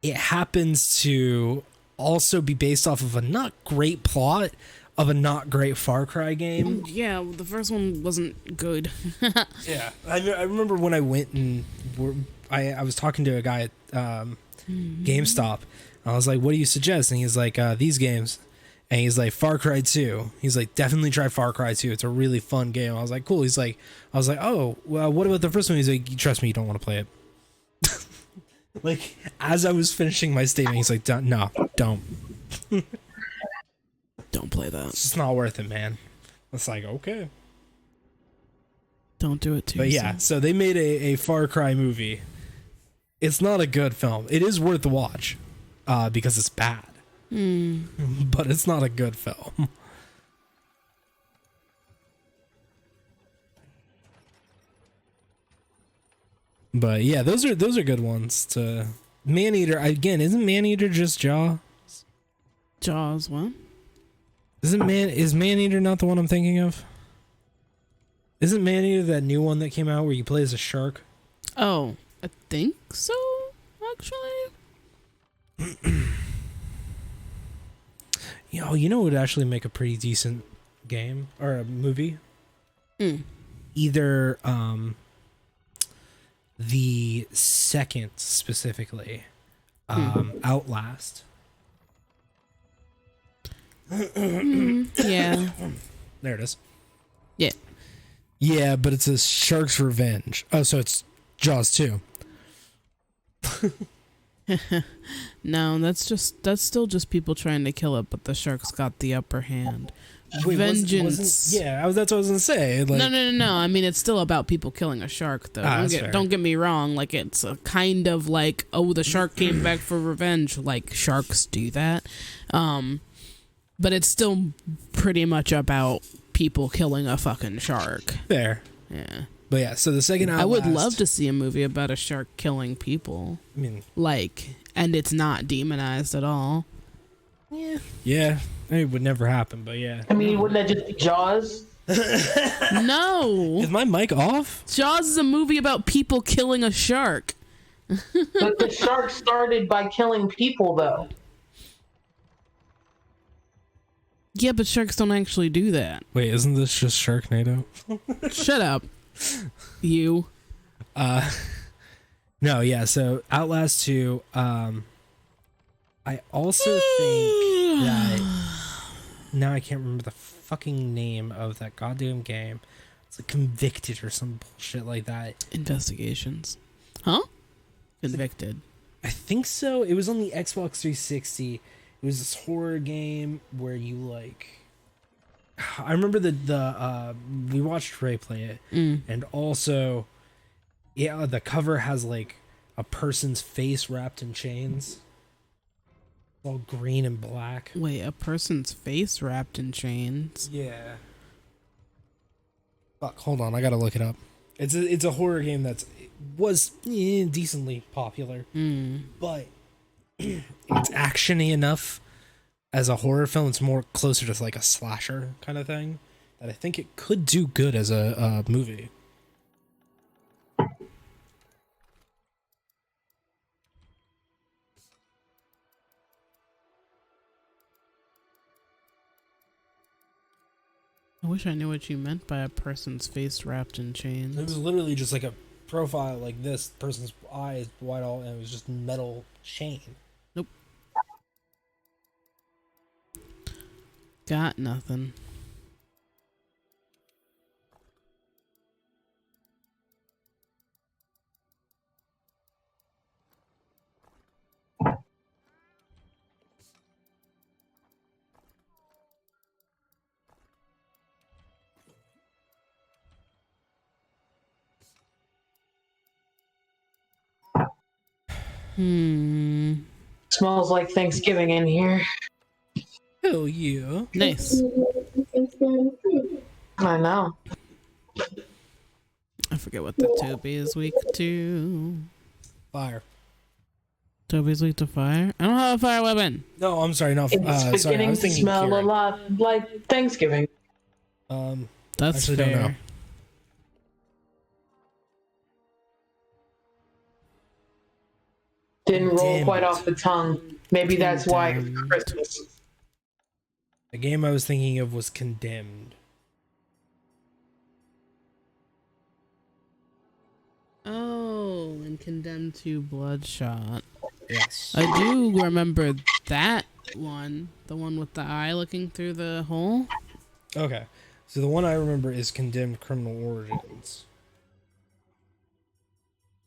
it happens to also be based off of a not great plot of a not great Far Cry game. Yeah, the first one wasn't good. Yeah, I remember when I went and I was talking to a guy at GameStop. I was like, "What do you suggest?" And he's like, "These games." And he's like, Far Cry 2. He's like, definitely try Far Cry 2. It's a really fun game. I was like, cool. He's like, I was like, oh, well, what about the first one? He's like, trust me, you don't want to play it. Like, as I was finishing my statement, he's like, no, don't. Don't play that. It's just not worth it, man. It's like, okay. Don't do it too. But yeah, so they made a Far Cry movie. It's not a good film. It is worth the watch because it's bad. But it's not a good film. But yeah, those are good ones to Maneater. Again, isn't Maneater just Jaws? Jaws, what? Is Maneater not the one I'm thinking of? Isn't Maneater that new one that came out where you play as a shark? Oh, I think so, actually. You know what would actually make a pretty decent game or a movie? Either the second specifically, Outlast. Yeah. There it is. Yeah. Yeah, but it's a Shark's Revenge. Oh, so it's Jaws 2. No, that's still just people trying to kill it, but the shark's got the upper hand. Wait, Vengeance. that's what I was gonna say. Like, No. I mean, it's still about people killing a shark, though. that's fair. Don't get me wrong. Like, it's a kind of like, oh, the shark came back for revenge. Like, sharks do that. But it's still pretty much about people killing a fucking shark. Fair. Yeah. But yeah, so the second Outlast, I would love to see a movie about a shark killing people. I mean, Like, and it's not demonized at all. yeah, it would never happen. But yeah, I mean, wouldn't that just be Jaws? No! is my mic off? Jaws is a movie about people killing a shark. But the shark started by killing people, though. Yeah, but sharks don't actually do that. Wait, isn't this just Sharknado? Shut up. You. No, yeah. So Outlast 2. I also think that now I can't remember the fucking name of that goddamn game. It's like Convicted or some bullshit like that. Investigations. Huh? Convicted. I think so. It was on the Xbox 360. It was this horror game where you like. I remember the we watched Ray play it, and also, yeah, the cover has like a person's face wrapped in chains, all green and black. Wait, a person's face wrapped in chains? Yeah. Fuck, hold on, I gotta look it up. It's a horror game was decently popular, but it's actiony enough as a horror film. It's more closer to like a slasher kind of thing that I think it could do good as a movie. I wish I knew what you meant by a person's face wrapped in chains. It was literally just like a profile like this person's eyes wide all, and it was just metal chain. Nope. Got nothing. Smells like Thanksgiving in here. Hell yeah. Nice. I know. I forget what the Toby is weak to. Fire. Toby's weak to fire? I don't have a fire weapon. No, I'm sorry. No, It's sorry. I beginning was to thinking smell a Kieran. lot like Thanksgiving. That's Actually, fair. don't know. Didn't roll Condemned. quite off the tongue. Maybe that's why it's Condemned. Christmas. The game I was thinking of was Condemned. Oh, and Condemned to Bloodshot. Yes. I do remember that one. The one with the eye looking through the hole. Okay. So the one I remember is Condemned Criminal Origins.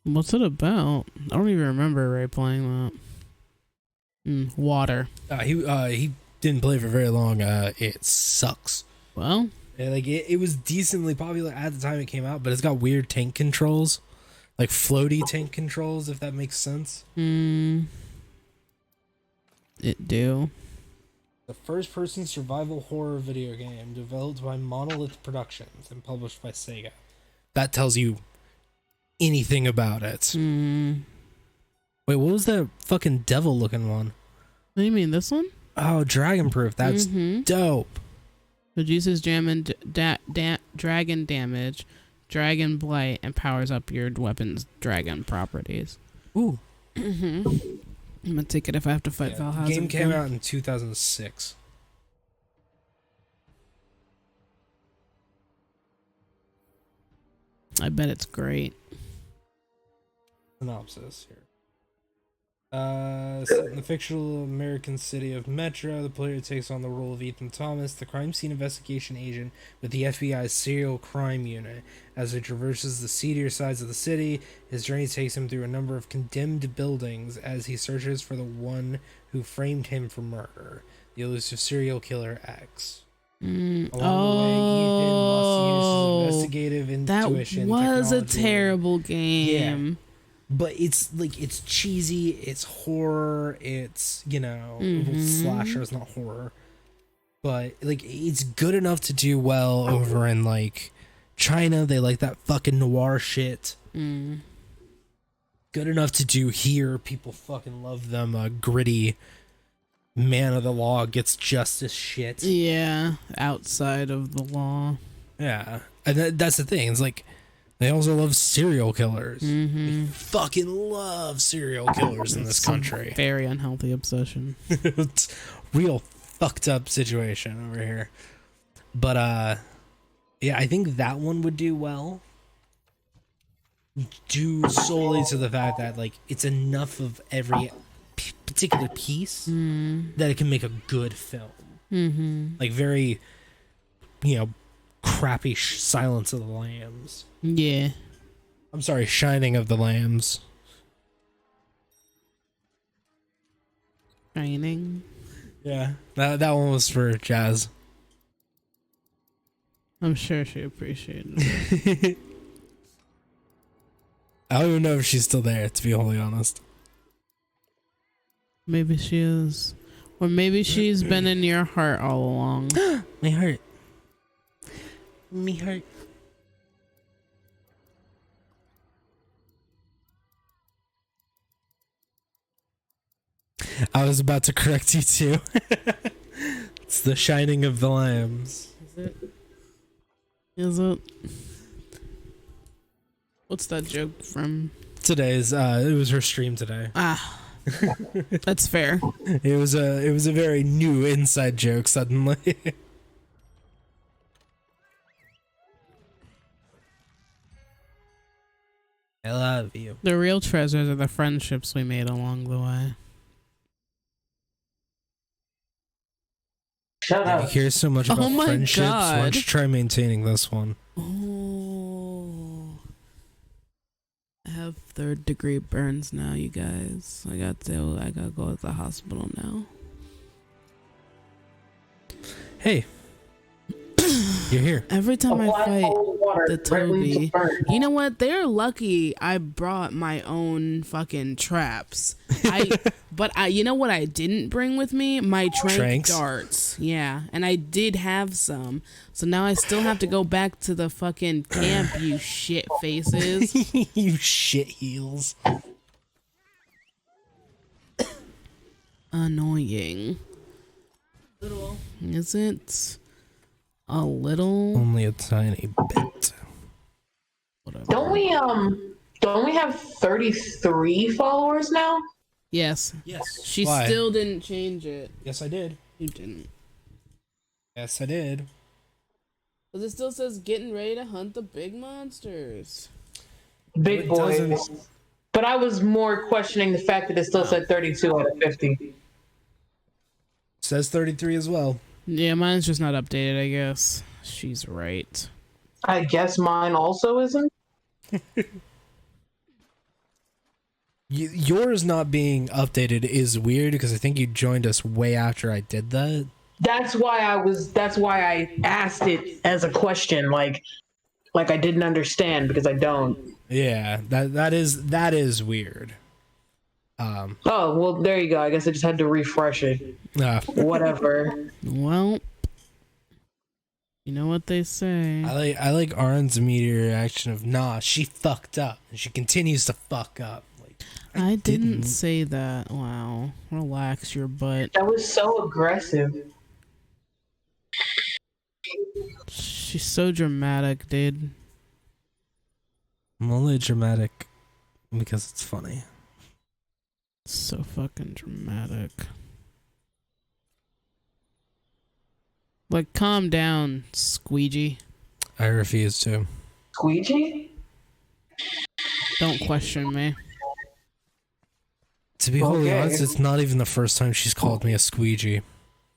What's it about? I don't even remember Ray playing that. Water. He didn't play for very long. It sucks. Well, Yeah, like it was decently popular at the time it came out, but it's got weird tank controls, like floaty tank controls, if that makes sense. it do. The first-person survival horror video game developed by Monolith Productions and published by Sega. That tells you anything about it. Wait, what was that fucking devil-looking one? What do you mean, this one? Oh, Dragon Proof. That's dope. Reduces dragon damage, dragon blight, and powers up your weapon's dragon properties. Ooh. I'm gonna take it if I have to fight The Valhalla. game came out in 2006. I bet it's great. Synopsis here. Set in the fictional American city of Metro, the player takes on the role of Ethan Thomas, the crime scene investigation agent with the FBI's serial crime unit. As he traverses the seedier sides of the city, his journey takes him through a number of condemned buildings as he searches for the one who framed him for murder, the elusive serial killer X. Along the way, Ethan must use his investigative intuition. That was a technology, terrible game. but it's like, it's cheesy, it's horror, it's, you know, slasher is not horror, but like it's good enough to do well over in like China. They like that fucking noir shit. Good enough to do here. People fucking love them. Gritty man of the law gets justice shit. Yeah, outside of the law. Yeah, and that's the thing. It's like they also love serial killers. They fucking love serial killers in this country. Very unhealthy obsession. It's real fucked up situation over here. But yeah, I think that one would do well. Due solely to the fact that like it's enough of every particular piece that it can make a good film. Like very, you know, crappy Silence of the Lambs. Yeah. I'm sorry, Shining of the Lambs. Shining. Yeah, that one was for Jazz. I'm sure she appreciated it. I don't even know if she's still there, to be wholly honest. Maybe she is. Or maybe she's been in your heart all along. Me hurt. Me hurt. I was about to correct you too. It's the Shining of the Lambs. Is it? What's that joke from? Today's it was her stream today. Ah. That's fair. It was a very new inside joke suddenly. I love you. The real treasures are the friendships we made along the way. Shut You up. hear so much Oh about my friendships. Why don't God. you try maintaining this one? Oh. I have third degree burns now, you guys. I gotta go to the hospital now. Hey, you're here. Every time I Apply fight, cold water The directly Toby. to burn. You know what? They're lucky I brought my own fucking traps. But you know what I didn't bring with me? My trank Tranks? darts. Yeah, and I did have some. So now I still have to go back to the fucking camp, you shit faces. You shit heels. Annoying. Is it a little? Only a tiny bit. Whatever. Don't we have 33 followers now? Yes. Yes. She Why? still didn't change it. Yes, I did. You didn't. Yes, I did. Because it still says getting ready to hunt the big monsters. Big It boys. doesn't- But I was more questioning the fact that it still said 32 out of 50. Says 33 as well. Yeah, mine's just not updated, I guess. She's right. I guess mine also isn't. Yours not being updated is weird because I think you joined us way after I did that. That's why I asked it as a question, like I didn't understand because I don't. Yeah, that is weird. Oh, well, there you go. I guess I just had to refresh it. Whatever. Well, you know what they say. I like Arn's immediate reaction of nah, she fucked up and she continues to fuck up. Like I didn't say that. Wow. Relax your butt. That was so aggressive. She's so dramatic, dude. I'm only dramatic because it's funny. So fucking dramatic. Like, calm down, squeegee. I refuse to. Squeegee? Don't question me. To be wholly Okay. honest, it's not even the first time she's called me a squeegee.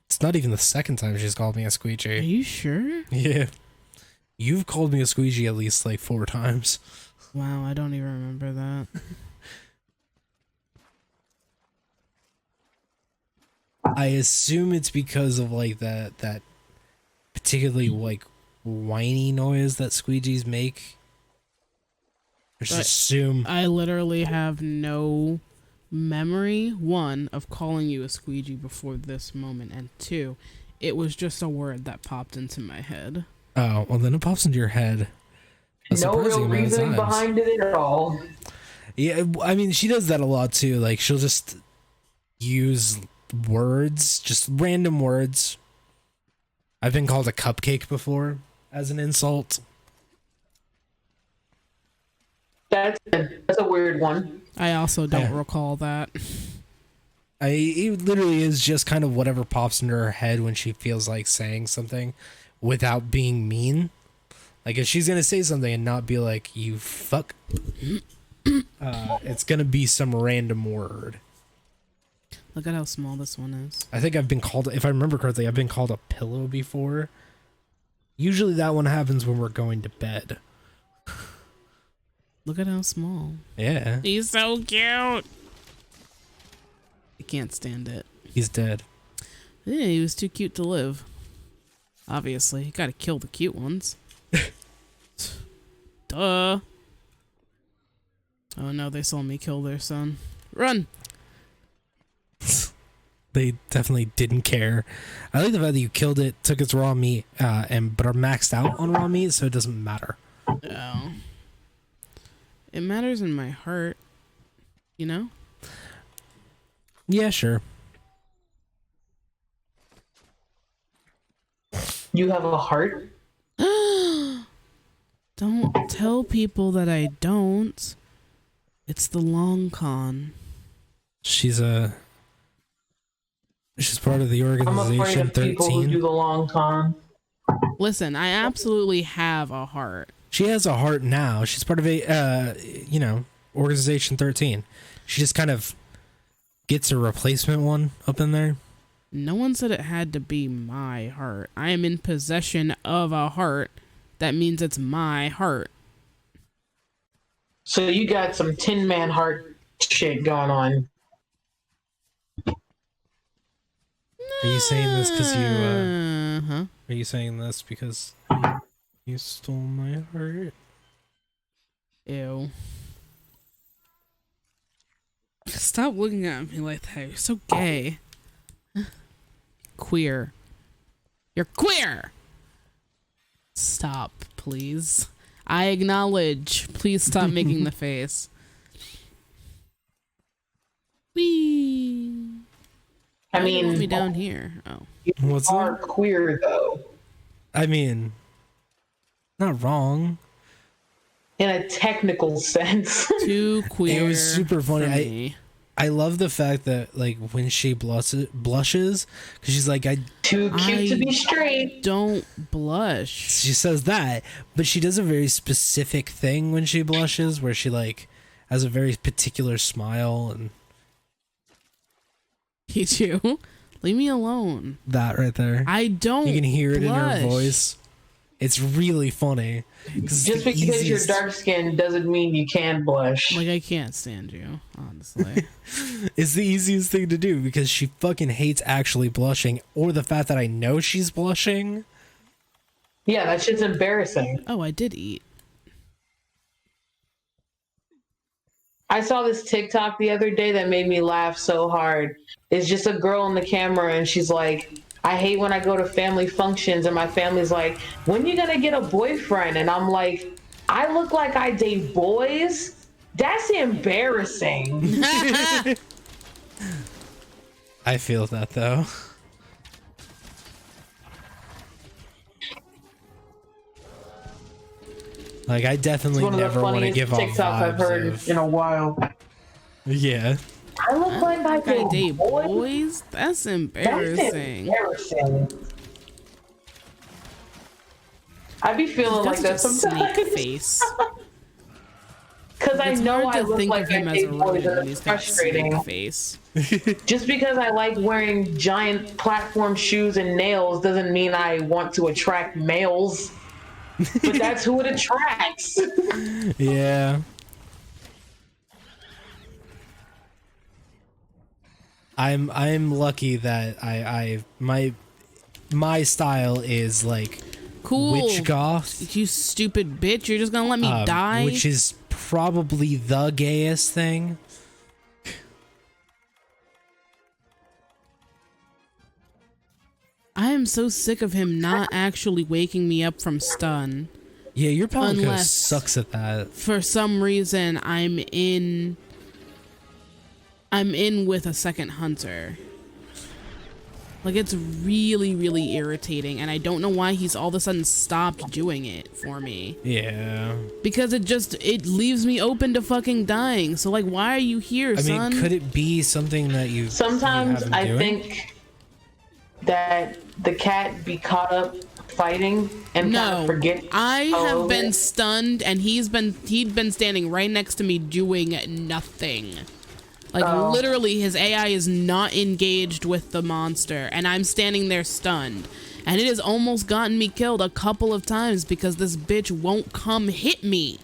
It's not even the second time she's called me a Are squeegee. you sure? Yeah. You've called me a squeegee at least like 4 times. Wow, I don't even remember that. I assume it's because of like that particularly like whiny noise that squeegees make. I just But- assume I literally have no memory, one, of calling you a squeegee before this moment, and two, it was just a word that popped into my head. oh, well then it pops into your head. A No surprising real amount of reasoning times. behind it at all. Yeah, I mean she does that a lot too. Like she'll just use words, just random words. I've been called a cupcake before as an insult. That's a weird one. I also don't Yeah. recall that. It literally is just kind of whatever pops into her head when she feels like saying something without being mean. Like if she's gonna say something and not be like you fuck, it's gonna be some random word. Look at how small this one is. I think I've been called, if I remember correctly, I've been called a pillow before. Usually that one happens when we're going to bed. Look at how small. Yeah, He's so cute. I can't stand it. he's dead. Yeah, he was too cute to live. Obviously, you gotta kill the cute ones. Duh. Oh no, they saw me kill their son. Run! They definitely didn't care. I like the fact that you killed it, took its raw meat, but are maxed out on raw meat, so it doesn't matter. Oh. It matters in my heart. You know? Yeah, sure. You have a heart? Don't tell people that I don't. It's the long con. She's part of the I'm afraid organization of people who do 13. the long con. Listen, I absolutely have a heart. She has a heart now. She's part of a organization 13. She just kind of gets a replacement one up in there. No one said it had to be my heart. I am in possession of a heart. That means it's my heart. So you got some Tin Man heart shit going on. Are you saying this because you? Uh-huh. Are you saying this because You stole my heart. Ew. Stop looking at me like that. You're so gay. Queer. You're queer! Stop, please. I acknowledge. Please stop making the face. Whee! I Why do you want me mean, down here. Oh. you What's are that? queer though, I mean, not wrong. in a technical sense. Too queer. It was super funny. for me. I love the fact that like when she blushes, because she's like, Too cute to I- be straight. Don't blush. she says that, but she does a very specific thing when she blushes, where she like has a very particular smile, and You too? Leave me alone. that right there. I don't. You can hear it blush. in her voice. It's really funny. Just because you're dark skinned doesn't mean you can blush. Like, I can't stand you, honestly. It's the easiest thing to do because she fucking hates actually blushing or the fact that I know she's blushing. Yeah, that shit's embarrassing. Oh, I did eat. I saw this TikTok the other day that made me laugh so hard. It's just a girl in the camera and she's like, I hate when I go to family functions and my family's like, when you gonna get a boyfriend? And I'm like, I look like I date boys? That's embarrassing. I feel that though. Like I It's definitely one of the never want to funniest give off TikToks I've vibes heard of, in a while. yeah. I look like I Like I date date boys? boys? That's That's embarrassing. embarrassing. I be feeling like That's that a sometimes. snake face. Because I It's know hard I to look think like of him I as a date boys, rodent and when he's it's got frustrating. snake face. Just because I like wearing giant platform shoes and nails doesn't mean I want to attract males. But that's who it attracts. Yeah. I'm lucky that my style is like Cool. witch goth, You stupid bitch. You're just gonna let me die? which is probably the gayest thing. I am so sick of him not actually waking me up from stun. Yeah, your Palico Unless- sucks at that. For some reason, I'm in with a second hunter. Like, it's really, really irritating, and I don't know why he's all of a sudden stopped doing it for me. Yeah. Because it leaves me open to fucking dying. So, like, why are you here, I mean, son? could it be something that you Sometimes you have him I doing? think that the cat be caught up fighting and kind of No, forget. I have Oh. been stunned, and he'd been standing right next to me doing nothing. Like, Oh. literally, his AI is not engaged with the monster, and I'm standing there stunned. And it has almost gotten me killed a couple of times because this bitch won't come hit me.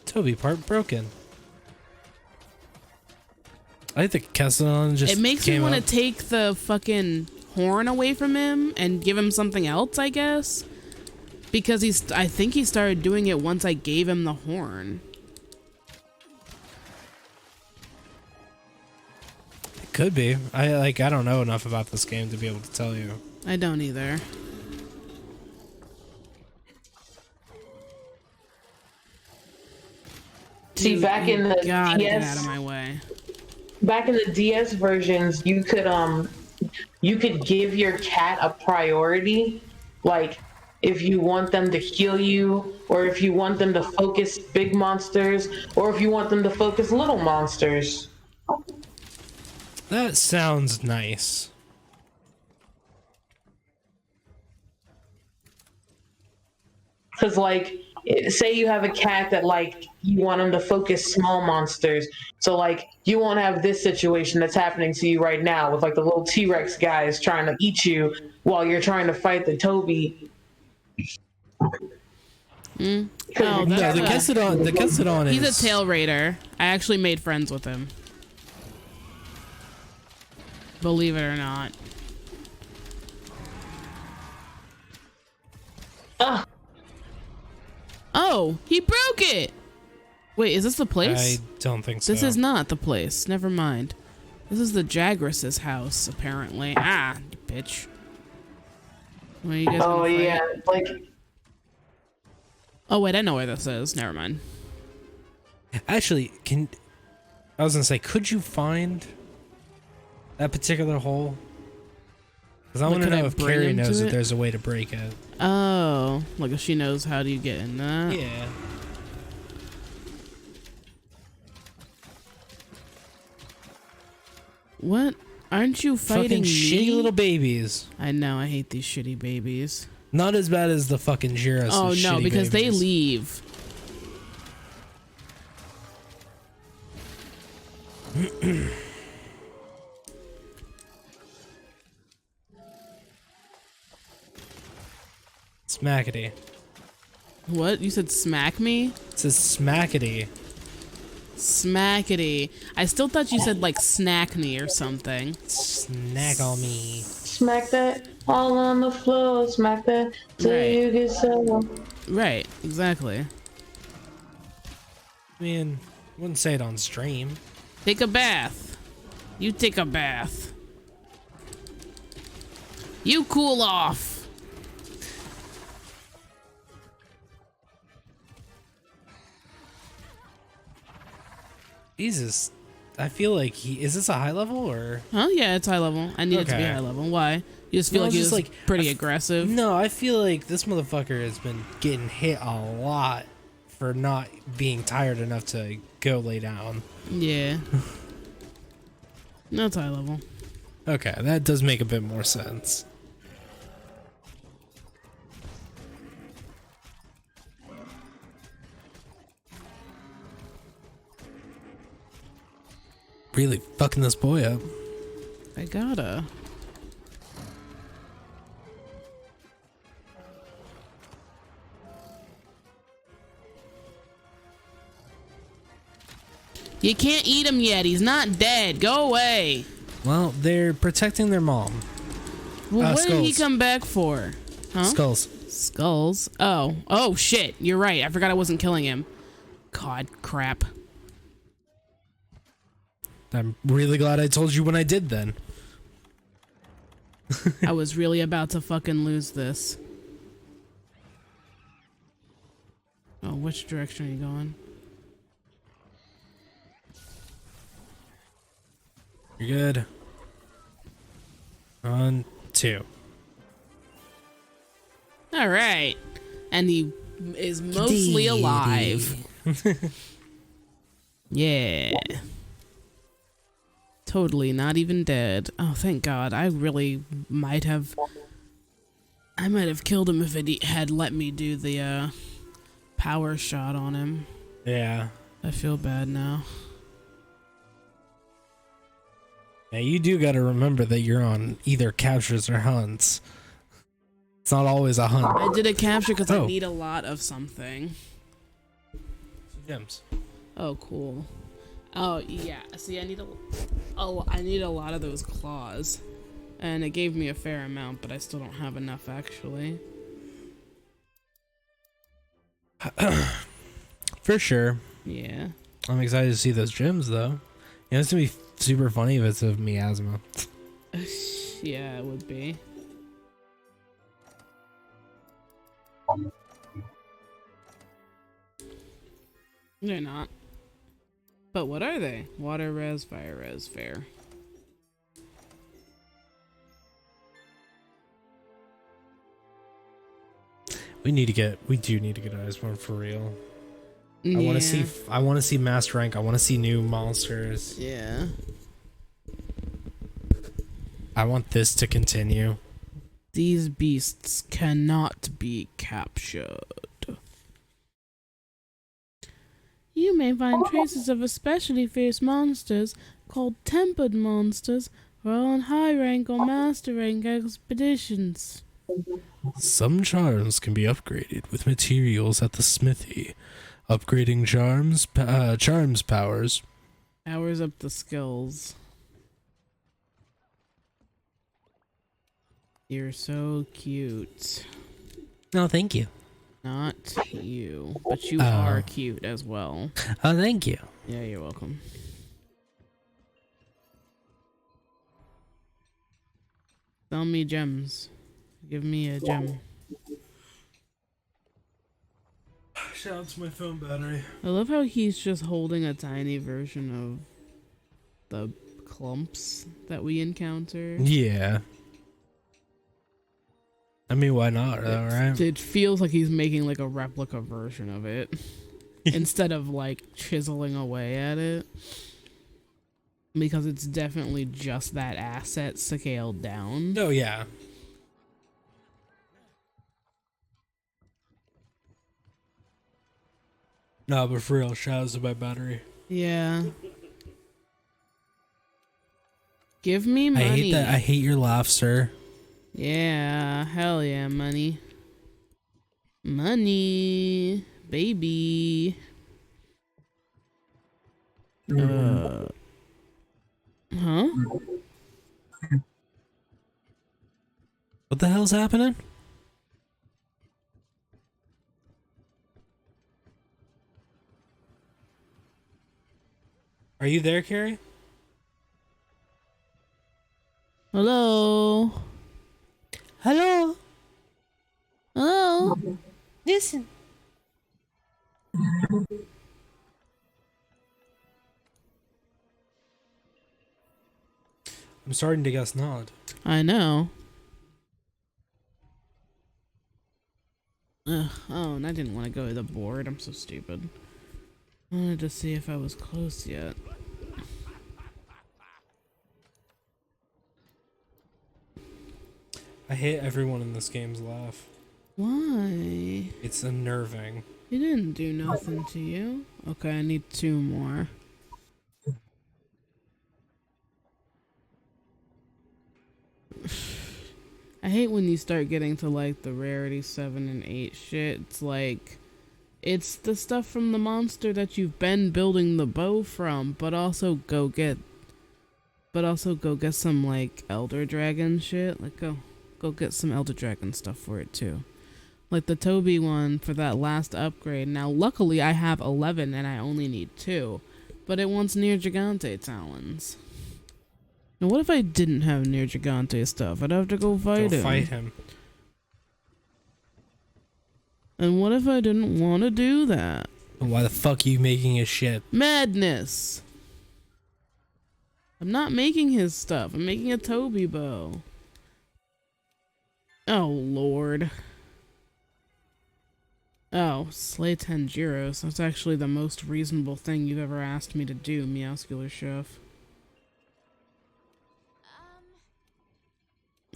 Toby part broken. I think Kesselon just It makes me came want to up. take the fucking horn away from him and give him something else, I guess. Because I think he started doing it once I gave him the horn. It could be. I don't know enough about this game to be able to tell you. I don't either. See, Dude, back you in the gotta get out DS, of my way. back in the DS versions, you could give your cat a priority, like if you want them to heal you, or if you want them to focus big monsters, or if you want them to focus little monsters. That sounds nice. Because, like, say you have a cat that, like, you want them to focus small monsters. So, like, you won't have this situation that's happening to you right now with, like, the little T-Rex guys trying to eat you while you're trying to fight the Toby. Oh, No, that's the Kesselon is... he's a tail raider. I actually made friends with him. Believe it or not. Ah, Oh, he broke it. Wait, is this the place? I don't think so. This is not the place. Never mind. This is the Jagris's house, apparently. Ah, you bitch. What are you guys oh gonna fight? yeah, like Oh wait, I know where this is. Never mind. Actually, I was gonna say, could you find that particular hole? Because I Like, want to could I know if bring Carrie him knows to that it? there's a way to break it. Oh, like if she knows how do you get in that? Yeah. What? Aren't you fighting Fucking me? shitty little babies. I know, I hate these shitty babies. Not as bad as the fucking Jiros. Oh no, because they leave. Smackety. What? You said smack me? It says smackety. Smackety. I still thought you said like snack me or something. Snack on me. smack that all on the floor, smack that till Right. you get so. Right, exactly. I mean, wouldn't say it on stream. Take a bath. You take a bath. You cool off. Jesus. I feel like is this a high level or? Oh yeah, it's high level. I need it to be Okay. high level. Why? You just feel No, like it's he's just like- pretty aggressive. No, I feel like this motherfucker has been getting hit a lot for not being tired enough to go lay down. Yeah. No, it's high level. Okay, that does make a bit more sense. Really fucking this boy up. I gotta. You can't eat him yet. He's not dead. Go away. Well, they're protecting their mom. Well, what did he Skulls. come back for? Huh? Skulls. Skulls. Oh. Oh, shit. You're right. I forgot I wasn't killing him. God, crap. I'm really glad I told you when I did then. I was really about to fucking lose this. Oh, which direction are you going? You're good. On 2. All right. And he is mostly alive. Yeah. Totally not even dead. Oh, thank God. I really might have... I might have killed him if it had let me do the power shot on him. Yeah. I feel bad now. Now you do gotta remember that you're on either captures or hunts. It's not always a hunt. I did a capture because I Oh. need a lot of something. Gems. Oh, cool. Oh, yeah. See, I need I need a lot of those claws. And it gave me a fair amount, but I still don't have enough, actually. For sure. Yeah. I'm excited to see those gems though. You know, it's gonna be super funny if it's of miasma. Yeah, it would be. They're not. But what are they? Water res, fire res, fair. We do need to get Iceborne for real. I want to see master rank. I want to see new monsters. Yeah. I want this to continue. These beasts cannot be captured. You may find traces of especially fierce monsters called tempered monsters while on high rank or master rank expeditions. Some charms can be upgraded with materials at the smithy. Upgrading charms powers. Powers up the skills. You're so cute. No, thank you. Not you, but you Oh. are cute as well. Oh, thank you. Yeah, you're welcome. Sell me gems. Give me a gem. Shout out to my phone battery. I love how he's just holding a tiny version of the clumps that we encounter. Yeah. I mean, why not, though, right? It feels like he's making like a replica version of it instead of like chiseling away at it. Because it's definitely just that asset scaled down. Oh, yeah. No, but for real, shout out to my battery. Yeah. Give me money. I hate that. I hate your laugh, sir. Yeah, hell yeah, money. Money, baby. Huh? What the hell's happening? Are you there, Carrie? Hello? Hello? Hello? Listen. I'm starting to guess not. I know. Ugh, oh, and I didn't want to go to the board. I'm so stupid. I wanted to see if I was close yet. I hate everyone in this game's laugh. Why? It's unnerving. He didn't do nothing to you. Okay, I need 2 more. I hate when you start getting to like the rarity 7 and 8 shit. It's like, it's the stuff from the monster that you've been building the bow from, but also go get some like Elder Dragon shit. Like go get some Elder Dragon stuff for it too. Like the Toby one for that last upgrade. Now luckily I have 11 and I only need 2, but it wants Near Gigante talons. Now what if I didn't have Near Gigante stuff? I'd have to go fight him. Fight him. And what if I didn't want to do that? Why the fuck are you making his ship? Madness! I'm not making his stuff. I'm making a Toby bow. Oh, Lord. Oh, slay Tanjiros. That's actually the most reasonable thing you've ever asked me to do, Meowscular Chef.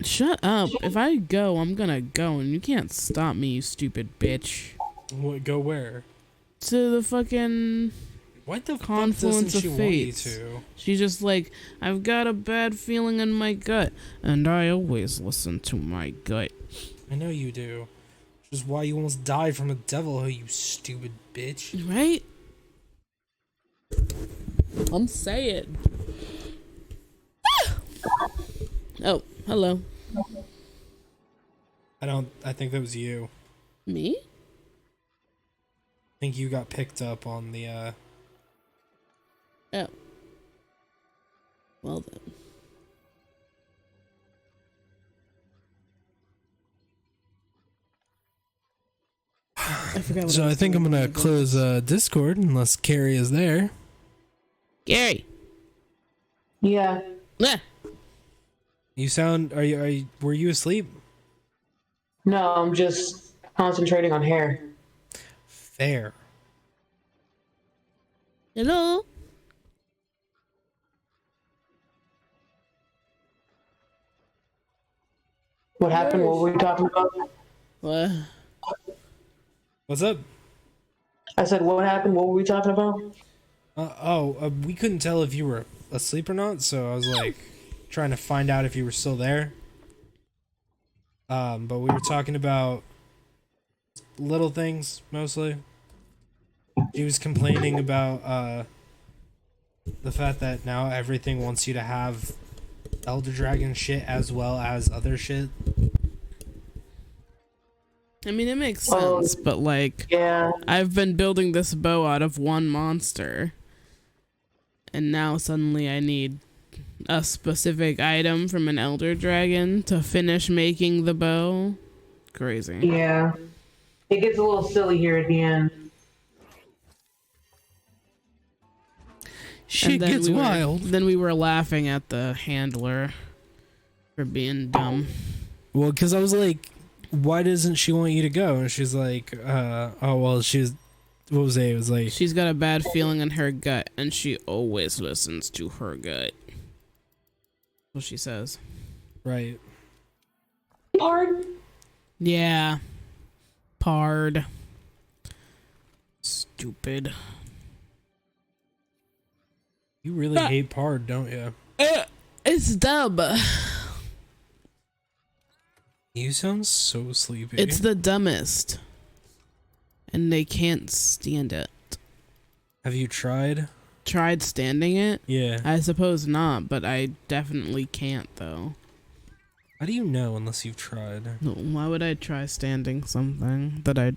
Shut up. If I go, I'm gonna go, and you can't stop me, you stupid bitch. What, go where? To the fucking What the confluence fuck of doesn't she want you fates. to? She's just like, I've got a bad feeling in my gut, and I always listen to my gut. I know you do. Which is why you almost died from a devil hook, you stupid bitch. Right? I'm saying. Oh, hello. I think that was you. Me? I think you got picked up on the, Oh. Well then. I forgot what So I I was think I'm doing. gonna close Discord unless Carrie is there. Gary! Yeah. Ah! You sound, were you asleep? No, I'm just concentrating on hair. Fair. Hello? What happened? What were we talking about? What? What's up? I said, what happened? What were we talking about? We couldn't tell if you were asleep or not, so I was like trying to find out if you were still there. But we were talking about little things mostly. She was complaining about the fact that now everything wants you to have Elder Dragon shit as well as other shit. I mean, it makes Oh. sense, but like, Yeah. I've been building this bow out of one monster, and now suddenly I need a specific item from an elder dragon to finish making the bow. Crazy. Yeah. It gets a little silly here at the end. Shit then gets wild. Then we were laughing at the handler for being dumb. Well, because I was like, why doesn't she want you to go? And she's like, oh, well, she's, what was it? It was like, She's got a bad feeling in her gut, and she always listens to her gut. What she says. right. Pardon? Yeah. Pard. Stupid. You really hate Pard, don't you? It's dumb. You sound so sleepy. It's the dumbest. And they can't stand it. Have you tried? Tried standing it? Yeah. I suppose not, but I definitely can't though. How do you know unless you've tried? No, why would I try standing something that I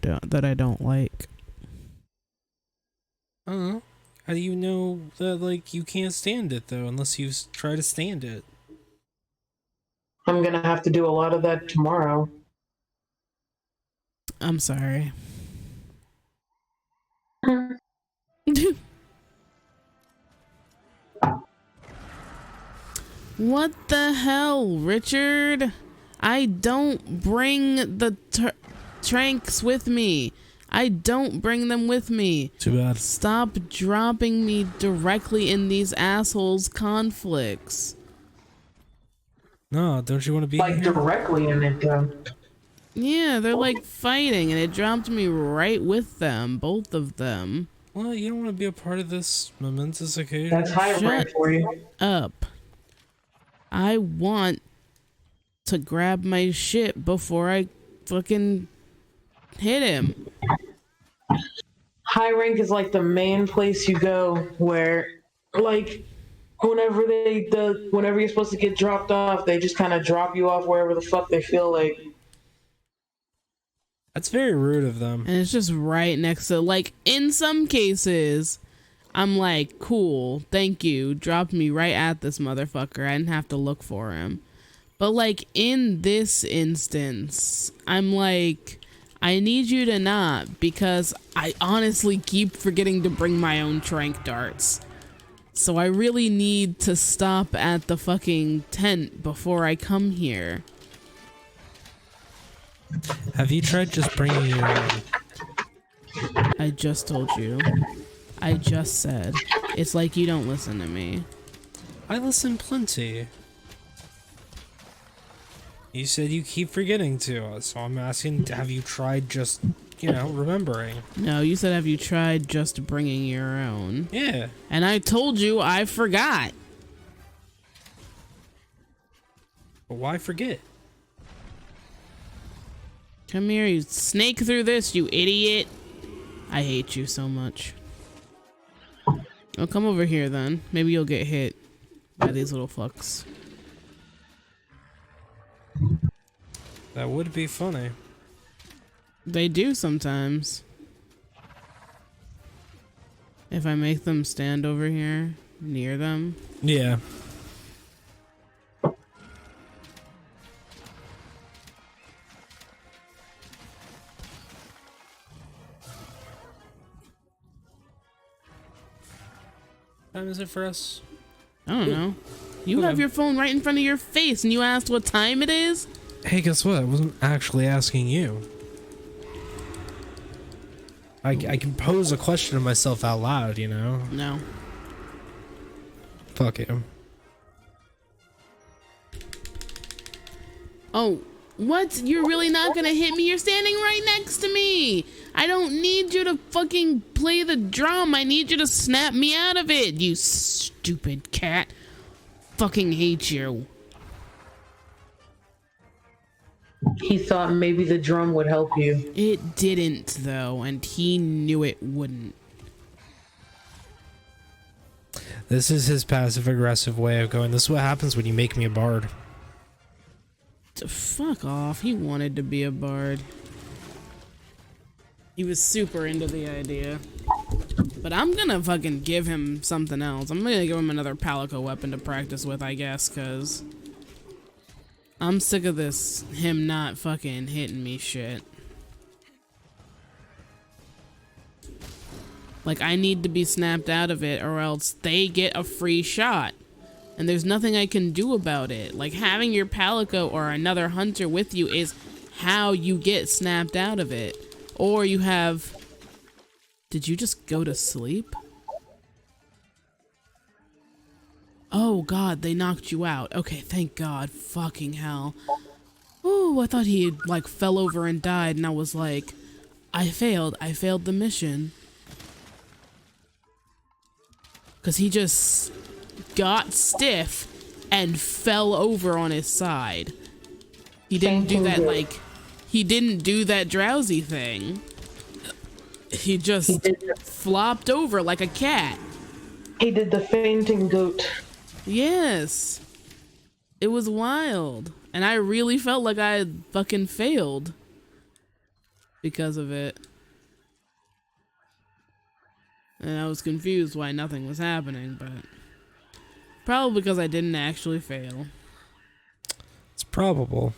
don't like? How do you know that, like, you can't stand it, though, unless you try to stand it? I'm gonna have to do a lot of that tomorrow. I'm sorry. What the hell, Richard? I don't bring the tranks with me. I don't bring them with me. Too bad. Stop dropping me directly in these assholes' conflicts. No, don't you want to be Like here? directly in it though. Yeah, they're like fighting and it dropped me right with them, both of them. Well, you don't want to be a part of this momentous occasion. That's high Shut rank for you. Up. I want to grab my shit before I fucking hit him. High rank is like the main place you go where, like, whenever you're supposed to get dropped off, they just kind of drop you off wherever the fuck they feel like. That's very rude of them. And it's just right next to, like, in some cases, I'm like, cool, thank you, dropped me right at this motherfucker. I didn't have to look for him. But, like, in this instance, I'm like, I need you to not, because I honestly keep forgetting to bring my own trank darts. So I really need to stop at the fucking tent before I come here. Have you tried just bringing your own? I just told you. I just said. It's like you don't listen to me. I listen plenty. You said you keep forgetting to, so I'm asking, have you tried just, remembering? No, you said have you tried just bringing your own? Yeah. And I told you I forgot. But why forget? Come here, you snake through this, you idiot. I hate you so much. Oh, come over here then. Maybe you'll get hit by these little fucks. That would be funny. They do sometimes. If I make them stand over here, near them. Yeah. What time is it for us? I don't know. You have your phone right in front of your face and you asked what time it is? Hey, guess what? I wasn't actually asking you. I can pose a question to myself out loud, No. Fuck you. Oh, what? You're really not gonna hit me? You're standing right next to me. I don't need you to fucking play the drum. I need you to snap me out of it, you stupid cat. Fucking hate you. He thought maybe the drum would help you. It didn't, though, and he knew it wouldn't. This is his passive-aggressive way of going, this is what happens when you make me a bard. Fuck off. He wanted to be a bard. He was super into the idea. But I'm gonna fucking give him something else. I'm gonna give him another Palico weapon to practice with, I guess, cause I'm sick of this him not fucking hitting me shit. Like, I need to be snapped out of it or else they get a free shot. And there's nothing I can do about it. Like, having your Palico or another hunter with you is how you get snapped out of it. Or you have... Did you just go to sleep? Oh god, they knocked you out. Okay, thank god. Fucking hell. Oh, I thought he like fell over and died, and I was like, I failed the mission. Cause he just got stiff and fell over on his side. He didn't do that he didn't do that drowsy thing. He just flopped over like a cat. He did the fainting goat. Yes. It was wild. And I really felt like I had fucking failed because of it. And I was confused why nothing was happening, but probably because I didn't actually fail. It's probable.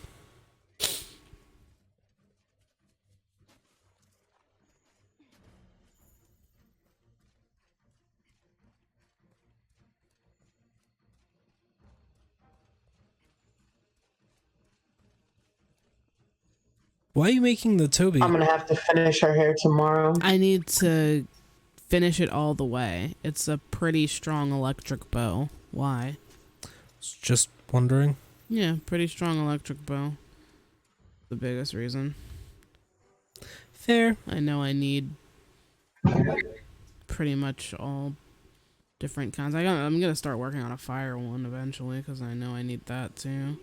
Why are you making the Toby? I'm gonna have to finish her hair tomorrow. I need to finish it all the way. It's a pretty strong electric bow. Why? Just wondering. Yeah, pretty strong electric bow. The biggest reason. Fair. I know I need pretty much all different kinds. I'm gonna start working on a fire one eventually because I know I need that too.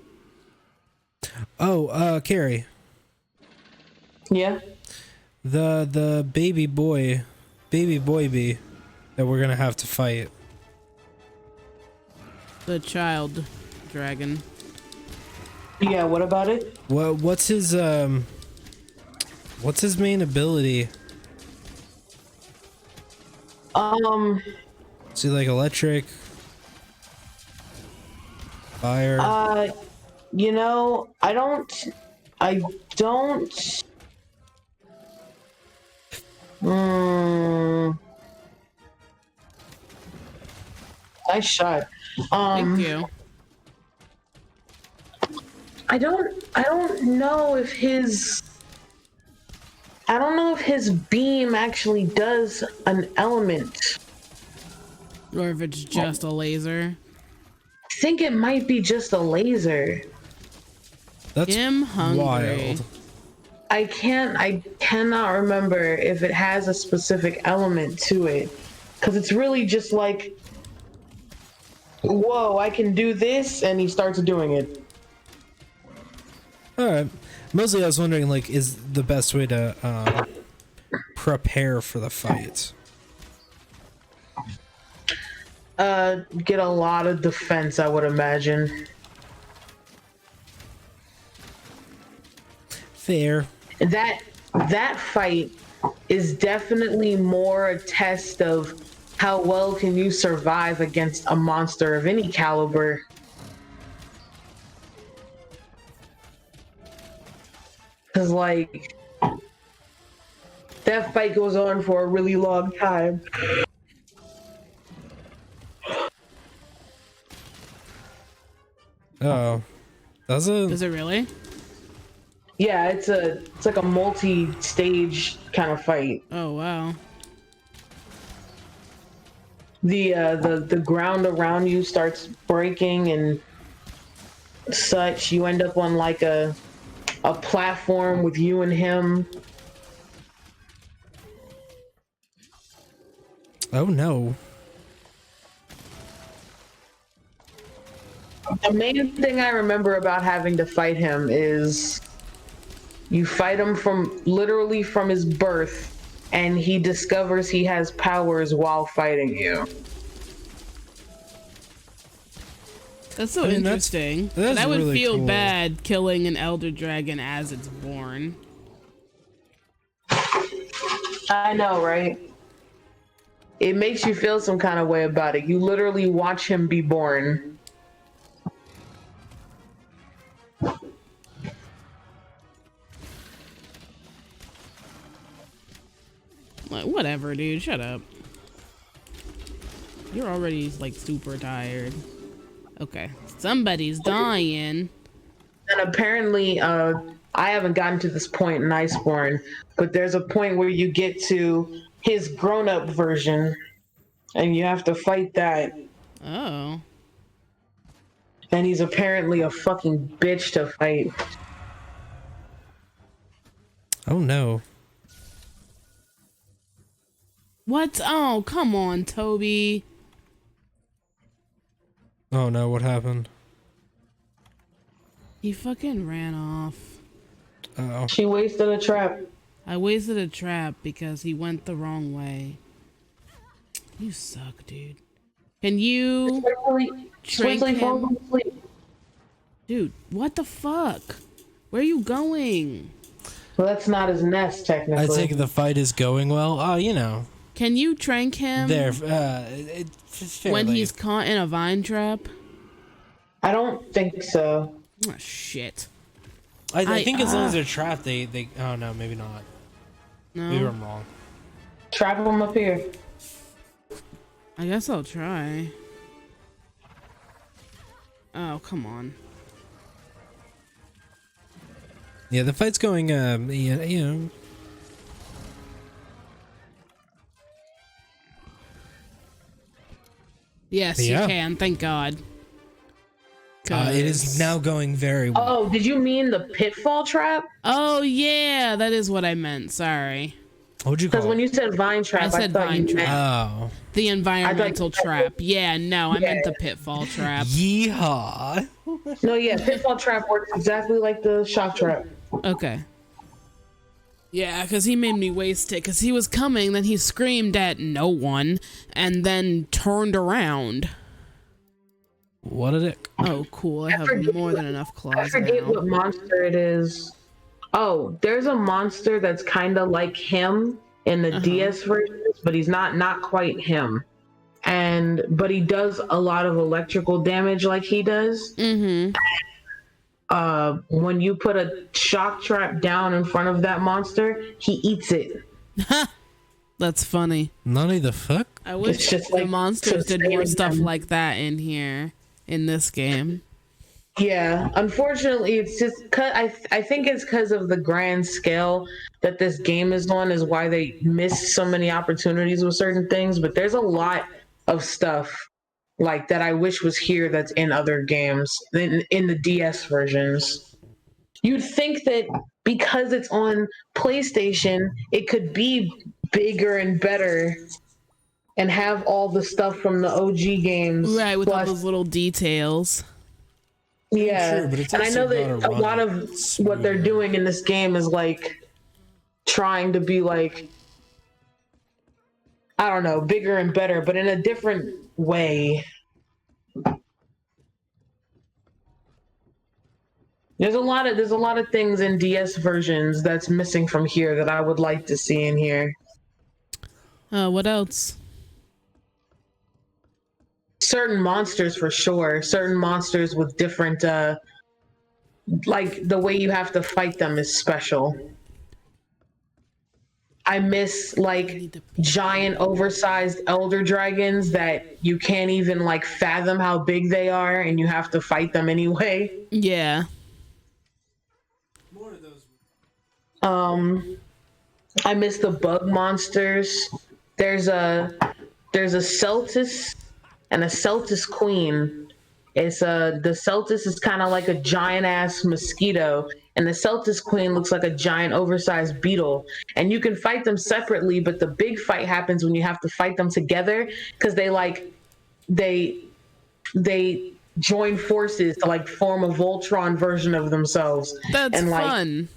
Oh, Carrie. Yeah. The baby boy bee that we're gonna have to fight. The child dragon. Yeah, what about it? What's his main ability? Is he like electric? Fire? You know, I don't nice shot. Thank you. I don't know if his beam actually does an element. Or if it's just a laser. I think it might be just a laser. That's I'm hungry. wild. I cannot remember if it has a specific element to it. Because it's really just like, whoa, I can do this, and he starts doing it. Alright. Mostly I was wondering, like, is the best way to prepare for the fight? Get a lot of defense, I would imagine. Fair. That fight is definitely more a test of how well can you survive against a monster of any caliber. Cause like that fight goes on for a really long time. Oh. Does it? Is it really? Yeah, it's like a multi-stage kind of fight. Oh wow. The ground around you starts breaking and such. You end up on like a platform with you and him. Oh no. The main thing I remember about having to fight him is you fight him literally from his birth, and he discovers he has powers while fighting you. That's so I mean, interesting. that's But I would really feel cool. bad killing an elder dragon as it's born. I know, right? It makes you feel some kind of way about it. You literally watch him be born. Like, whatever, dude. Shut up. You're already like super tired. Okay, somebody's dying. And apparently, I haven't gotten to this point in Iceborne, but there's a point where you get to his grown-up version, and you have to fight that. Oh. And he's apparently a fucking bitch to fight. Oh no. What? Oh, come on, Toby. Oh no, what happened? He fucking ran off. Oh. She wasted a trap. I wasted a trap because he went the wrong way. You suck, dude. Can you trank him? Dude, what the fuck? Where are you going? Well, that's not his nest, technically. I think the fight is going well. Oh, you know. Can you trank him There, it's fairly. when he's caught in a vine trap? I don't think so. Oh, shit. I think as long as they're trapped, they. Oh no, maybe not. Maybe No? I'm wrong. Trap him up here. I guess I'll try. Oh, come on. Yeah, the fight's going. You know. Yes, Yeah. you can. Thank God. It is now going very well. Oh, did you mean the pitfall trap? Oh, yeah. That is what I meant. Sorry. What'd you Because call when it? you said vine trap, I said thought vine you trap. meant... Oh. The environmental trap. Yeah, no, I meant Yeah. the pitfall trap. Yeehaw. No, yeah, pitfall trap works exactly like the shock trap. Okay. Yeah, because he made me waste it. Because he was coming, then he screamed at no one, and then turned around. What a dick. Oh, cool. I have forget more than enough I claws forget now. what monster it is. Oh, there's a monster that's kind of like him in the DS versions, but he's not quite him. But he does a lot of electrical damage like he does. Mm-hmm. When you put a shock trap down in front of that monster, he eats it. That's funny. Nani the fuck? I wish just the like monsters did more sustaining stuff them. like that in here, in this game. Yeah, unfortunately, it's just I think it's because of the grand scale that this game is on is why they miss so many opportunities with certain things. But there's a lot of stuff like that I wish was here that's in other games in the DS versions. You'd think that because it's on PlayStation, it could be bigger and better and have all the stuff from the OG games. Right, with all plus- those little details. Yeah, Sure, but it's and I know also that gotta a lot run of what they're smoother. doing in this game is like trying to be like, I don't know, bigger and better, but in a different way. There's a lot of things in DS versions that's missing from here that I would like to see in here. What else? Certain monsters for sure. Certain monsters with different like the way you have to fight them is special. I miss like giant oversized elder dragons that you can't even like fathom how big they are and you have to fight them anyway. Yeah. More of those. I miss the bug monsters. There's a Celtis and a Celtis queen. It's the Celtis is kind of like a giant ass mosquito, and the Celtis queen looks like a giant oversized beetle. And you can fight them separately, but the big fight happens when you have to fight them together because they join forces to like form a Voltron version of themselves. That's and like fun.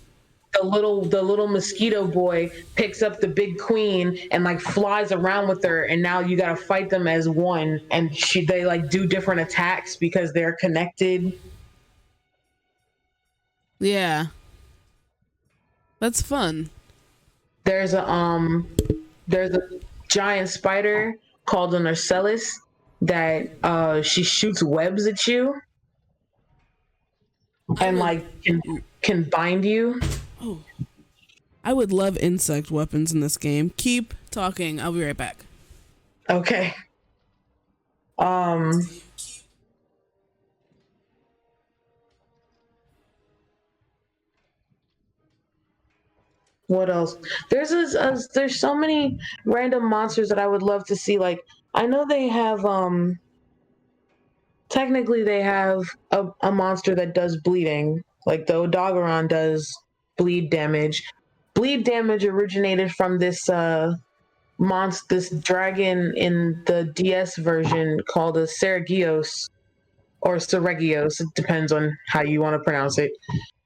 the little mosquito boy picks up the big queen and like flies around with her, and now you gotta fight them as one, and they like do different attacks because they're connected. Yeah. That's fun. there's a giant spider called an Arcellus that she shoots webs at you and like can bind you. I would love insect weapons in this game. Keep talking. I'll be right back. Okay. What else? There's so many random monsters that I would love to see. Like, I know they have technically they have a monster that does bleeding. Like the Odogaron does bleed damage. Bleed damage originated from this this dragon in the DS version called a Seragios or Seregios. It depends on how you want to pronounce it.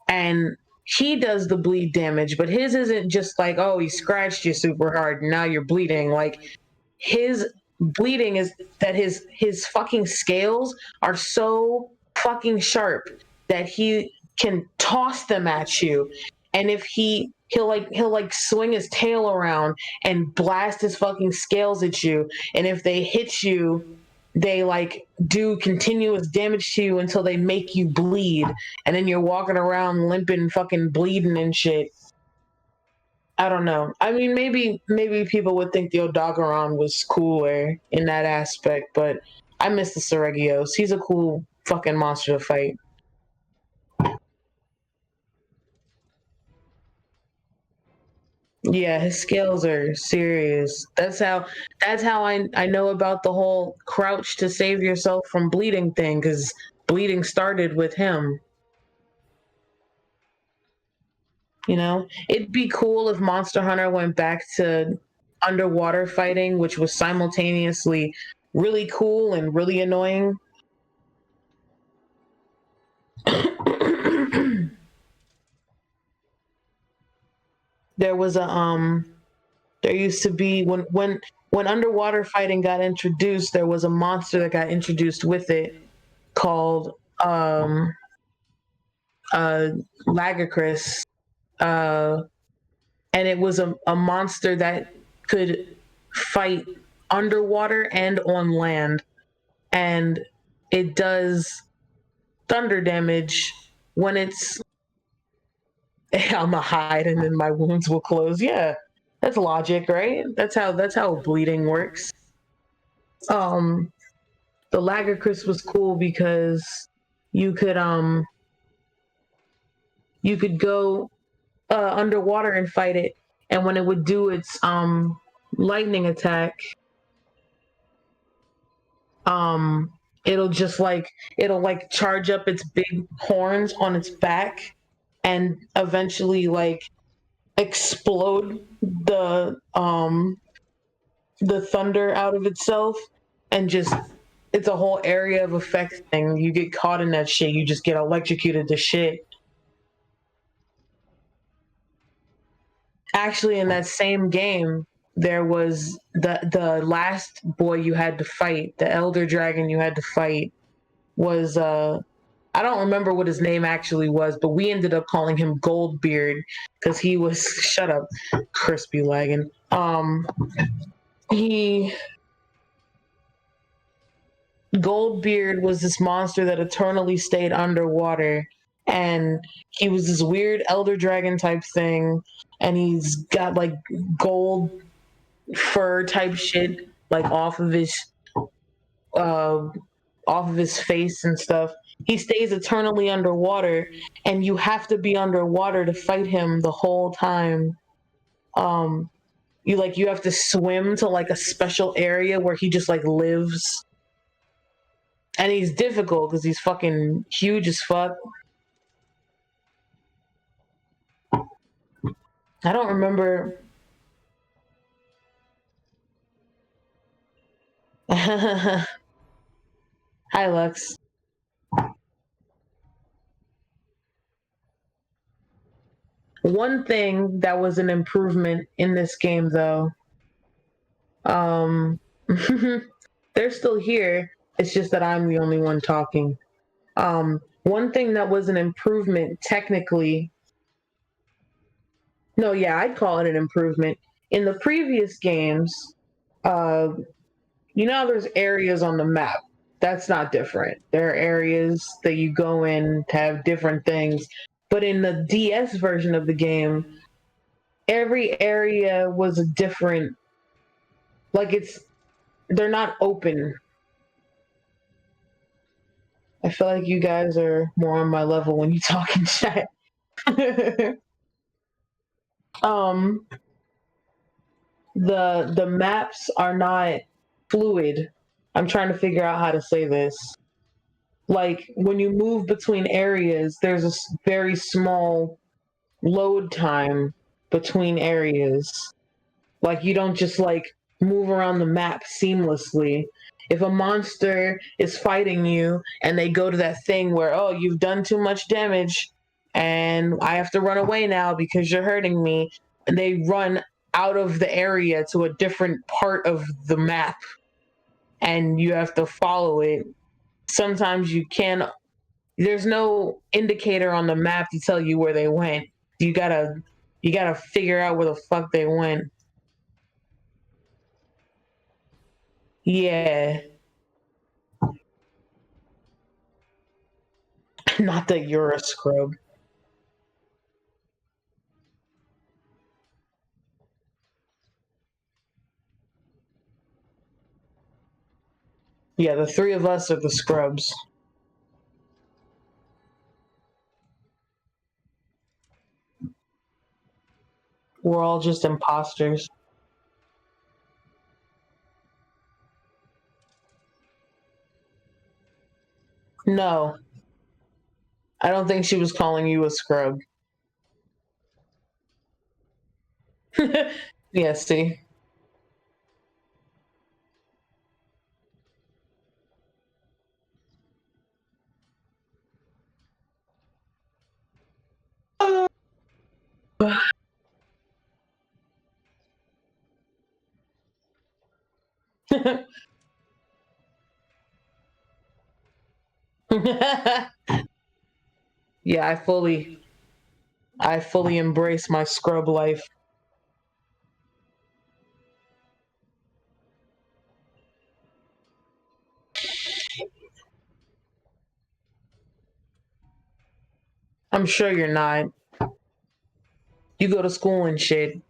And he does the bleed damage, but his isn't just like, oh, he scratched you super hard and now you're bleeding. Like, his bleeding is that his fucking scales are so fucking sharp that he can toss them at you. And if he'll swing his tail around and blast his fucking scales at you, and if they hit you, they like do continuous damage to you until they make you bleed, and then you're walking around limping, fucking bleeding and shit. I don't know. I mean, maybe people would think the Odogaron was cooler in that aspect, but I miss the Seregios. He's a cool fucking monster to fight. Yeah, his scales are serious. That's how I know about the whole crouch to save yourself from bleeding thing, because bleeding started with him. You know, it'd be cool if Monster Hunter went back to underwater fighting, which was simultaneously really cool and really annoying. There was there used to be when underwater fighting got introduced, there was a monster that got introduced with it called Lagacris. And it was a monster that could fight underwater and on land, and it does thunder damage when it's I'm a hide and then my wounds will close. Yeah, that's logic, right? That's how bleeding works. The Lagacris was cool because you could go underwater and fight it, and when it would do its lightning attack, it'll charge up its big horns on its back and eventually like explode the thunder out of itself, and just it's a whole area of effect thing. You get caught in that shit, you just get electrocuted to shit. Actually, in that same game, there was the last boy you had to fight, the elder dragon you had to fight was I don't remember what his name actually was, but we ended up calling him Goldbeard because he was shut up, crispy lagging. Goldbeard was this monster that eternally stayed underwater, and he was this weird elder dragon type thing, and he's got like gold fur type shit like off of his face and stuff. He stays eternally underwater, and you have to be underwater to fight him the whole time. You have to swim to like a special area where he just like lives. And he's difficult because he's fucking huge as fuck. I don't remember. Hi, Lux. One thing that was an improvement in this game, though, they're still here. It's just that I'm the only one talking. One thing that was an improvement, technically, No, yeah, I'd call it an improvement. In the previous games, uh, you know how there's areas on the map. That's not different. There are areas that you go in to have different things. But in the DS version of the game, every area was a different, like they're not open. I feel like you guys are more on my level when you talk in chat. um the maps are not fluid. I'm trying to figure out how to say this. Like when you move between areas, there's a very small load time between areas. Like you don't just like move around the map seamlessly. If a monster is fighting you and they go to that thing where, oh, you've done too much damage and I have to run away now because you're hurting me, and they run out of the area to a different part of the map and you have to follow it. Sometimes you can't, there's no indicator on the map to tell you where they went. You gotta figure out where the fuck they went. Yeah. Not that you're a scrub. Yeah, the three of us are the scrubs. We're all just imposters. No, I don't think she was calling you a scrub. Yeah, see. Yeah, I fully embrace my scrub life. I'm sure you're not. You go to school and shit.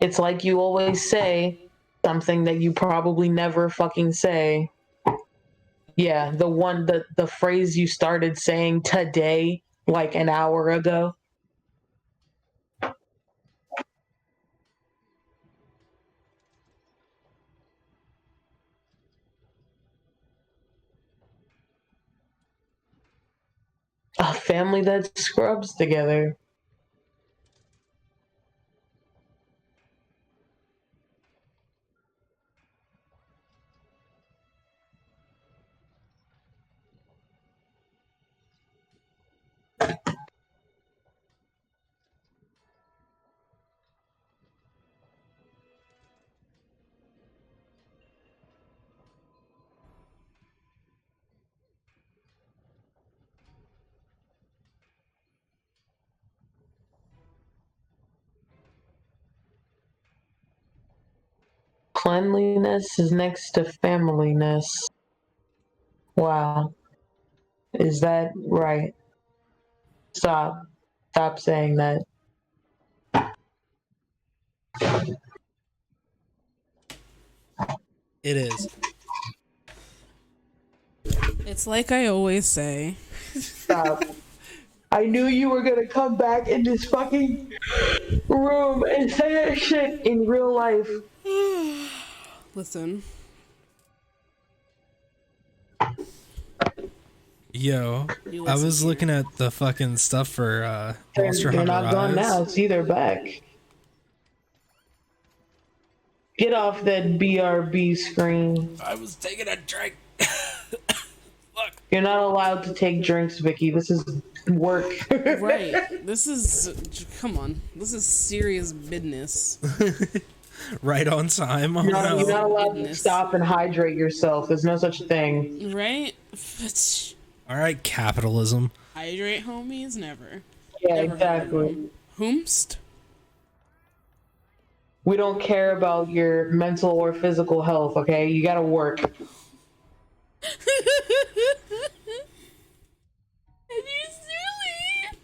It's like you always say something that you probably never fucking say. Yeah, the phrase you started saying today, like an hour ago. A family that scrubs together. Cleanliness is next to familyness. Wow. Is that right? Stop. Stop saying that. It is. It's like I always say. Stop. I knew you were gonna come back in this fucking room and say that shit in real life. Listen. Yo, You I listen was here. looking at the fucking stuff for Monster They're Hunter not gone Rise. now. See, they're back. Get off that BRB screen. I was taking a drink. You're not allowed to take drinks, Vicky. This is work. Right. This is. Come on. This is serious business. Right on time. Oh, You're not no. allowed to Goodness. stop and hydrate yourself. There's no such thing. Right? All right, capitalism. Hydrate homies? Never. Yeah, Never heard of exactly. them. Whomst? We don't care about your mental or physical health, okay? You gotta work. Are you silly?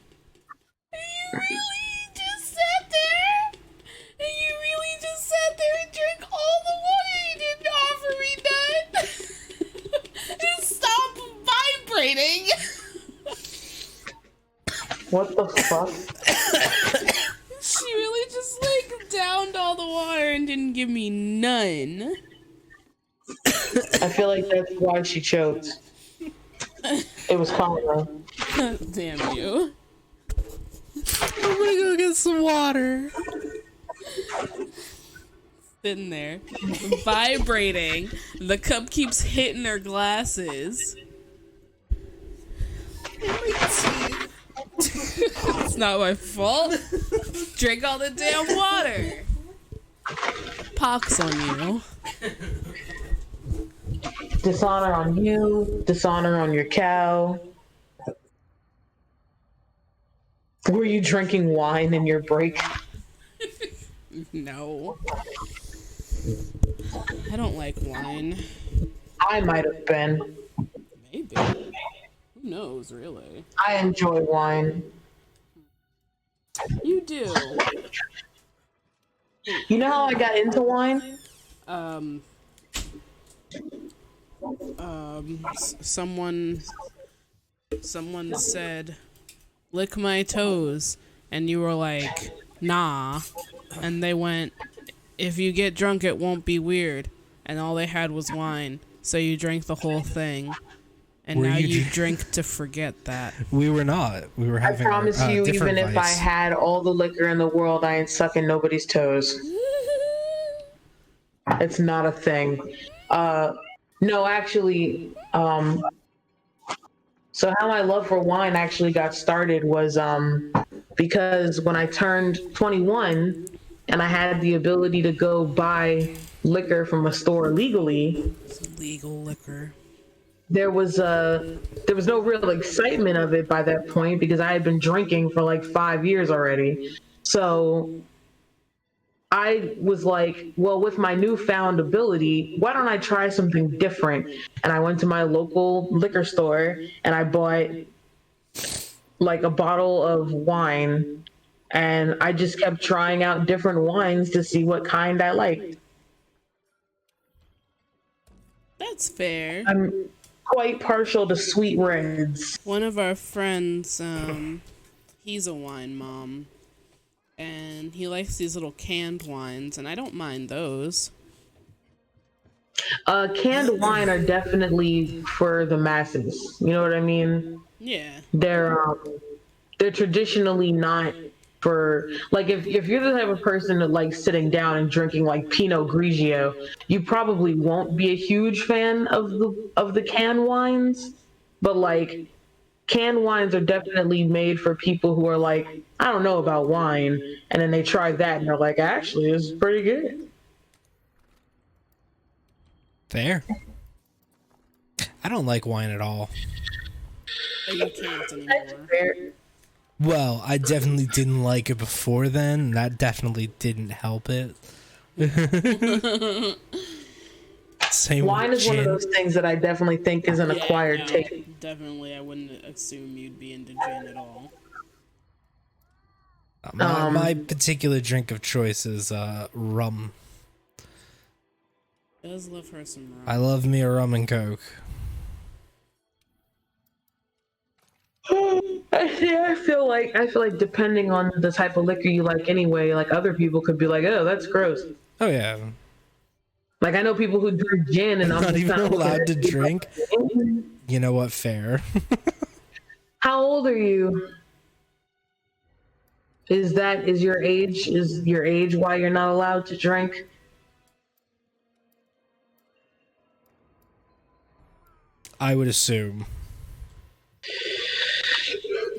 Are you really just sat there? And you really just sat there and drank all the water you didn't offer me none? Just stop vibrating. What the fuck? She really just like downed all the water and didn't give me none. I feel like that's why she choked. It was karma. Damn you. I'm gonna go get some water. Sitting there, vibrating. The cup keeps hitting her glasses. It's not my fault. Drink all the damn water. Pox on you. Dishonor on you, dishonor on your cow. Were you drinking wine in your break? No. I don't like wine. I might have been. Maybe. Who knows, really? I enjoy wine. You do. You know how I got into wine? Someone said, lick my toes, and you were like, nah, and they went, if you get drunk it won't be weird, and all they had was wine, so you drank the whole thing, and Were now you you dr- drink to forget that. We were not. We were I having. promise you, different even if I vice. had all the liquor in the world, I ain't sucking nobody's toes. It's not a thing. No, actually, so how my love for wine actually got started was because when I turned 21 and I had the ability to go buy liquor from a store legally, Legal liquor. there was no real excitement of it by that point because I had been drinking for like 5 years already. So I was like, well, with my newfound ability, why don't I try something different? And I went to my local liquor store and I bought like a bottle of wine, and I just kept trying out different wines to see what kind I liked. That's fair. I'm quite partial to sweet reds. One of our friends, he's a wine mom, and he likes these little canned wines, and I don't mind those. Canned wine are definitely for the masses. You know what I mean? Yeah. They're traditionally not for, like, if you're the type of person that likes sitting down and drinking like Pinot Grigio, you probably won't be a huge fan of the canned wines. But like, canned wines are definitely made for people who are like, I don't know about wine, and then they try that and they're like, actually, it's pretty good. Fair. I don't like wine at all. But you can't anymore. Fair. Well, I definitely didn't like it before then. And that definitely didn't help it. Same Wine with is one of gin. those things that I definitely think is an acquired no, taste. definitely, I wouldn't assume you'd be into gin at all. My particular drink of choice is rum. Does love her some rum. I love me a rum and coke. I feel like depending on the type of liquor you like anyway, like other people could be like, oh, that's gross. Oh yeah, Like I know people who drink gin and I'm not just even kinda looking allowed at to it like, drink. You know what? Fair. How old are you? Is your age why you're not allowed to drink? I would assume.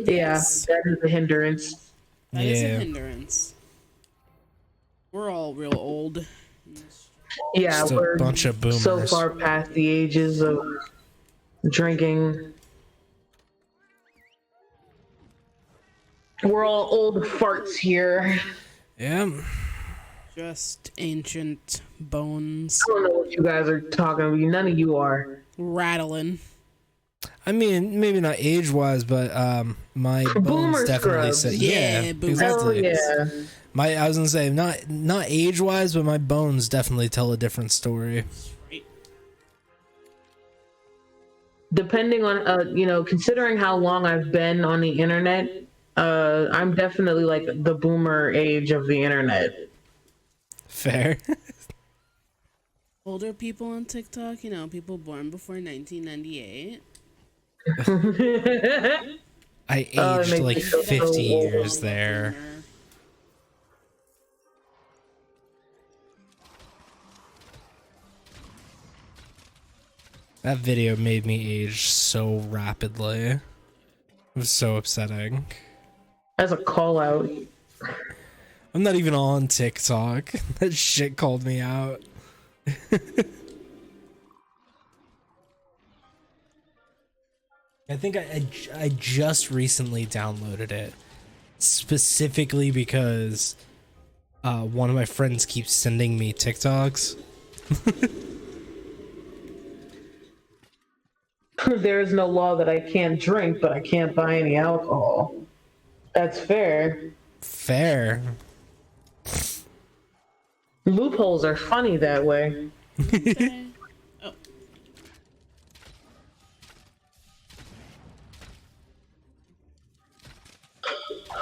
Yes. Yeah, that is a hindrance. That is a Yeah. hindrance. We're all real old. Yeah, Just a we're bunch of boomers. so far past the ages of drinking. We're all old farts here. Yeah. Just ancient bones I don't know what you guys are talking about. None of you are. rattling. I mean, maybe not age-wise, but my bones Boomer definitely scrubs. say Yeah, boomer exactly. Hell yeah. I was gonna say not age-wise, but my bones definitely tell a different story. Right. Depending on considering how long I've been on the internet, I'm definitely like the boomer age of the internet. Fair. Older people on TikTok, people born before 1998. I it aged makes like me feel so 50 old. years there. Boomer. That video made me age so rapidly. It was so upsetting. As a call out. I'm not even on TikTok. That shit called me out. I think I just recently downloaded it specifically because one of my friends keeps sending me TikToks. There is no law that I can't drink, but I can't buy any alcohol. That's fair. Fair. Loopholes are funny that way. Okay.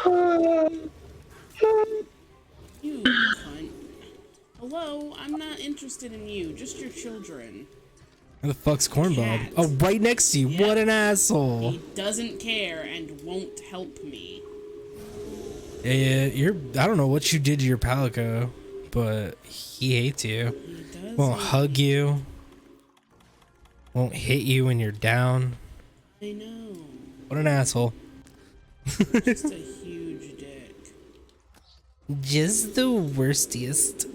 Oh. You cunt. Hello, I'm not interested in you, just your children. Where the fuck's Cornbob? Cat. Oh, right next to you. Yep. What an asshole. He doesn't care and won't help me. Yeah, I don't know what you did to your Palico, but he hates you. He does. Won't hug you. Won't hit you when you're down. I know. What an asshole. Just a huge dick. Just the worstiest.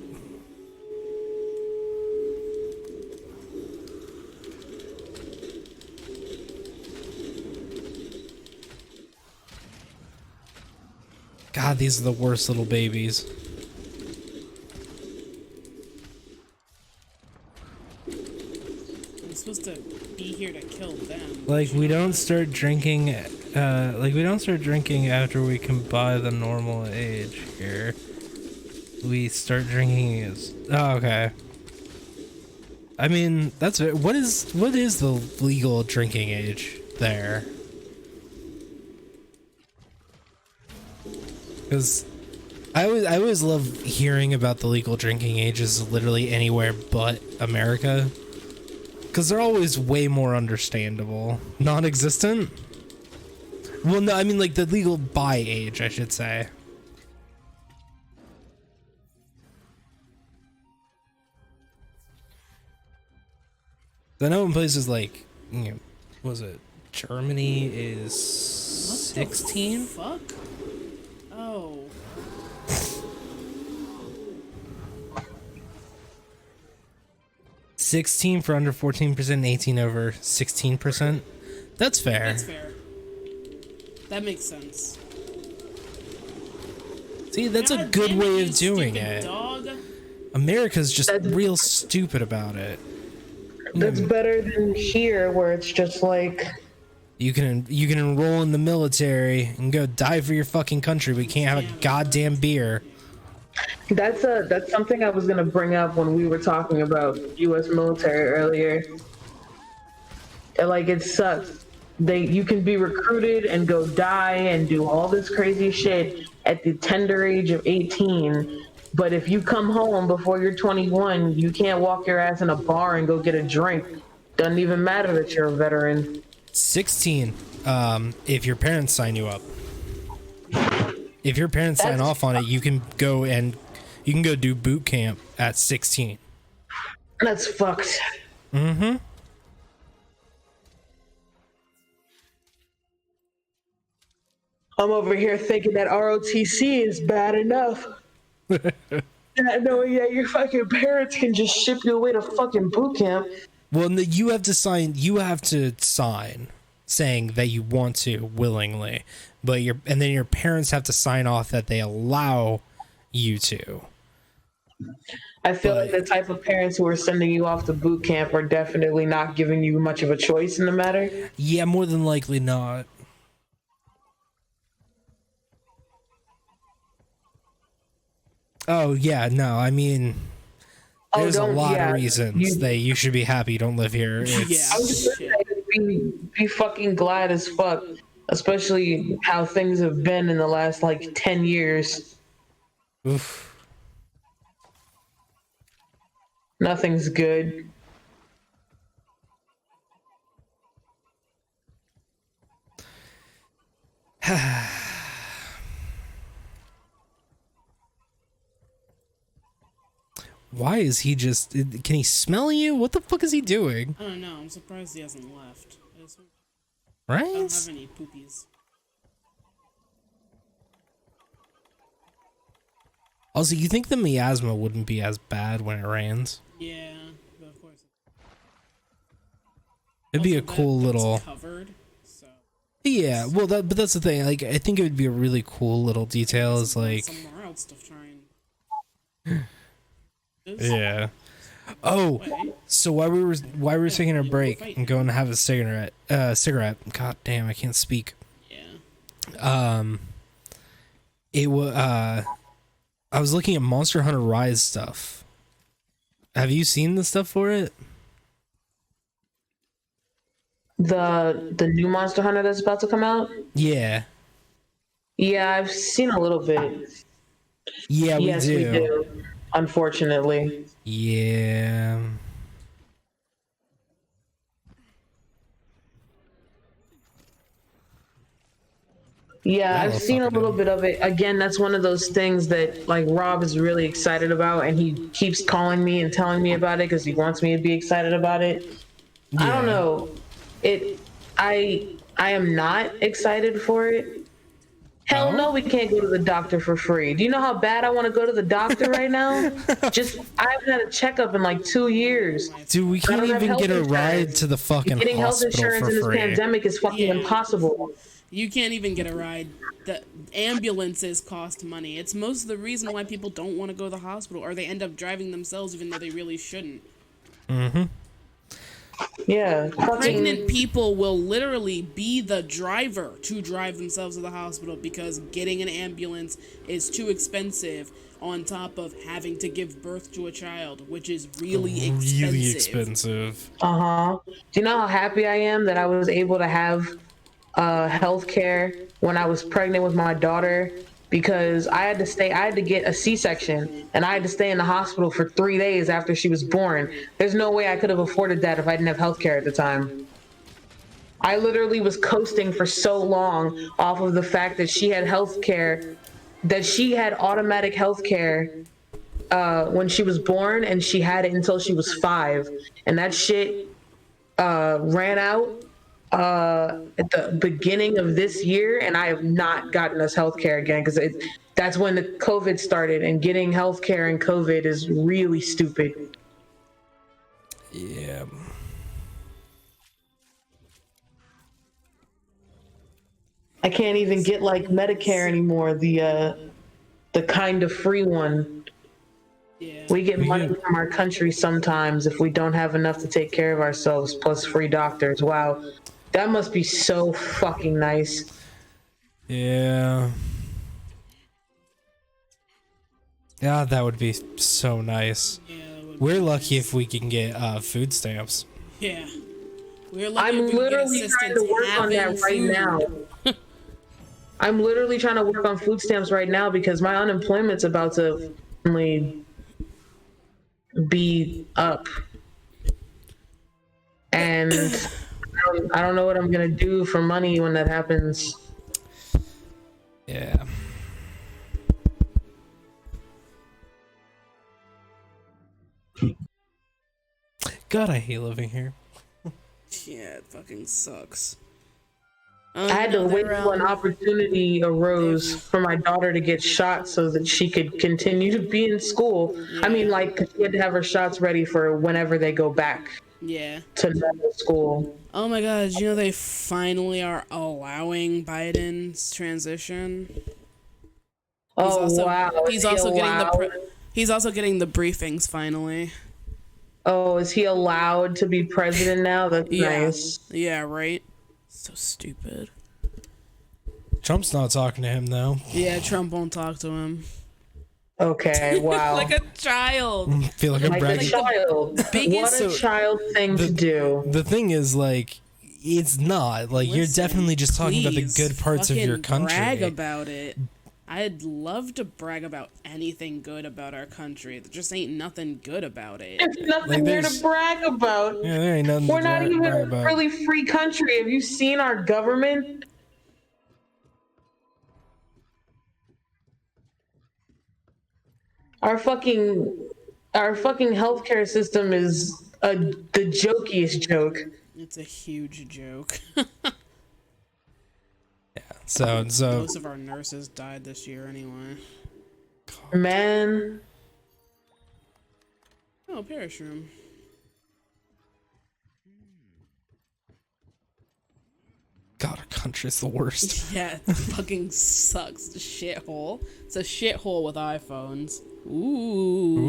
God, these are the worst little babies. I'm supposed to be here to kill them. Like, we don't start drinking, after we can buy the normal age here. We start drinking as, oh, okay. I mean, that's, what is the legal drinking age there? Because I always love hearing about the legal drinking ages literally anywhere but America. Because they're always way more understandable. Non-existent? Well, no, I mean like the legal by age, I should say. I know in places like, was it Germany is 16? Fuck? Oh. $16 for under 14% and 18 over 16%. That's fair. That's fair. That makes sense. See, that's a God good damn way you of doing stupid it. Dog. America's just real stupid about it. That's better than here, where it's just like, You can enroll in the military and go die for your fucking country, but you can't have a goddamn beer. that's something I was gonna bring up when we were talking about U.S. military earlier. And, like, it sucks. You can be recruited and go die and do all this crazy shit at the tender age of 18. But if you come home before you're 21, you can't walk your ass in a bar and go get a drink Doesn't even matter that you're a veteran. 16, if your parents sign you up. If your parents sign off on it, you can go do boot camp at 16. That's fucked. Mm-hmm. I'm over here thinking that ROTC is bad enough. Not knowing that your fucking parents can just ship you away to fucking boot camp. Well, no, you have to sign saying that you want to willingly, but then your parents have to sign off that they allow you to. I feel like the type of parents who are sending you off to boot camp are definitely not giving you much of a choice in the matter. Yeah, more than likely not. Oh, yeah, no, I mean, there's a lot of reasons that you should be happy you don't live here. It's, I was just saying, be fucking glad as fuck, especially how things have been in the last, 10 years. Oof. Nothing's good. Why is he just... Can he smell you? What the fuck is he doing? I don't know. I'm surprised he hasn't left. Right? I don't have any poopies. Also, you think the miasma wouldn't be as bad when it rains? Yeah, but of course. It'd be a Also, cool that's little... covered, so. Yeah, well, but that's the thing. Like, I think it would be a really cool little detail. Is like... Somewhere else to try and... Yeah. Oh, so while we were taking a break and going to have a cigarette, God damn, I can't speak. Yeah. It was I was looking at Monster Hunter Rise stuff. Have you seen the stuff for it? The new Monster Hunter that's about to come out? Yeah. Yeah, I've seen a little bit. Yeah, we Yes, do. we do. Unfortunately. Yeah. Yeah, I've seen a little bit of it. Again, that's one of those things that Rob is really excited about, and he keeps calling me and telling me about it because he wants me to be excited about it. Yeah. I don't know. I am not excited for it. Hell no, we can't go to the doctor for free. Do you know how bad I want to go to the doctor right now? I haven't had a checkup in 2 years. Dude, we can't even get a ride to the fucking Getting health hospital insurance for in this free. pandemic is fucking impossible. You can't even get a ride. The ambulances cost money. It's most of the reason why people don't want to go to the hospital, or they end up driving themselves even though they really shouldn't. Mm-hmm. Yeah. Pregnant people will literally be the driver to drive themselves to the hospital because getting an ambulance is too expensive, on top of having to give birth to a child, which is really expensive. Really expensive. Do you know how happy I am that I was able to have health care when I was pregnant with my daughter? Because I had to get a C-section, and I had to stay in the hospital for 3 days after she was born. There's no way I could have afforded that if I didn't have health care at the time. I literally was coasting for so long off of the fact that she had health care, that she had automatic health care when she was born, and she had it until she was 5. And that shit ran out at the beginning of this year, and I have not gotten us healthcare again because that's when the COVID started, and getting healthcare in COVID is really stupid. Yeah. I can't even get Medicare anymore, the kind of free one. Yeah. We get money from our country sometimes if we don't have enough to take care of ourselves, plus free doctors. Wow. That must be so fucking nice. Yeah. Yeah, that would be so nice. Yeah, We're lucky if we can get food stamps. Yeah. We're lucky I'm if we can get literally trying to assistance work on that having right food. now. I'm literally trying to work on food stamps right now because my unemployment's about to only be up. and I don't know what I'm gonna do for money when that happens. Yeah. God, I hate living here. Yeah, it fucking sucks. I had to wait till an opportunity arose for my daughter to get shot so that she could continue to be in school. I mean, like, 'cause she had to have her shots ready for whenever they go back Yeah. to normal school. Oh my god, you know they finally are allowing Biden's transition? Oh wow! He's also getting the briefings finally. Oh, is he allowed to be president now? That's nice. Yeah, right? So stupid. Trump's not talking to him though. Yeah, Trump won't talk to him. Okay, wow. Like a child. I feel like I'm Like a bragging. child. biggest- What a child thing to do. The thing is, like, it's not. Like, you're Listen, definitely just talking about the please good parts of your fucking country. Brag about it. I'd love to brag about anything good about our country. There just ain't nothing good about it. There's nothing Like, here there's- to brag about. Yeah, there ain't nothing We're to not brag even a about. really free country. Have you seen our government? Our fucking healthcare system is the jokiest joke. It's a huge joke. So Most of our nurses died this year anyway. Man, Oh, Parish Room. God, our country's the worst. Yeah, it fucking sucks. It's a shithole. It's a shithole with iPhones. Ooh.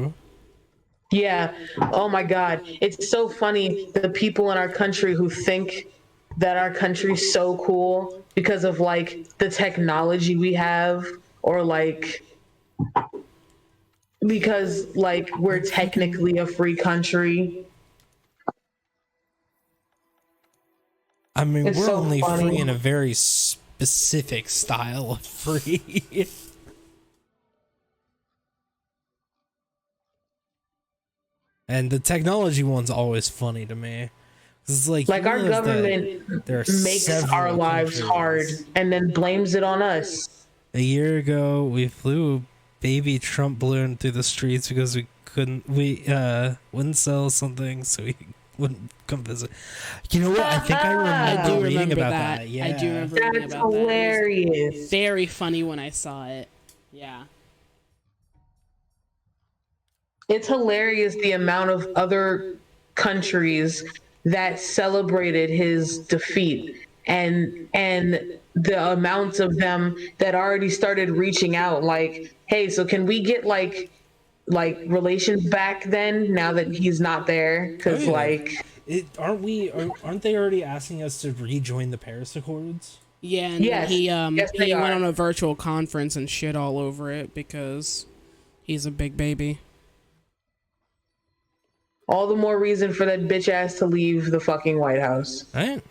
Ooh. yeah. Oh my God, it's so funny the people in our country who think that our country's so cool because of like the technology we have, or like because like we're technically a free country. I mean, It's we're so only funny. free in a very specific style of free. And the technology one's always funny to me. It's like you Our realize that government there are makes several our lives countries. hard and then blames it on us. A year ago, we flew a baby Trump balloon through the streets because we wouldn't sell something, so we wouldn't come visit. You know what? I think I I do remember reading remember about that. that. Yeah. I do remember reading That's about that. It was hilarious. very funny when I saw it. Yeah. It's hilarious the amount of other countries that celebrated his defeat, and the amounts of them that already started reaching out like, hey, so can we get like relations back then now that he's not there? Because Oh, yeah. like Aren't they already asking us to rejoin the Paris Accords? Yeah, and Yes. he Yes, they he went are. on a virtual conference and shit all over it because he's a big baby. all the more reason for that bitch ass to leave the fucking White House. Right?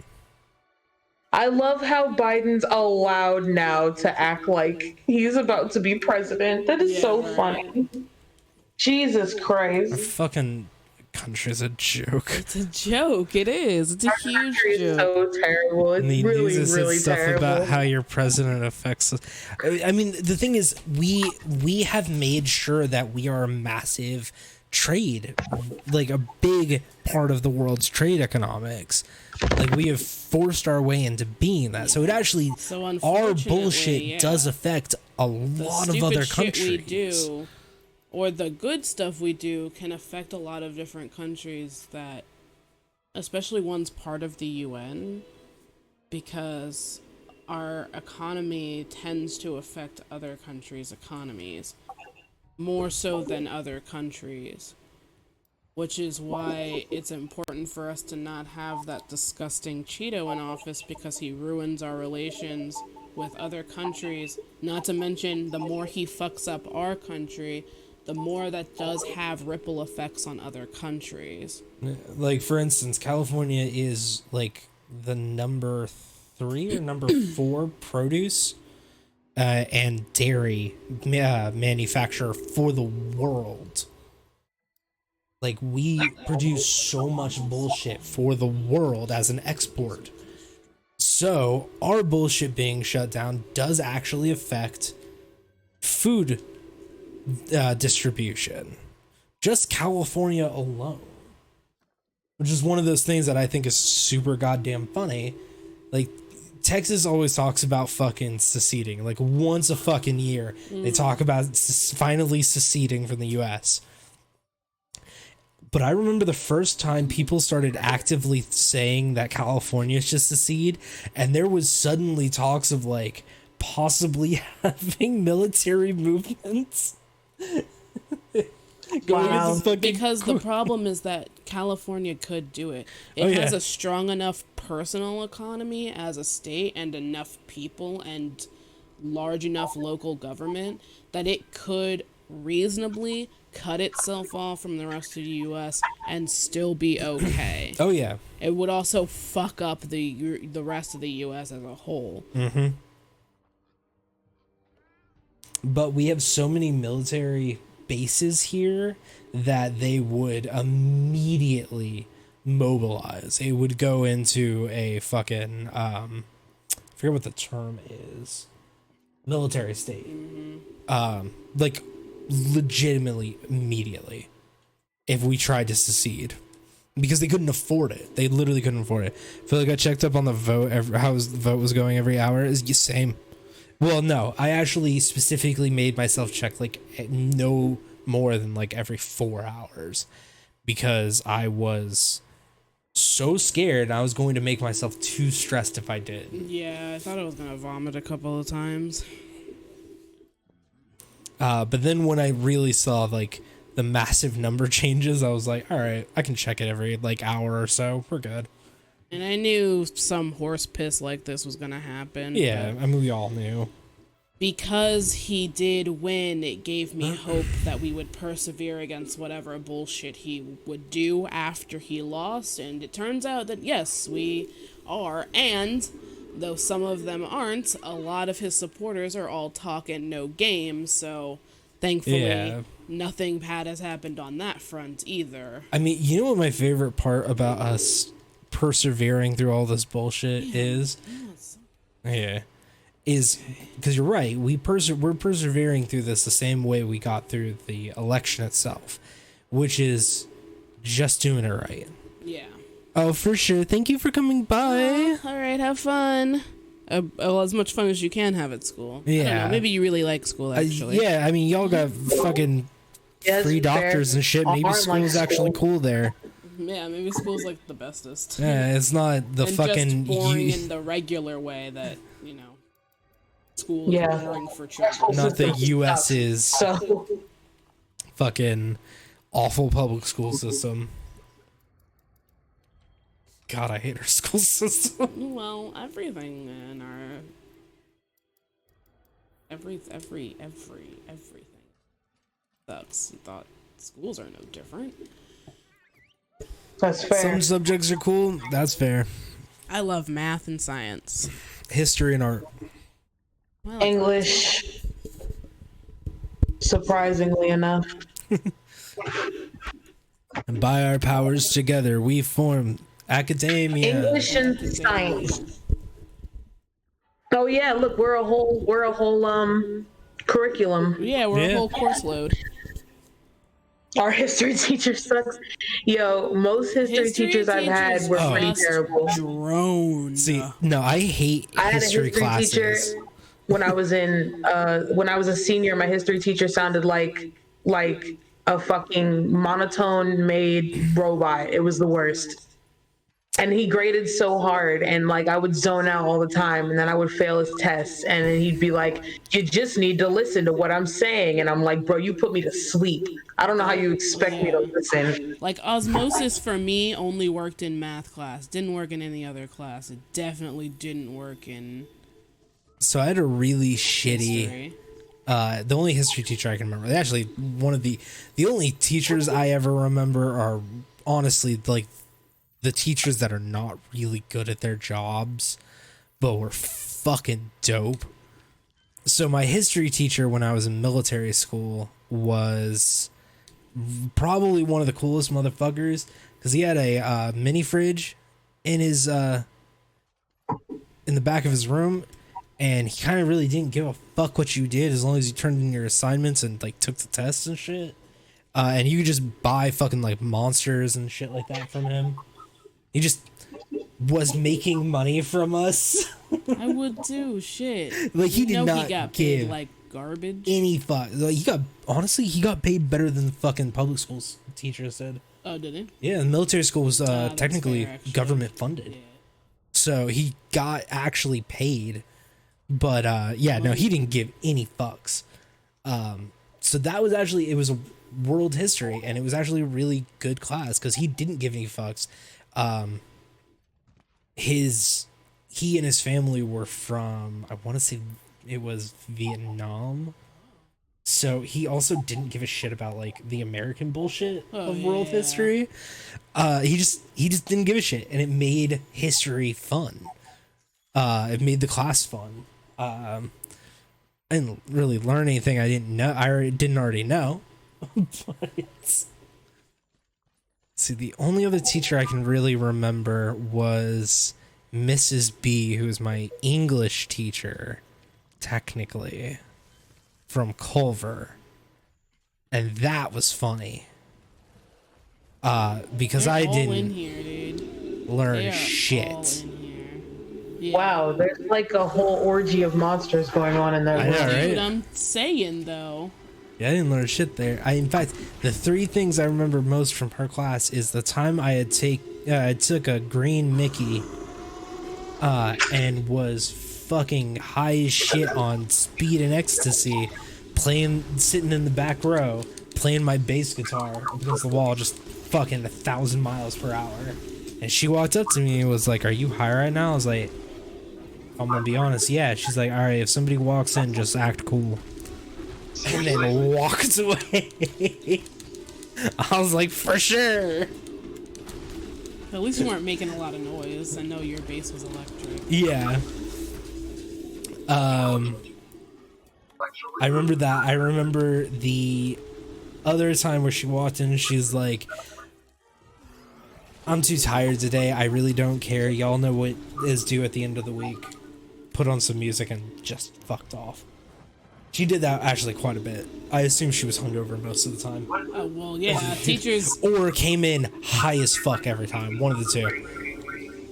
I love how Biden's allowed now to act like he's about to be president. That is Yeah, so right. funny. Jesus Our Christ. fucking country's a joke. It's a joke. It is. It's a huge Country is joke. so terrible. It's And he really, uses really stuff terrible. about how your president affects us. I mean, the thing is, we have made sure that we are a massive trade, like a big part of the world's trade economics. Like we have forced our way into being that. So it actually, So our unfortunately, bullshit yeah. does affect a The lot of stupid other shit countries. we do, or the good stuff we do, can affect a lot of different countries that, especially ones part of the UN, because our economy tends to affect other countries' economies more so than other countries. Which is why it's important for us to not have that disgusting Cheeto in office because he ruins our relations with other countries. Not to mention, the more he fucks up our country, the more that does have ripple effects on other countries. Like for instance, California is like the number 3 or number 4 produce and dairy manufacturer for the world. Like, we produce so much bullshit for the world as an export. So our bullshit being shut down does actually affect food distribution. Just California alone. Which is one of those things that I think is super goddamn funny. Like, Texas always talks about fucking seceding. Like, once a fucking year, they talk about finally seceding from the U.S. But I remember the first time people started actively saying that California should secede, and there was suddenly talks of, like, possibly having military movements. Wow. Because the problem is that California could do it. It has a strong enough personal economy as a state and enough people and large enough local government that it could reasonably cut itself off from the rest of the U.S. and still be okay. Oh, yeah. It would also fuck up the rest of the U.S. as a whole. Mm-hmm. But we have so many military bases here that they would immediately mobilize. It would go into a fucking I forget what the term is. Military state. Like legitimately immediately if we tried to secede. Because they couldn't afford it. They literally couldn't afford it. I feel like I checked up on the vote, how the vote was going every hour. Is the same. Well, no, I actually specifically made myself check like no more than like every 4 hours because I was so scared I was going to make myself too stressed if I did. Yeah, I thought I was gonna vomit a couple of times. But then when I really saw like the massive number changes, I was like, all right, I can check it every like hour or so. We're good. And I knew some horse piss like this was gonna happen. Yeah, I mean, we all knew. Because he did win, it gave me hope that we would persevere against whatever bullshit he would do after he lost. And it turns out that, yes, we are. And though some of them aren't, a lot of his supporters are all talk and no game. So thankfully, nothing bad has happened on that front either. I mean, you know what my favorite part about us persevering through all this bullshit is? Yeah. Is because you're right, we're persevering through this the same way we got through the election itself, which is just doing it right. Yeah. Oh, for sure. Thank you for coming by. All right, have fun. Well, as much fun as you can have at school. I don't Yeah. know, maybe you really like school, actually. Yeah, I mean, y'all got fucking free doctors and shit. Maybe school's actually cool there. Yeah, maybe school's like the bestest. Yeah, it's not the and fucking just boring in the regular way that, you know, school is boring for children. not the U.S.'s So fucking awful public school system. God, I hate our school system. Well, everything in our everything sucks. You thought schools are no different. that's fair. Some subjects are cool. That's fair. I love math and science. History and art. Well, English, surprisingly enough. And by our powers together, we form academia. English and science. Oh yeah, look, we're a whole curriculum. yeah, we're Yeah. a whole course load. Our history teacher sucks. Yo, most history teachers I've had were pretty just terrible. Drone. See, no, I hate I had a history history classes. teacher when I was a senior. My history teacher sounded like a fucking monotone made robot. It was the worst. And he graded so hard, and like I would zone out all the time, and then I would fail his tests, and then he'd be like, "You just need to listen to what I'm saying," and I'm like, "Bro, you put me to sleep. I don't know how you expect me to listen." Like osmosis for me only worked in math class. Didn't work in any other class. It definitely didn't work in So I had a really shitty. history. The only history teacher I can remember. Actually, one of the only teachers I ever remember are honestly like the teachers that are not really good at their jobs, but were fucking dope. So my history teacher when I was in military school was probably one of the coolest motherfuckers because he had a mini fridge in his in the back of his room, and he kind of really didn't give a fuck what you did as long as you turned in your assignments and like took the tests and shit. And you could just buy fucking like monsters and shit like that from him. He just was making money from us. I would too. Shit. Like, he You did know not he got give paid like garbage. any fuck. Like, he got paid better than the fucking public schools teachers did. Oh, did he? Yeah, the military school was that's technically fair, actually. government funded. Yeah. So he got actually paid. But yeah, no, he didn't give any fucks. So that was actually, it was a world history, and it was actually a really good class because he didn't give any fucks. He and his family were from, I want to say it was Vietnam. So he also didn't give a shit about like the American bullshit of world yeah. history. He just didn't give a shit, and it made history fun. It made the class fun. I didn't really learn anything I didn't already know. But see, the only other teacher I can really remember was Mrs. B, who was my English teacher, technically, from Culver. And that was funny. Because They're I all in didn't here, dude. learn They are all shit. in here. Yeah. Wow, there's like a whole orgy of monsters going on in that I room. know, right? Dude, I'm saying though. Yeah, I didn't learn shit there. In fact, the three things I remember most from her class is the time I took a green Mickey, and was fucking high as shit on speed and ecstasy, sitting in the back row, playing my bass guitar against the wall, just fucking 1,000 miles per hour. And she walked up to me and was like, "Are you high right now?" I was like, "I'm gonna be honest, yeah." She's like, "All right, if somebody walks in, just act cool." And then walked away. I was like, "For sure." At least you weren't making a lot of noise. I know your bass was electric. Yeah. I remember that. I remember the other time where she walked in and she's like, "I'm too tired today. I really don't care. Y'all know what is due at the end of the week." Put on some music and just fucked off. She did that actually quite a bit. I assume she was hungover most of the time. Oh well, yeah. Teachers. Or came in high as fuck every time. One of the two.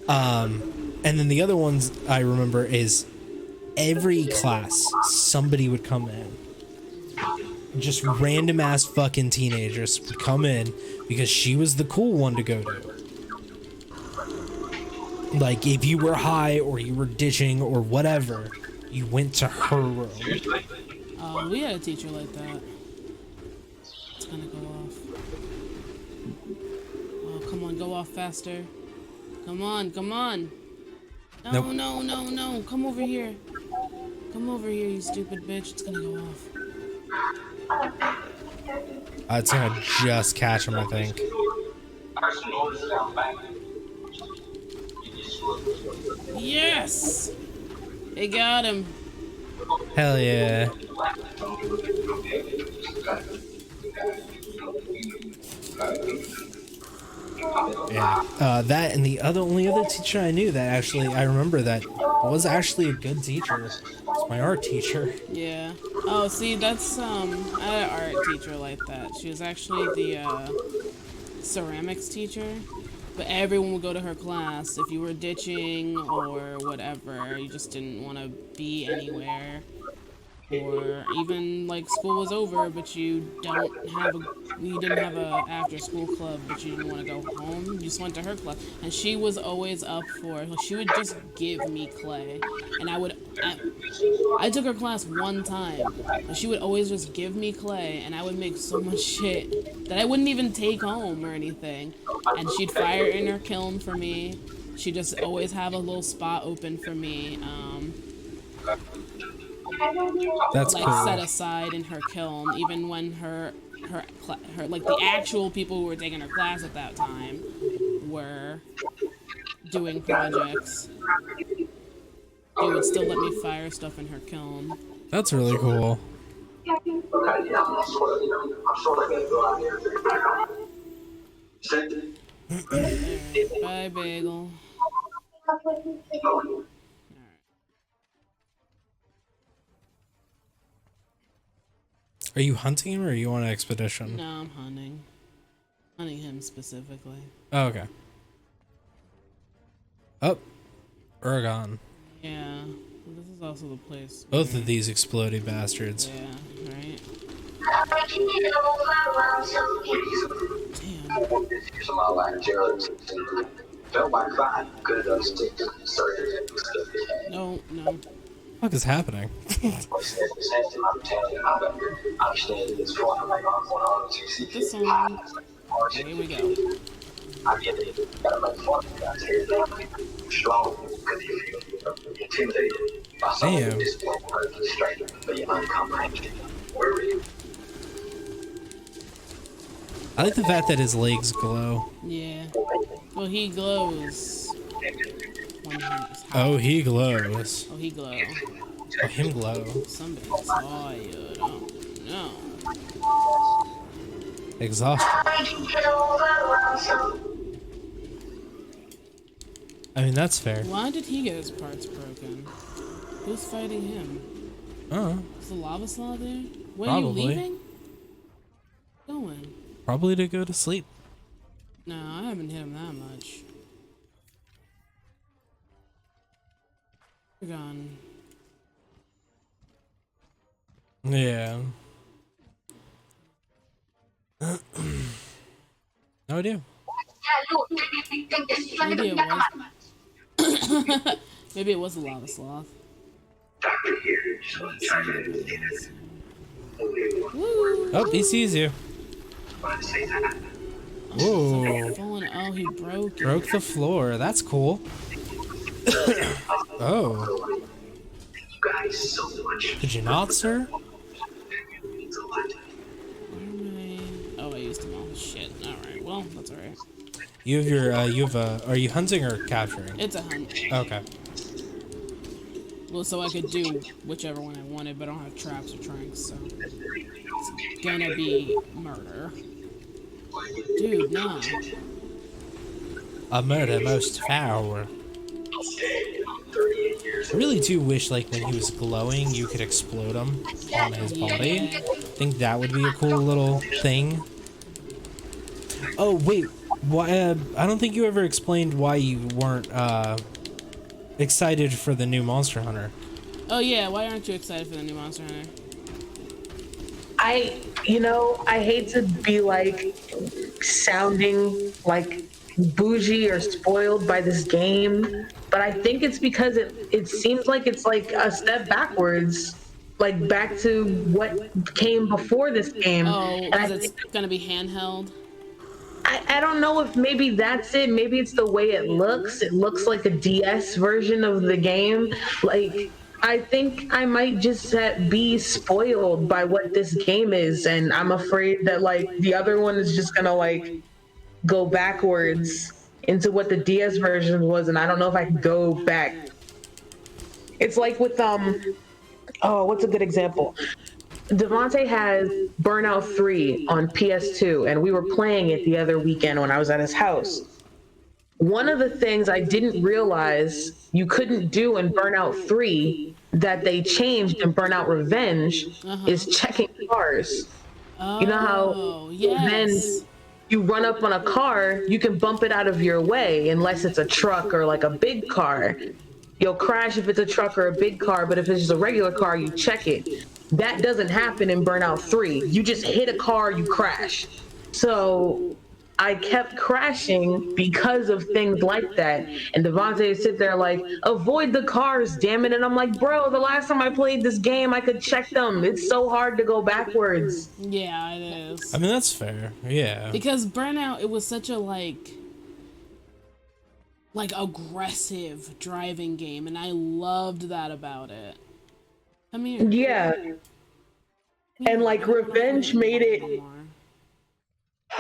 And then the other ones I remember is every class somebody would come in. Just random ass fucking teenagers would come in because she was the cool one to go to. Like, if you were high or you were ditching or whatever, you went to her room. We had a teacher like that. It's gonna go off. Oh, come on, go off faster. Come on, come on. No, Nope. no. Come over here. Come over here, you stupid bitch. It's gonna go off. It's gonna just catch him, I think. Yes! They got him. Hell yeah. Yeah. That and the only other teacher I knew that actually I remember that was actually a good teacher. It's my art teacher. Yeah. Oh, see, that's, I had an art teacher like that. She was actually the, ceramics teacher. But everyone would go to her class. If you were ditching or whatever, you just didn't want to be anywhere. Or even, like, school was over, but you didn't have a after-school club, but you didn't want to go home. You just went to her class. And she was always up for it. She would just give me clay. And I took her class one time. And she would always just give me clay, and I would make so much shit that I wouldn't even take home or anything. And she'd fire in her kiln for me. She'd just always have a little spot open for me. That's like cool. set aside in her kiln, even when her like the actual people who were taking her class at that time were doing projects. They would still let me fire stuff in her kiln. That's really cool. Bye, Bagel. Are you hunting him or are you on an expedition? No, I'm hunting. Hunting him specifically. Oh, okay. Oh, Uragon. Yeah. This is also the place. Both of these exploding bastards. Yeah, right? Damn. No, no. What is happening? This one. Here we go. Damn. I like the fact that his legs glow. Yeah. Well, he glows. When he's hot. Oh, he glows. Oh, he glow. Oh, him glow. Somebody saw you. Oh, no. Exhausted. I mean, that's fair. Why did he get his parts broken? Who's fighting him? Oh, Is the lava slaw there? When Probably. are you leaving? Going. probably to go to sleep. No, I haven't hit him that much. We're gone. Yeah. No idea. Maybe it was. Maybe it was a lava sloth. Woo! Oh, he sees you. Whoa. Falling. Oh, he broke it. Broke the floor. That's cool. Oh. Did you not, sir? Where am I? Oh, I used them all. Shit. Alright, well, that's alright. You have your, are you hunting or capturing? It's a hunt. Okay. Well, so I could do whichever one I wanted, but I don't have traps or tranks, so it's gonna be murder. Dude, no. A murder most foul. I really do wish, like, when he was glowing, you could explode him on his body. I think that would be a cool little thing. Oh, wait. Why? I don't think you ever explained why you weren't, excited for the new Monster Hunter. Oh yeah, why aren't you excited for the new Monster Hunter? I hate to be like sounding like bougie or spoiled by this game, but I think it's because it seems like it's like a step backwards, like back to what came before this game. Oh, And because I it's think- gonna be handheld? I don't know if maybe that's it. Maybe it's the way it looks. It looks like a DS version of the game. Like, I think I might just be spoiled by what this game is, and I'm afraid that like the other one is just gonna like go backwards into what the DS version was, and I don't know if I can go back. It's like with oh, what's a good example? Devontae has Burnout 3 on PS2, and we were playing it the other weekend when I was at his house. One of the things I didn't realize you couldn't do in Burnout 3 that they changed in Burnout Revenge is checking cars. You know how then yes. you run up on a car, you can bump it out of your way unless it's a truck or like a big car. You'll crash if it's a truck or a big car, but if it's just a regular car, you check it. That doesn't happen in Burnout 3. You just hit a car, you crash. So I kept crashing because of things like that. And Devontae would sit there like, avoid the cars, damn it. And I'm like, bro, the last time I played this game, I could check them. It's so hard to go backwards. Yeah, it is. I mean, that's fair. Yeah. Because Burnout, it was such a like aggressive driving game, and I loved that about it. Come here. Yeah. And like Revenge made it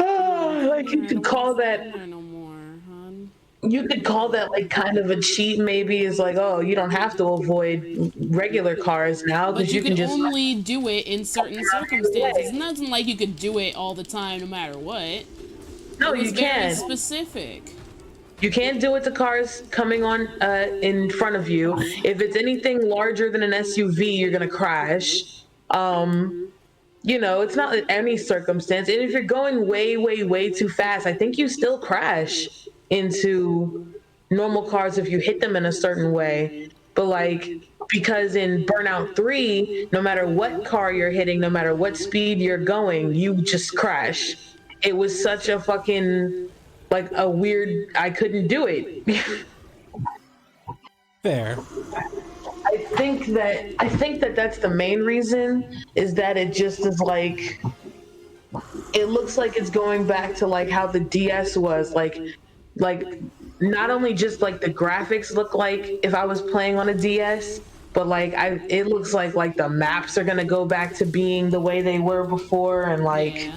like you could call that No more, hon. you could call that like kind of a cheat maybe, is like, oh, you don't have to avoid regular cars now But because you you can can just only do it in certain circumstances. It's not like you could do it all the time, no matter what. No, It was you very can. specific. You can't do it to cars coming on in front of you. If it's anything larger than an SUV, you're gonna crash. You know, it's not in any circumstance. And if you're going way, way, way too fast, I think you still crash into normal cars if you hit them in a certain way. But like, because in Burnout 3, no matter what car you're hitting, no matter what speed you're going, you just crash. It was such a fucking, like a weird, I couldn't do it. Fair. I think that that's the main reason, is that it just is like, it looks like it's going back to like how the DS was, like not only just like the graphics look like if I was playing on a DS, but like it looks like the maps are gonna go back to being the way they were before, and like Yeah.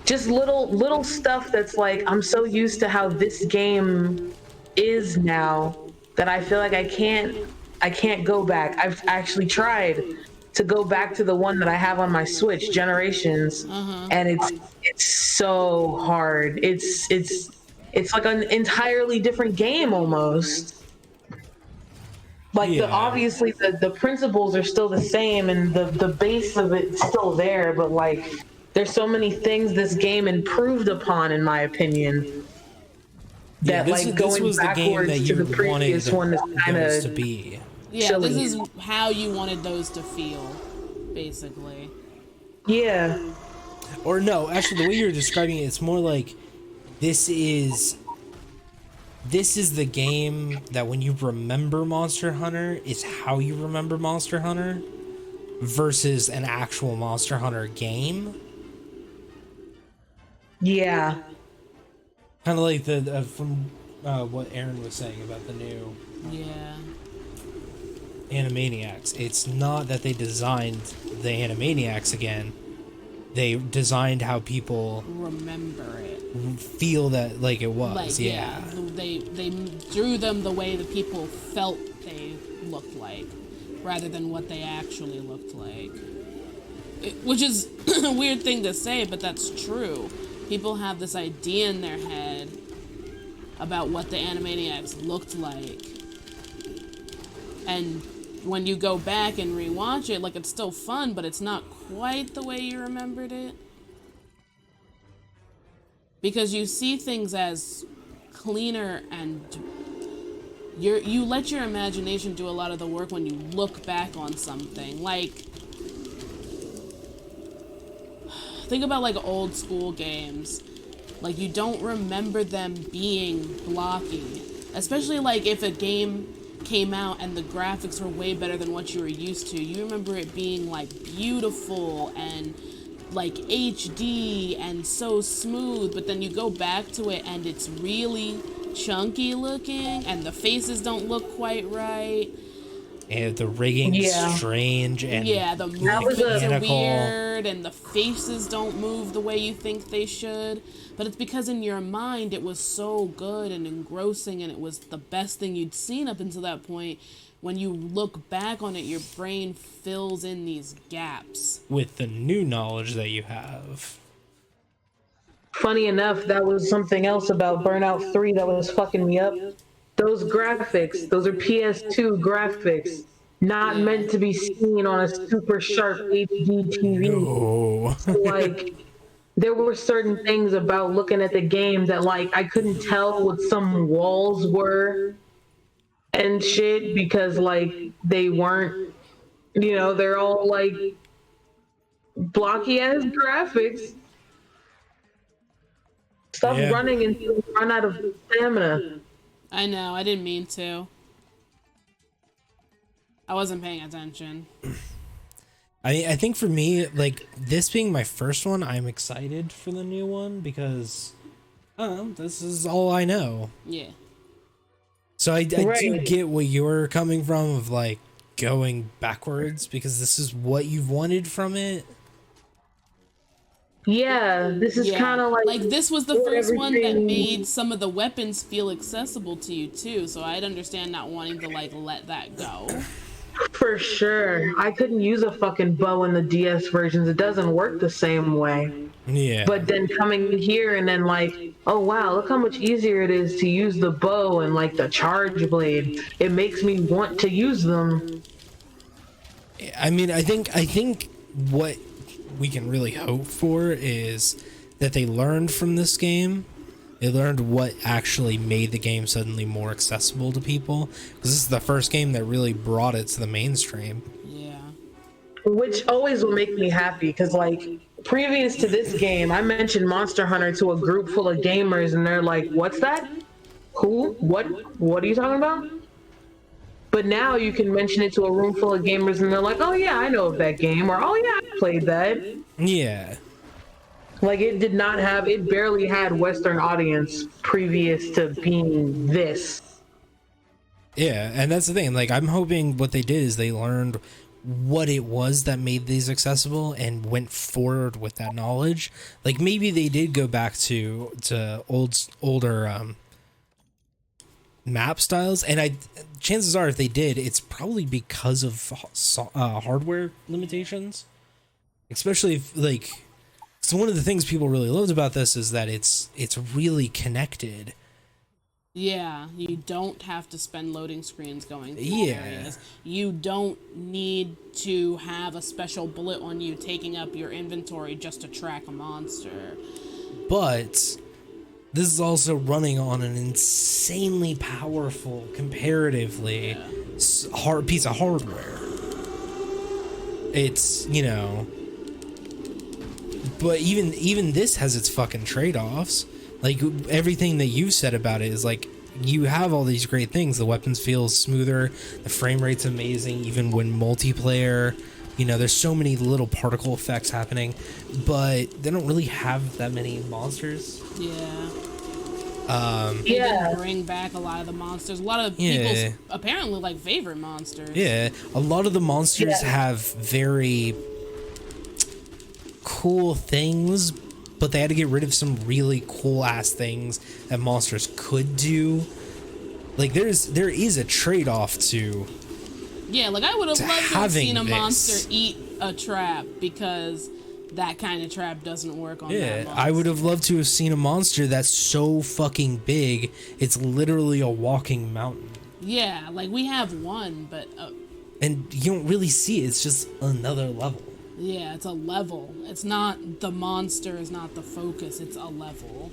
just little stuff that's like, I'm so used to how this game is now that I feel like I can't go back. I've actually tried to go back to the one that I have on my Switch, Generations, and it's so hard. It's like an entirely different game almost. Like Yeah. obviously the principles are still the same and the base of it's still there, but like there's so many things this game improved upon, in my opinion. Yeah, That like going was the game backwards that to you the previous wanted one is kind those to of be. Yeah, Chilling. this is how you wanted those to feel, basically. yeah. Or no, actually, the way you're describing it, it's more like this is the game that when you remember Monster Hunter, is how you remember Monster Hunter versus an actual Monster Hunter game. Yeah. Kind of like the from what Aaron was saying about the new Yeah. Animaniacs. It's not that they designed the Animaniacs again. They designed how people Remember it. feel that like it was. Like, yeah. They drew them the way the people felt they looked like, rather than what they actually looked like. Which is a weird thing to say, but that's true. People have this idea in their head about what the Animaniacs looked like. And when you go back and rewatch it, like, it's still fun, but it's not quite the way you remembered it. Because you see things as cleaner, and you let your imagination do a lot of the work when you look back on something. Like, think about like old school games. Like, you don't remember them being blocky. Especially like if a game came out and the graphics were way better than what you were used to. You remember it being like beautiful and like HD and so smooth, but then you go back to it and it's really chunky looking and the faces don't look quite right. And the rigging's Yeah. strange and Yeah, the was movements are mechanical. weird and the faces don't move the way you think they should. But it's because in your mind it was so good and engrossing and it was the best thing you'd seen up until that point. When you look back on it, your brain fills in these gaps. with the new knowledge that you have. Funny enough, that was something else about Burnout 3 that was fucking me up. Those graphics, those are PS2 graphics, not meant to be seen on a super sharp HD TV. Oh. Like, there were certain things about looking at the game that, like, I couldn't tell what some walls were and shit because, like, they weren't, you know, they're all, like, blocky ass graphics. Stop Yeah. running until you run out of stamina. I know, I didn't mean to. I wasn't paying attention. I think for me, like, this being my first one, I'm excited for the new one because, I don't know, this is all I know. Yeah. So I do Right. get where you're coming from of, like, going backwards because this is what you've wanted from it. Yeah, this is Yeah. kind of like this was the what first one that everything- made some of the weapons feel accessible to you too, so I'd understand not wanting to like let that go. for sure. I couldn't use a fucking bow in the DS versions. It doesn't work the same way. Yeah. But then coming here and then like, oh wow, look how much easier it is to use the bow and like the charge blade. It makes me want to use them. I mean, I think what we can really hope for is that they learned from this game. They learned what actually made the game suddenly more accessible to people, because this is the first game that really brought it to the mainstream. Yeah. Which always will make me happy because, like, previous to this game, I mentioned Monster Hunter to a group full of gamers, and they're like, "What's that? Who? What? What are you talking about?" But now you can mention it to a room full of gamers, and they're like, "Oh yeah, I know of that game," or "Oh yeah, I played that." Yeah. Like it barely had Western audience previous to being this. Yeah, and that's the thing. Like, I'm hoping what they did is they learned what it was that made these accessible and went forward with that knowledge. Like, maybe they did go back to older map styles, and chances are if they did, it's probably because of hardware limitations. Especially if, like, so one of the things people really loved about this is that it's really connected. Yeah, you don't have to spend loading screens going through Yeah. areas. You don't need to have a special bullet on you taking up your inventory just to track a monster. But this is also running on an insanely powerful, comparatively hard piece of hardware. It's, you know, but even this has its fucking trade-offs. Like, everything that you said about it is like, you have all these great things. The weapons feel smoother, the frame rate's amazing, even when multiplayer. You know, there's so many little particle effects happening, but they don't really have that many monsters. Yeah. They Yeah. didn't bring back a lot of the monsters. A lot of Yeah. people's apparently like favorite monsters. Yeah, a lot of the monsters Yeah. have very cool things, but they had to get rid of some really cool ass things that monsters could do. Like, there is a trade-off to Yeah, like I would have To loved to have having seen a this. monster eat a trap because that kind of trap doesn't work on that yeah, monster. I would have loved to have seen a monster that's so fucking big it's literally a walking mountain. Yeah, like we have one, but And you don't really see it, it's just another level. yeah, it's a level. It's not the monster is not the focus. It's a level.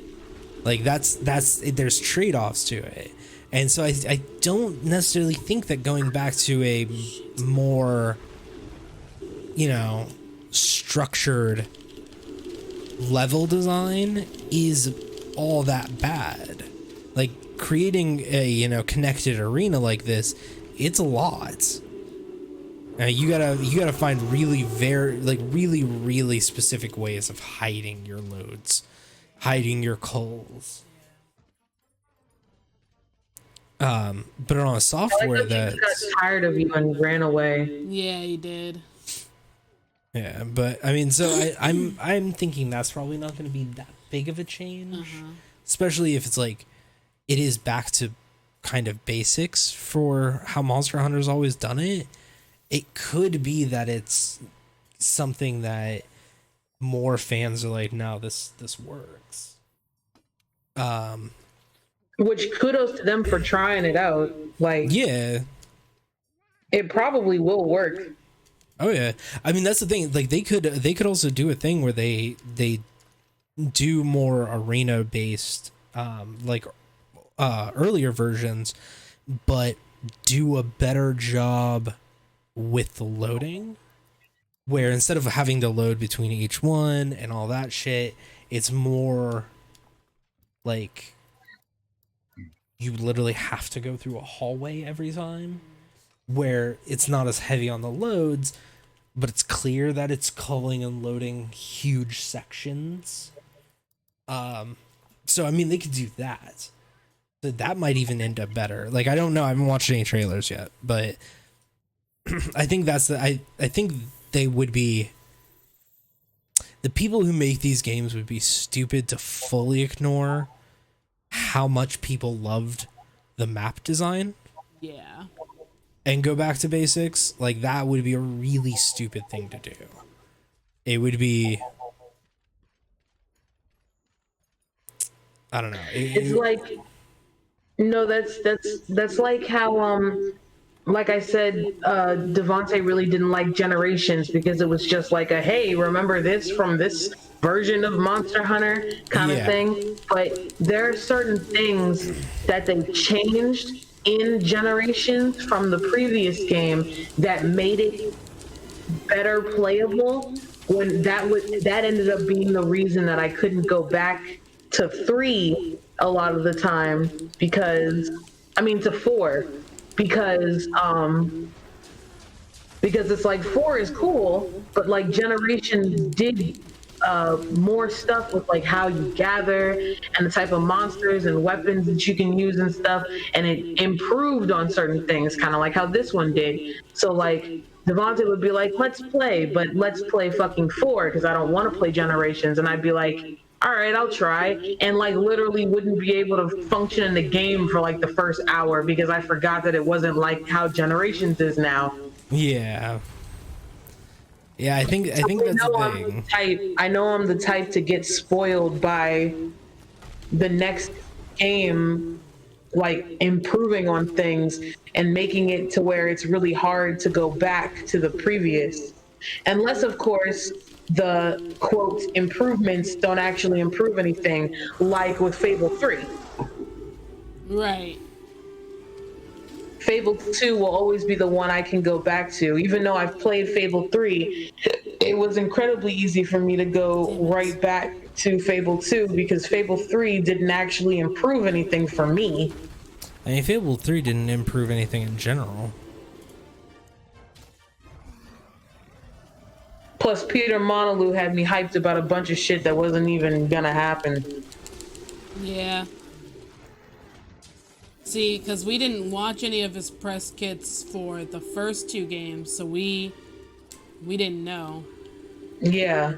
Like, that's there's trade-offs to it. And so I don't necessarily think that going back to a more, you know, structured level design is all that bad. Like, creating a, you know, connected arena like this, it's a lot. You gotta find really really specific ways of hiding your loads, hiding your culls. But on a software Like, that, he got tired of you and ran away. Yeah, he did. yeah, but I mean, so I'm thinking that's probably not going to be that big of a change, especially if it's like it is back to kind of basics for how Monster Hunter's always done it. It could be that it's something that more fans are like, no, this works. Which kudos to them for trying it out. Like, Yeah. it probably will work. Oh yeah. I mean, that's the thing. Like, they could also do a thing where they do more arena based like earlier versions, but do a better job with the loading, where instead of having to load between each one and all that shit, it's more like you literally have to go through a hallway every time, where it's not as heavy on the loads, but it's clear that it's culling and loading huge sections. So I mean, they could do that. So that might even end up better. Like, I don't know, I haven't watched any trailers yet, but I think I think they would be, the people who make these games would be stupid to fully ignore how much people loved the map design Yeah. and go back to basics. Like, that would be a really stupid thing to do. It would be I don't know. It's like, no, that's like how like I said, Devontae really didn't like Generations because it was just like a, hey, remember this from this version of Monster Hunter kind of Yeah. thing. But there are certain things that they changed in Generations from the previous game that made it better playable. When that ended up being the reason that I couldn't go back to 3 a lot of the time because, I mean, to 4 because it's like 4 is cool, but like Generations did more stuff with like how you gather and the type of monsters and weapons that you can use and stuff, and it improved on certain things, kind of like how this one did. So like Devontae would be like, let's play, but let's play fucking 4 because I don't want to play Generations, and I'd be like, all right, I'll try, and like literally wouldn't be able to function in the game for like the first hour because I forgot that it wasn't like how Generations is now. Yeah. Yeah, I think that's the thing. I know I'm the type to get spoiled by the next game, like improving on things and making it to where it's really hard to go back to the previous. Unless, of course, the quote improvements don't actually improve anything, like with Fable 3. Right. Fable 2 will always be the one I can go back to. Even though I've played Fable 3, it was incredibly easy for me to go right back to Fable 2 because Fable 3 didn't actually improve anything for me. I mean, Fable 3 didn't improve anything in general. Plus, Peter Monalou had me hyped about a bunch of shit that wasn't even gonna happen. Yeah. See, because we didn't watch any of his press kits for the first 2 games, so we didn't know. Yeah.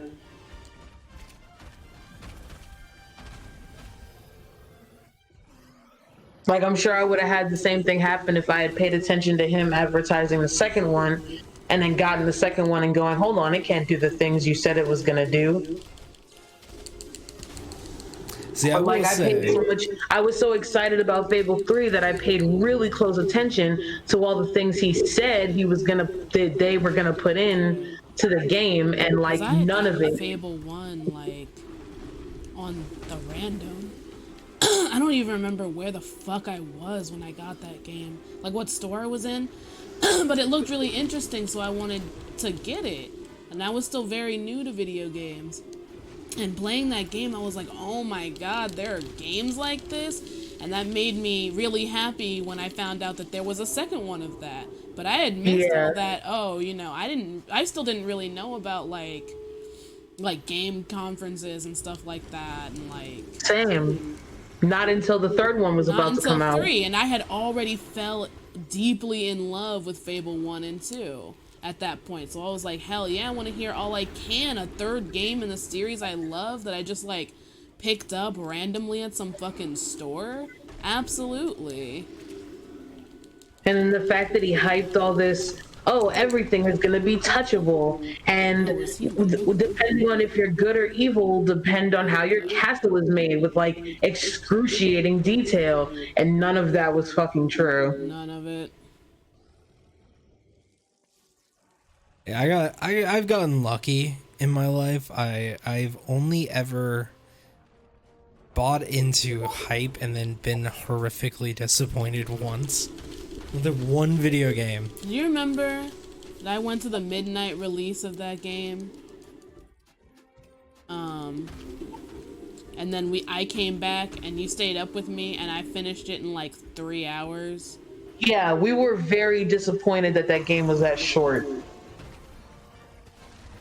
Like, I'm sure I would have had the same thing happen if I had paid attention to him advertising the second one and then gotten the second one and going, hold on, it can't do the things you said it was gonna do. See, I But like, will say, I was so excited about Fable 3 that I paid really close attention to all the things he said they were gonna put in to the game, and like 'Cause I had none of gotten it. Fable 1, like, on the random. I don't even remember where the fuck I was when I got that game. Like, what store I was in. But it looked really interesting, so I wanted to get it. And I was still very new to video games. And playing that game, I was like, oh my god, there are games like this? And that made me really happy when I found out that there was a second one of that. But I had missed all that, I still didn't really know about, like game conferences and stuff like that, and like... Same. Not until the third one was about to come out. Not until 3, and I had already fell deeply in love with Fable 1 and 2 at that point. So I was like, hell yeah, I want to hear all I can. A third game in the series I love that I just like picked up randomly at some fucking store? Absolutely. And then the fact that he hyped all this, oh, everything is going to be touchable. And depending on if you're good or evil will depend on how your castle is made with like excruciating detail. And none of that was fucking true. None of it. Yeah, I've gotten lucky in my life. I've only ever bought into hype and then been horrifically disappointed once. The one video game. Do you remember that I went to the midnight release of that game? And then I came back and you stayed up with me and I finished it in like 3 hours. Yeah, we were very disappointed that that game was that short.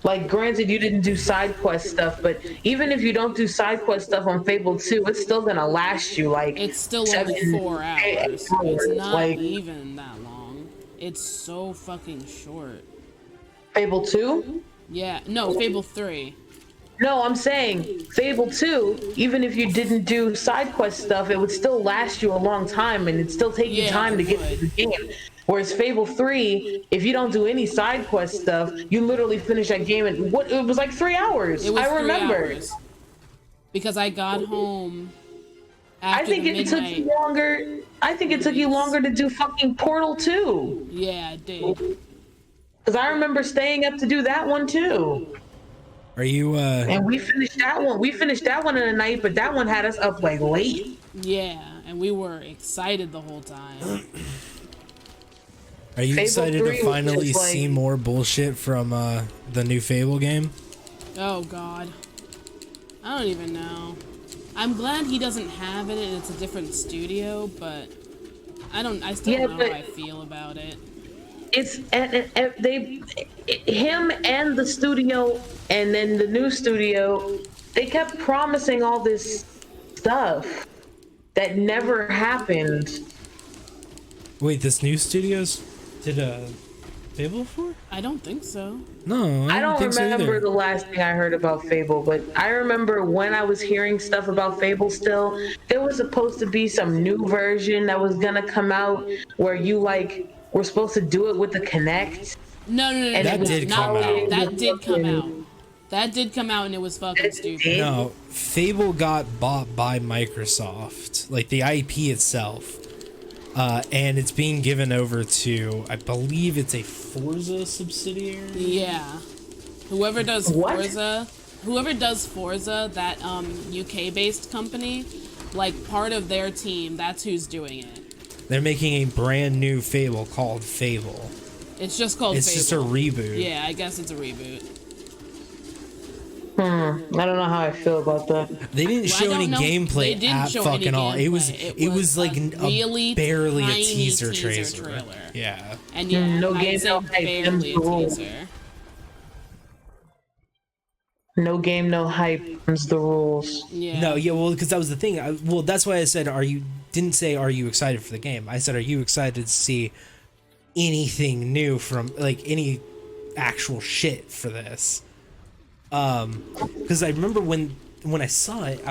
Like, granted, you didn't do side quest stuff, but even if you don't do side quest stuff on Fable 2, it's still gonna last you like it's still only 4 hours. It's not like, even that long. It's so fucking short. Fable 2? Yeah, no, Fable 3. No, I'm saying Fable 2, even if you didn't do side quest stuff, it would still last you a long time and it'd still take you time to get to the game. Whereas Fable 3, if you don't do any side quest stuff, you literally finish that game in it was like 3 hours. It was I remember. 3 hours. Because I got home I After think the it took midnight. you longer. I think it took you longer to do fucking Portal 2. Yeah, it did. Because I remember staying up to do that one too. Are you And we finished that one. We finished that one in a night, but that one had us up like late. Yeah, and we were excited the whole time. are you Fable excited 3 to was finally just like- see more bullshit from the new Fable game? Oh god. I don't even know. I'm glad he doesn't have it and it's a different studio, but I still Yeah, don't know but- how I feel about it. It's and they, him and the studio, and then the new studio, they kept promising all this stuff that never happened. Wait, this new studios did Fable 4? I don't think so. No, I don't think so remember either. the last thing I heard about Fable, but I remember when I was hearing stuff about Fable still, there was supposed to be some new version that was gonna come out where you like were supposed to do it with the Kinect. No, And That no, did not come that. out. That did come out. That did come out and it was fucking stupid. No, Fable got bought by Microsoft, like the IP itself, and it's being given over to, I believe it's a Forza subsidiary. Yeah. Whoever does What? Forza, that UK based company, like part of their team, that's who's doing it. They're making a brand new Fable called Fable. It's just called It's Fable. just a reboot. Yeah, I guess it's a reboot. I don't know how I feel about that. They didn't Well, I show don't any know. They gameplay didn't at show any fucking all. It was gameplay. it was like a really barely a tiny teaser teaser trailer. trailer. Yeah. And yeah, No I'd game, say no hype. barely a Them's the teaser. No game, no hype. Them's the rules. Yeah. No, yeah, well, because that was the thing. Well, that's why I said, didn't say, are you excited for the game? I said, are you excited to see anything new from, like, any actual shit for this? Because I remember when I saw it,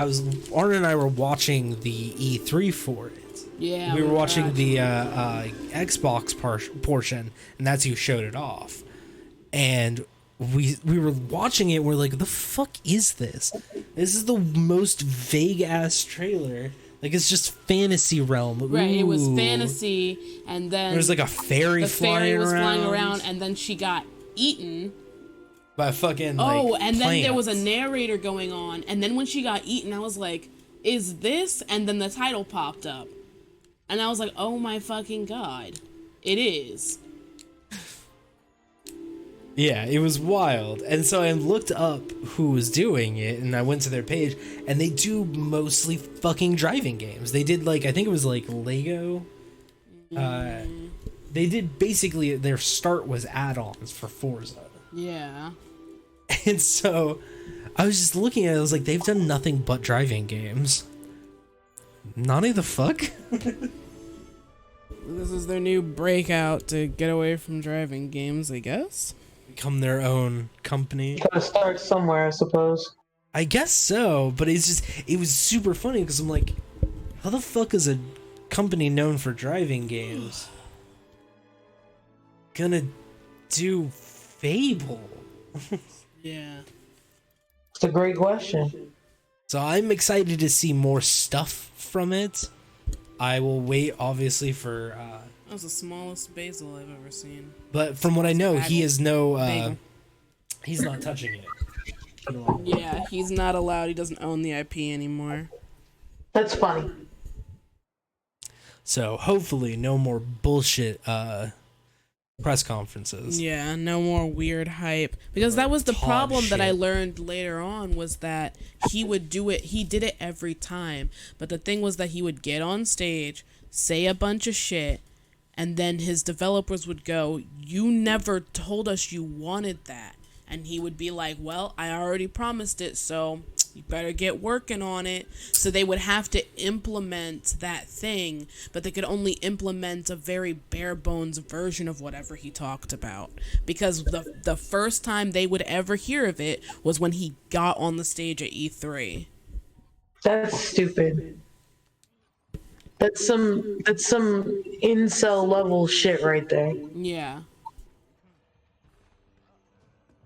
Arn and I were watching the E3 for it. Yeah. We were watching the Xbox portion, and that's who showed it off. And we were watching it. We're like, the fuck is this? This is the most vague ass trailer. Like, it's just fantasy realm. Right, it was Ooh. fantasy, and then There's like a fairy the fairy was flying around around, and then she got eaten. by fucking And then there was a plants. narrator going on, and then when she got eaten, I was like, "Is this?" And then the title popped up, and I was like, "Oh my fucking god, it is!" Yeah, it was wild. And so I looked up who was doing it, and I went to their page, and they do mostly fucking driving games. They did, like, I think it was like Lego. They did basically, their start was add-ons for Forza. Yeah. And so I was just looking at it, I was like, they've done nothing but driving games. Nani the fuck? This is their new breakout to get away from driving games, I guess. Become their own company. Gotta start somewhere, I suppose. I guess so, but it was super funny because I'm like, how the fuck is a company known for driving games gonna do Fable? Yeah. It's a great question. So I'm excited to see more stuff from it. I will wait, obviously, for That was the smallest basil I've ever seen. but from what I know, he is no Bagel. he's not touching it. Yeah, he's not allowed. He doesn't own the IP anymore. That's funny. So hopefully no more bullshit press conferences. Yeah, no more weird hype. Because that was the Talk problem that I shit. learned later on was that he would do it. He did it every time. But the thing was that he would get on stage, say a bunch of shit, and then his developers would go, "You never told us you wanted that." And he would be like, "Well, I already promised it, so you better get working on it." So they would have to implement that thing, but they could only implement a very bare bones version of whatever he talked about. Because the first time they would ever hear of it was when he got on the stage at E3. That's stupid. That's some incel level shit right there. Yeah.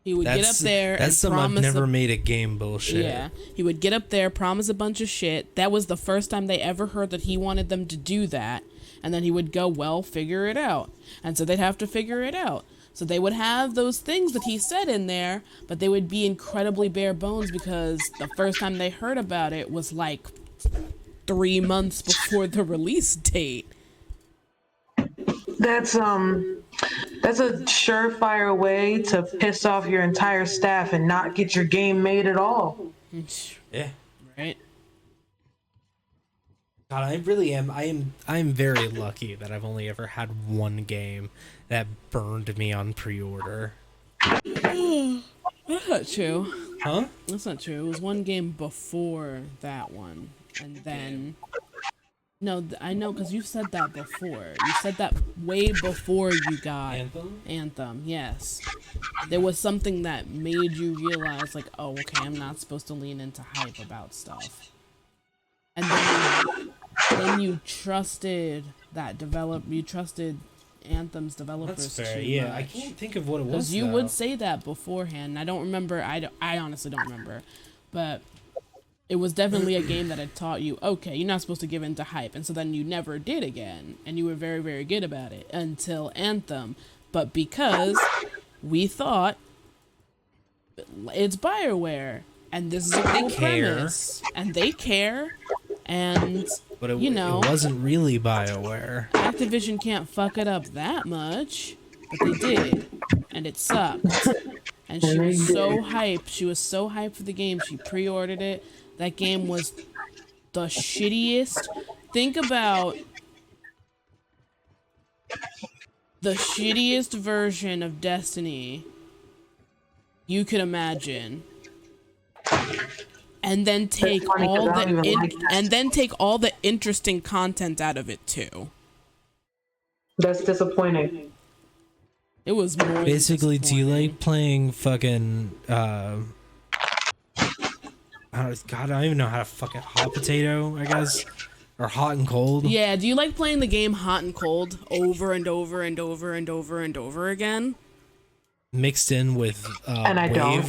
He would get up there and that's some I've promise never made a game bullshit. Yeah, he would get up there, promise a bunch of shit. That was the first time they ever heard that he wanted them to do that. And then he would go, well, figure it out. And so they'd have to figure it out. So they would have those things that he said in there, but they would be incredibly bare bones because the first time they heard about it was like 3 months before the release date. That's a surefire way to piss off your entire staff and not get your game made at all. Yeah. Right? God, I really am. I'm very lucky that I've only ever had one game that burned me on pre-order. That's not true. Huh? That's not true. It was one game before that one. And then... No, I know, because you said that before. You said that way before you got Anthem, yes. There was something that made you realize, like, oh, okay, I'm not supposed to lean into hype about stuff. And then you trusted you trusted Anthem's developers. That's fair, too yeah. much. I can't think of what it was, Because you though. would say that beforehand. I don't remember. I honestly don't remember. But it was definitely a game that had taught you, okay, you're not supposed to give in to hype. And so then you never did again. And you were very, very good about it until Anthem. But because we thought it's BioWare and this is a cool premise. And they care. And, But it, you know, it wasn't really BioWare. Activision can't fuck it up that much. But they did. And it sucked. And she was so hyped. She was so hyped for the game. She pre-ordered it. That game was the shittiest. Think about the shittiest version of Destiny you could imagine. And then take all the interesting content out of it too. That's disappointing. It was more Basically, do you like playing fucking God, I don't even know how to fucking hot potato, I guess, or hot and cold. Yeah, do you like playing the game hot and cold over and over and over and over and over again? Mixed in with And I don't.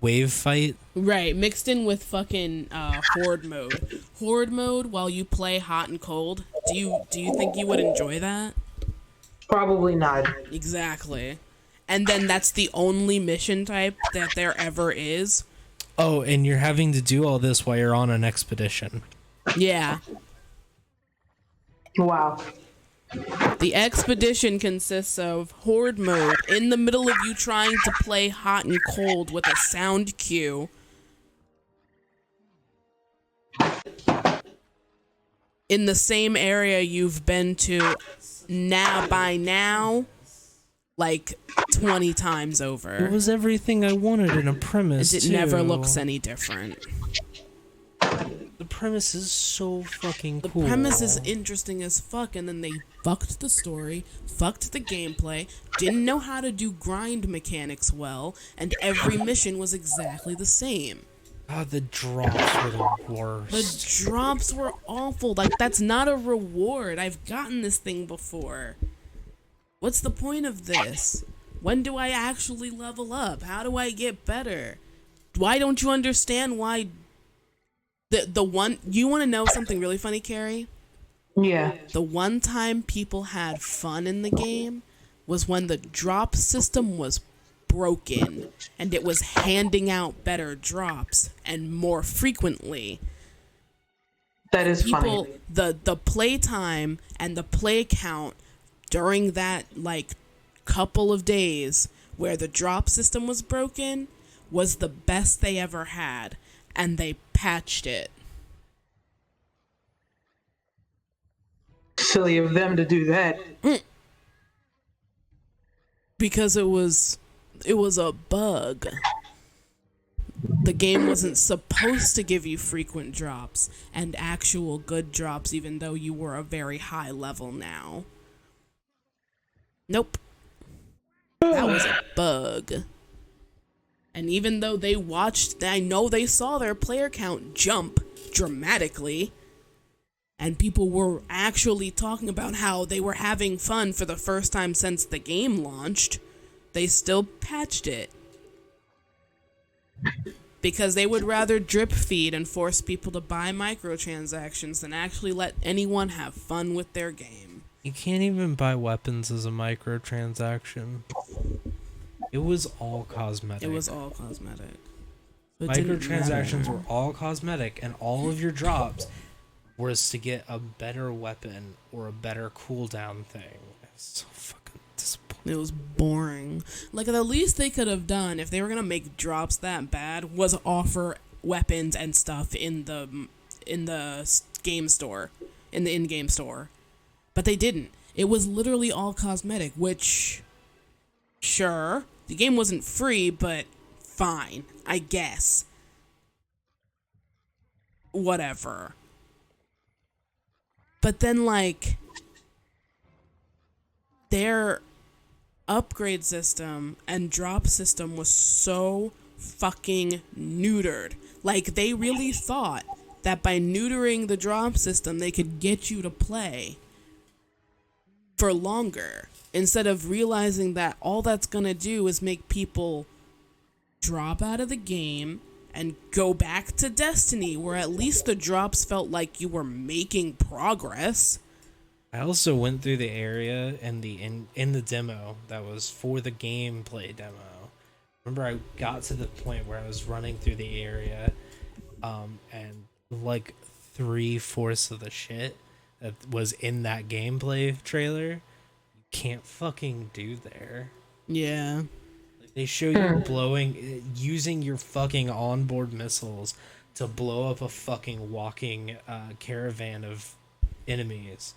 Wave fight. Right, mixed in with fucking horde mode. Horde mode while you play hot and cold. Do you think you would enjoy that? Probably not. Exactly. And then that's the only mission type that there ever is. Oh, and you're having to do all this while you're on an expedition. Yeah. Wow. The expedition consists of horde mode in the middle of you trying to play hot and cold with a sound cue. In the same area you've been to by now, like 20 times over. It was everything I wanted in a premise, It too. never looks any different. The premise is so fucking cool. The premise is interesting as fuck, and then they fucked the story, fucked the gameplay, didn't know how to do grind mechanics well, and every mission was exactly the same. God, the drops were the worst. The drops were awful. Like, that's not a reward. I've gotten this thing before. What's the point of this? When do I actually level up? How do I get better? Why don't you understand why the one... You want to know something really funny, Carrie? Yeah. The one time people had fun in the game was when the drop system was broken and it was handing out better drops and more frequently. That is People, funny. the play time and the play count during that like couple of days where the drop system was broken was the best they ever had, and they patched it. Silly of them to do that. Because it was a bug. The game wasn't supposed to give you frequent drops and actual good drops, even though you were a very high level now. Nope. That was a bug. And even though they watched, I know they saw their player count jump dramatically, and people were actually talking about how they were having fun for the first time since the game launched, they still patched it. Because they would rather drip feed and force people to buy microtransactions than actually let anyone have fun with their game. You can't even buy weapons as a microtransaction. It was all cosmetic. It was all cosmetic. So it didn't Microtransactions matter. were all cosmetic, and all of your drops was to get a better weapon or a better cooldown thing. It's so fucking disappointing. It was boring. Like, the least they could have done if they were gonna make drops that bad was offer weapons and stuff in the game store, in the in-game store. But they didn't. It was literally all cosmetic, which, sure, the game wasn't free, but fine, I guess. Whatever. But then, like, their upgrade system and drop system was so fucking neutered. Like, they really thought that by neutering the drop system, they could get you to play for longer, instead of realizing that all that's gonna do is make people drop out of the game and go back to Destiny, where at least the drops felt like you were making progress. I also went through the area and in the demo that was for the gameplay demo. Remember, I got to the point where I was running through the area, and like 3/4 of the shit that was in that gameplay trailer, you can't fucking do there. Yeah. Like, they show you using your fucking onboard missiles to blow up a fucking walking caravan of enemies,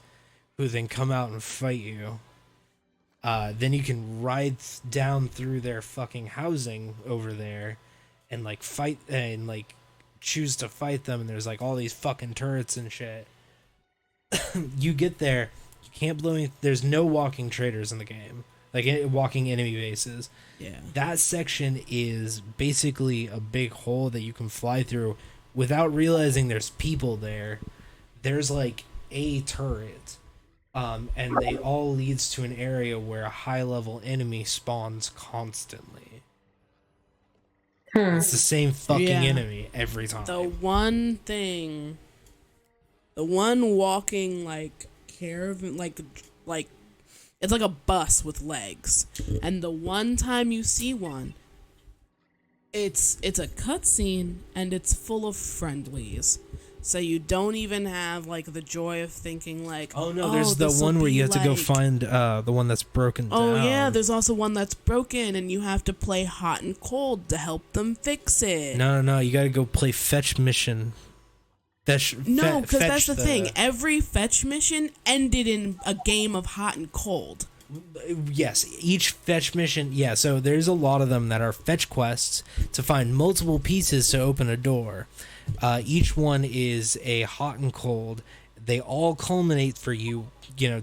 who then come out and fight you. Then you can ride down through their fucking housing over there and like fight and like choose to fight them, and there's like all these fucking turrets and shit. You get there, you can't blow any, there's no walking traders in the game, like walking enemy bases. Yeah. That section is basically a big hole that you can fly through without realizing there's people there. There's like a turret, and they all leads to an area where a high level enemy spawns constantly. It's the same fucking Yeah. enemy every time. The one walking like caravan, like it's like a bus with legs, and the one time you see one, it's a cutscene and it's full of friendlies. So you don't even have like the joy of thinking like, oh no, there's the this'll one where be you have to go like- find the one that's broken Oh down. yeah, there's also one that's broken, and you have to play hot and cold to help them fix it. No, you gotta go play fetch mission. No, because that's fetch the thing. Every fetch mission ended in a game of hot and cold. Yes, each fetch mission, yeah, so there's a lot of them that are fetch quests to find multiple pieces to open a door. Each one is a hot and cold. They all culminate for you,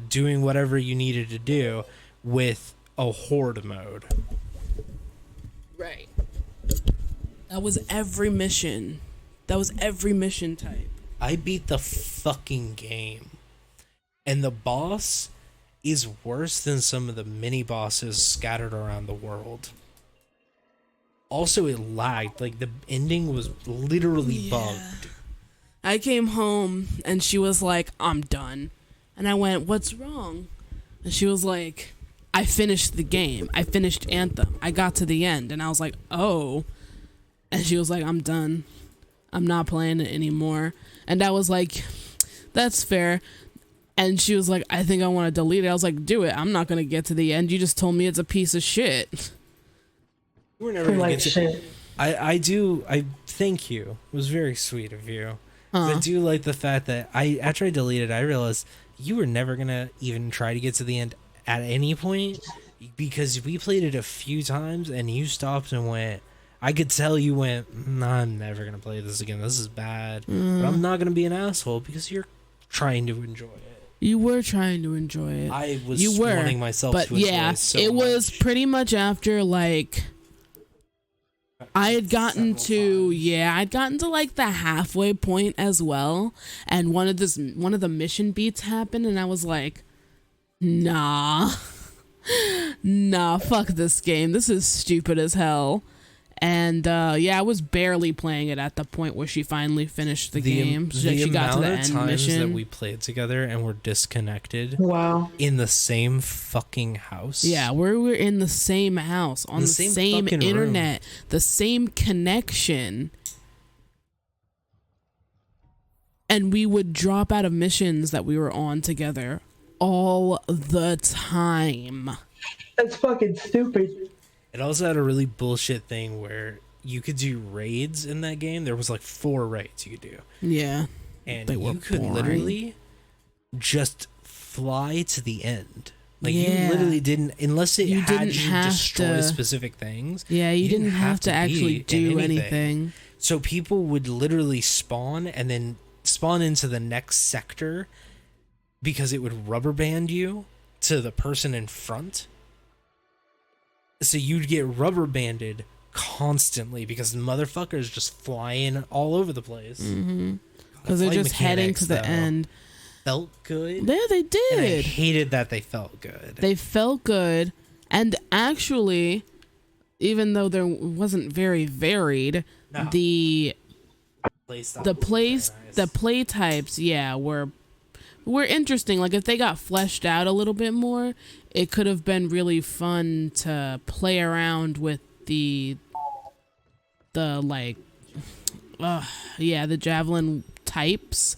doing whatever you needed to do with a horde mode. Right. That was every mission. That was every mission type. I beat the fucking game. And the boss is worse than some of the mini bosses scattered around the world. Also, it lagged. Like, the ending was literally bugged. I came home and she was like, I'm done. And I went, what's wrong? And she was like, I finished the game. I finished Anthem. I got to the end. And I was like, oh. And she was like, I'm done. I'm not playing it anymore. And I was like, that's fair. And she was like, I think I want to delete it. I was like, do it. I'm not going to get to the end. You just told me it's a piece of shit. We're never gonna Like get to. shit. I thank you. It was very sweet of you. 'Cause I do like the fact that after I deleted, I realized you were never gonna even try to get to the end at any point, because we played it a few times and you stopped and went. I could tell you went, nah, I'm never gonna play this again. This is bad. But I'm not gonna be an asshole because you're trying to enjoy it. You were trying to enjoy it. I was You were, wanting myself but to enjoy yeah, so it was much. pretty much after like I had gotten to I'd gotten to like the halfway point as well, and one of the mission beats happened, and I was like, nah, fuck this game. This is stupid as hell. And yeah, I was barely playing it at the point where she finally finished the game. She got to the amount of end times mission. that we played together and were disconnected Wow. in the same fucking house. Yeah, we were in the same house, on the same fucking internet, the same connection. And we would drop out of missions that we were on together all the time. That's fucking stupid. It also had a really bullshit thing where you could do raids in that game. There was like 4 raids you could do. Yeah. And They were you could boring. literally just fly to the end. Like Yeah. you literally didn't, unless it You had didn't you have destroy to- specific things. Yeah, you didn't have to be actually in do anything. So people would literally spawn and then spawn into the next sector because it would rubber band you to the person in front. So you'd get rubber banded constantly because the motherfuckers just flying all over the place. Because they're Flight just heading to the mechanics, though, end. Felt good. Yeah, they And I did. hated that they felt good. They felt good. And actually, even though there wasn't very varied, No. the Playstyle the was place very nice. the play types, yeah, were interesting. Like if they got fleshed out a little bit more, it could have been really fun to play around with the like the javelin types.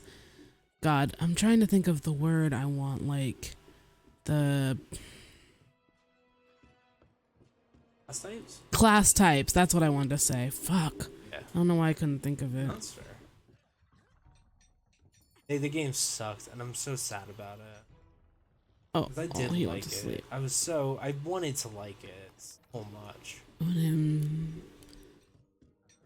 God, I'm trying to think of the word I want, like the Class types? class types. That's what I wanted to say. Fuck. Yeah. I don't know why I couldn't think of it. That's fair. Hey, the game sucked, and I'm so sad about it. Oh, 'Cause I oh, did he like went to it. sleep. I wanted to like it so much. Let him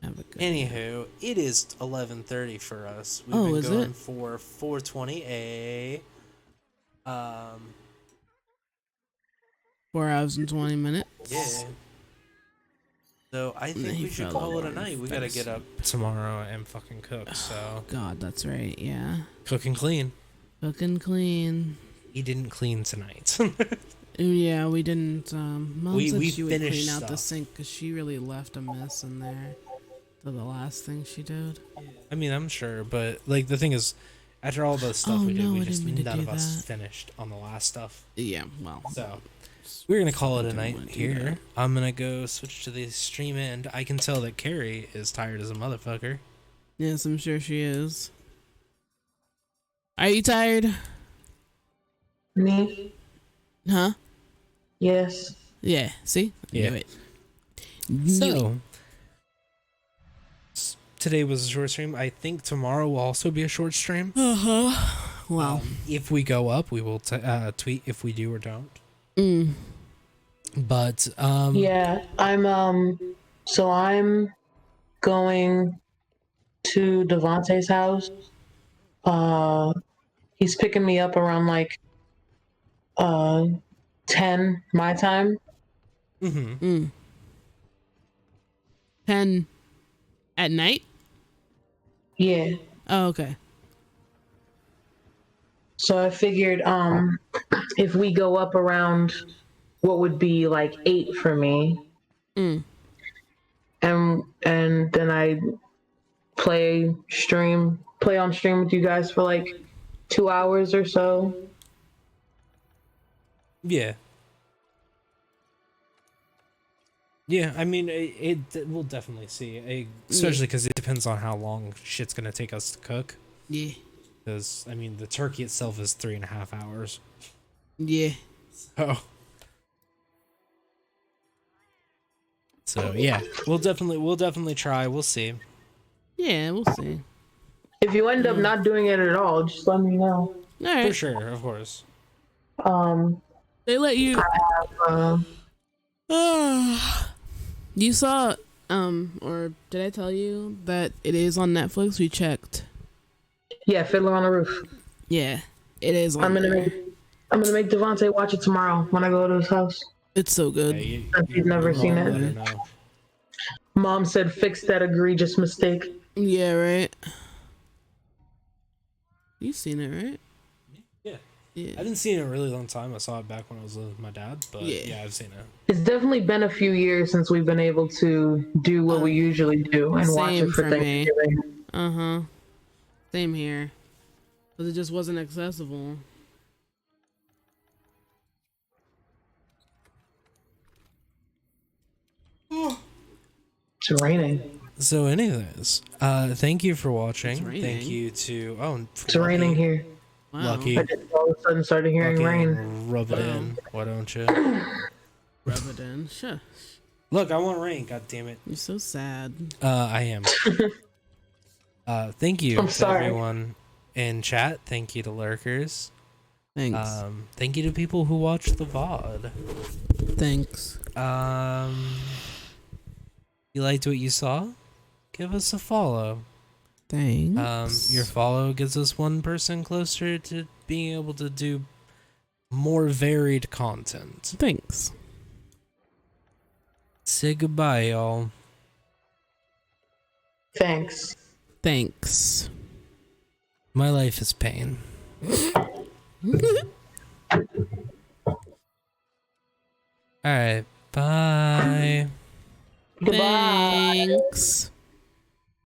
have a good. Anywho, it is 11:30 for us. We've Oh, been is going it? for 420A. 4 hours and 20 minutes. Yeah. So I think He we should fell call it a over night. We gotta get up tomorrow and fucking cook. So God, that's right. Yeah. cook and clean. Cooking clean. He didn't clean tonight. Yeah, we didn't. Mom We- said we she would clean finished out the stuff. sink because she really left a mess in there. To the last thing she did. I mean, I'm sure, but like the thing is, after all the stuff Oh, we did, no, we I just didn't mean to none do of us that. finished on the last stuff. Yeah, well. So we're gonna call it a Didn't night wanna do here. that. I'm gonna go switch to the stream end. I can tell that Carrie is tired as a motherfucker. Yes, I'm sure she is. Are you tired? Me? Huh? Yes. Yeah, see? I Yeah. knew it. Knew it. So today was a short stream. I think tomorrow will also be a short stream. Uh-huh. Well. If we go up, we will tweet if we do or don't. Mm. But Yeah, I'm going to Devontae's house. He's picking me up around like 10 my time. mhm. 10 at night? Yeah. Oh, okay. So I figured if we go up around what would be like 8 for me, Mm. and then I play on stream with you guys for like 2 hours or so. Yeah. Yeah, I mean, we'll definitely see, especially because it depends on how long shit's gonna take us to cook. Yeah. Because I mean, the turkey itself is 3.5 hours. Yeah. Oh. So yeah, we'll definitely try. We'll see. Yeah, we'll see. If you end up not doing it at all, just let me know. All For right. sure, of course. They let you. You saw, or did I tell you that it is on Netflix? We checked. Yeah, Fiddler on the Roof. Yeah, it is on I'm gonna there. make Devontae watch it tomorrow when I go to his house. It's so good. Yeah, He's never seen let her it. know. Mom said fix that egregious mistake. Yeah, right. You've seen it, right? Yeah. I Yeah. haven't seen it in a really long time. I saw it back when I was with my dad, but Yeah. yeah, I've seen it. It's definitely been a few years since we've been able to do what we usually do and watch Same it for for me. Thanksgiving. Uh-huh. Same here. But it just wasn't accessible. It's raining. So, anyways, thank you for watching. It's raining. Thank you to It's raining here. Wow. Lucky. I just all of a sudden started hearing Fucking rain. rub it Wow. in. Why don't you? Rub it in. Shush. Look, I want rain. God damn it. You're so sad. I am. Thank you I'm to sorry. everyone in chat. Thank you to lurkers. Thanks. Thank you to people who watch the VOD. Thanks. You liked what you saw? Give us a follow. Thanks. Your follow gets us one person closer to being able to do more varied content. Thanks. Say goodbye, y'all. Thanks. Thanks. My life is pain. Alright, bye. Goodbye. Thanks.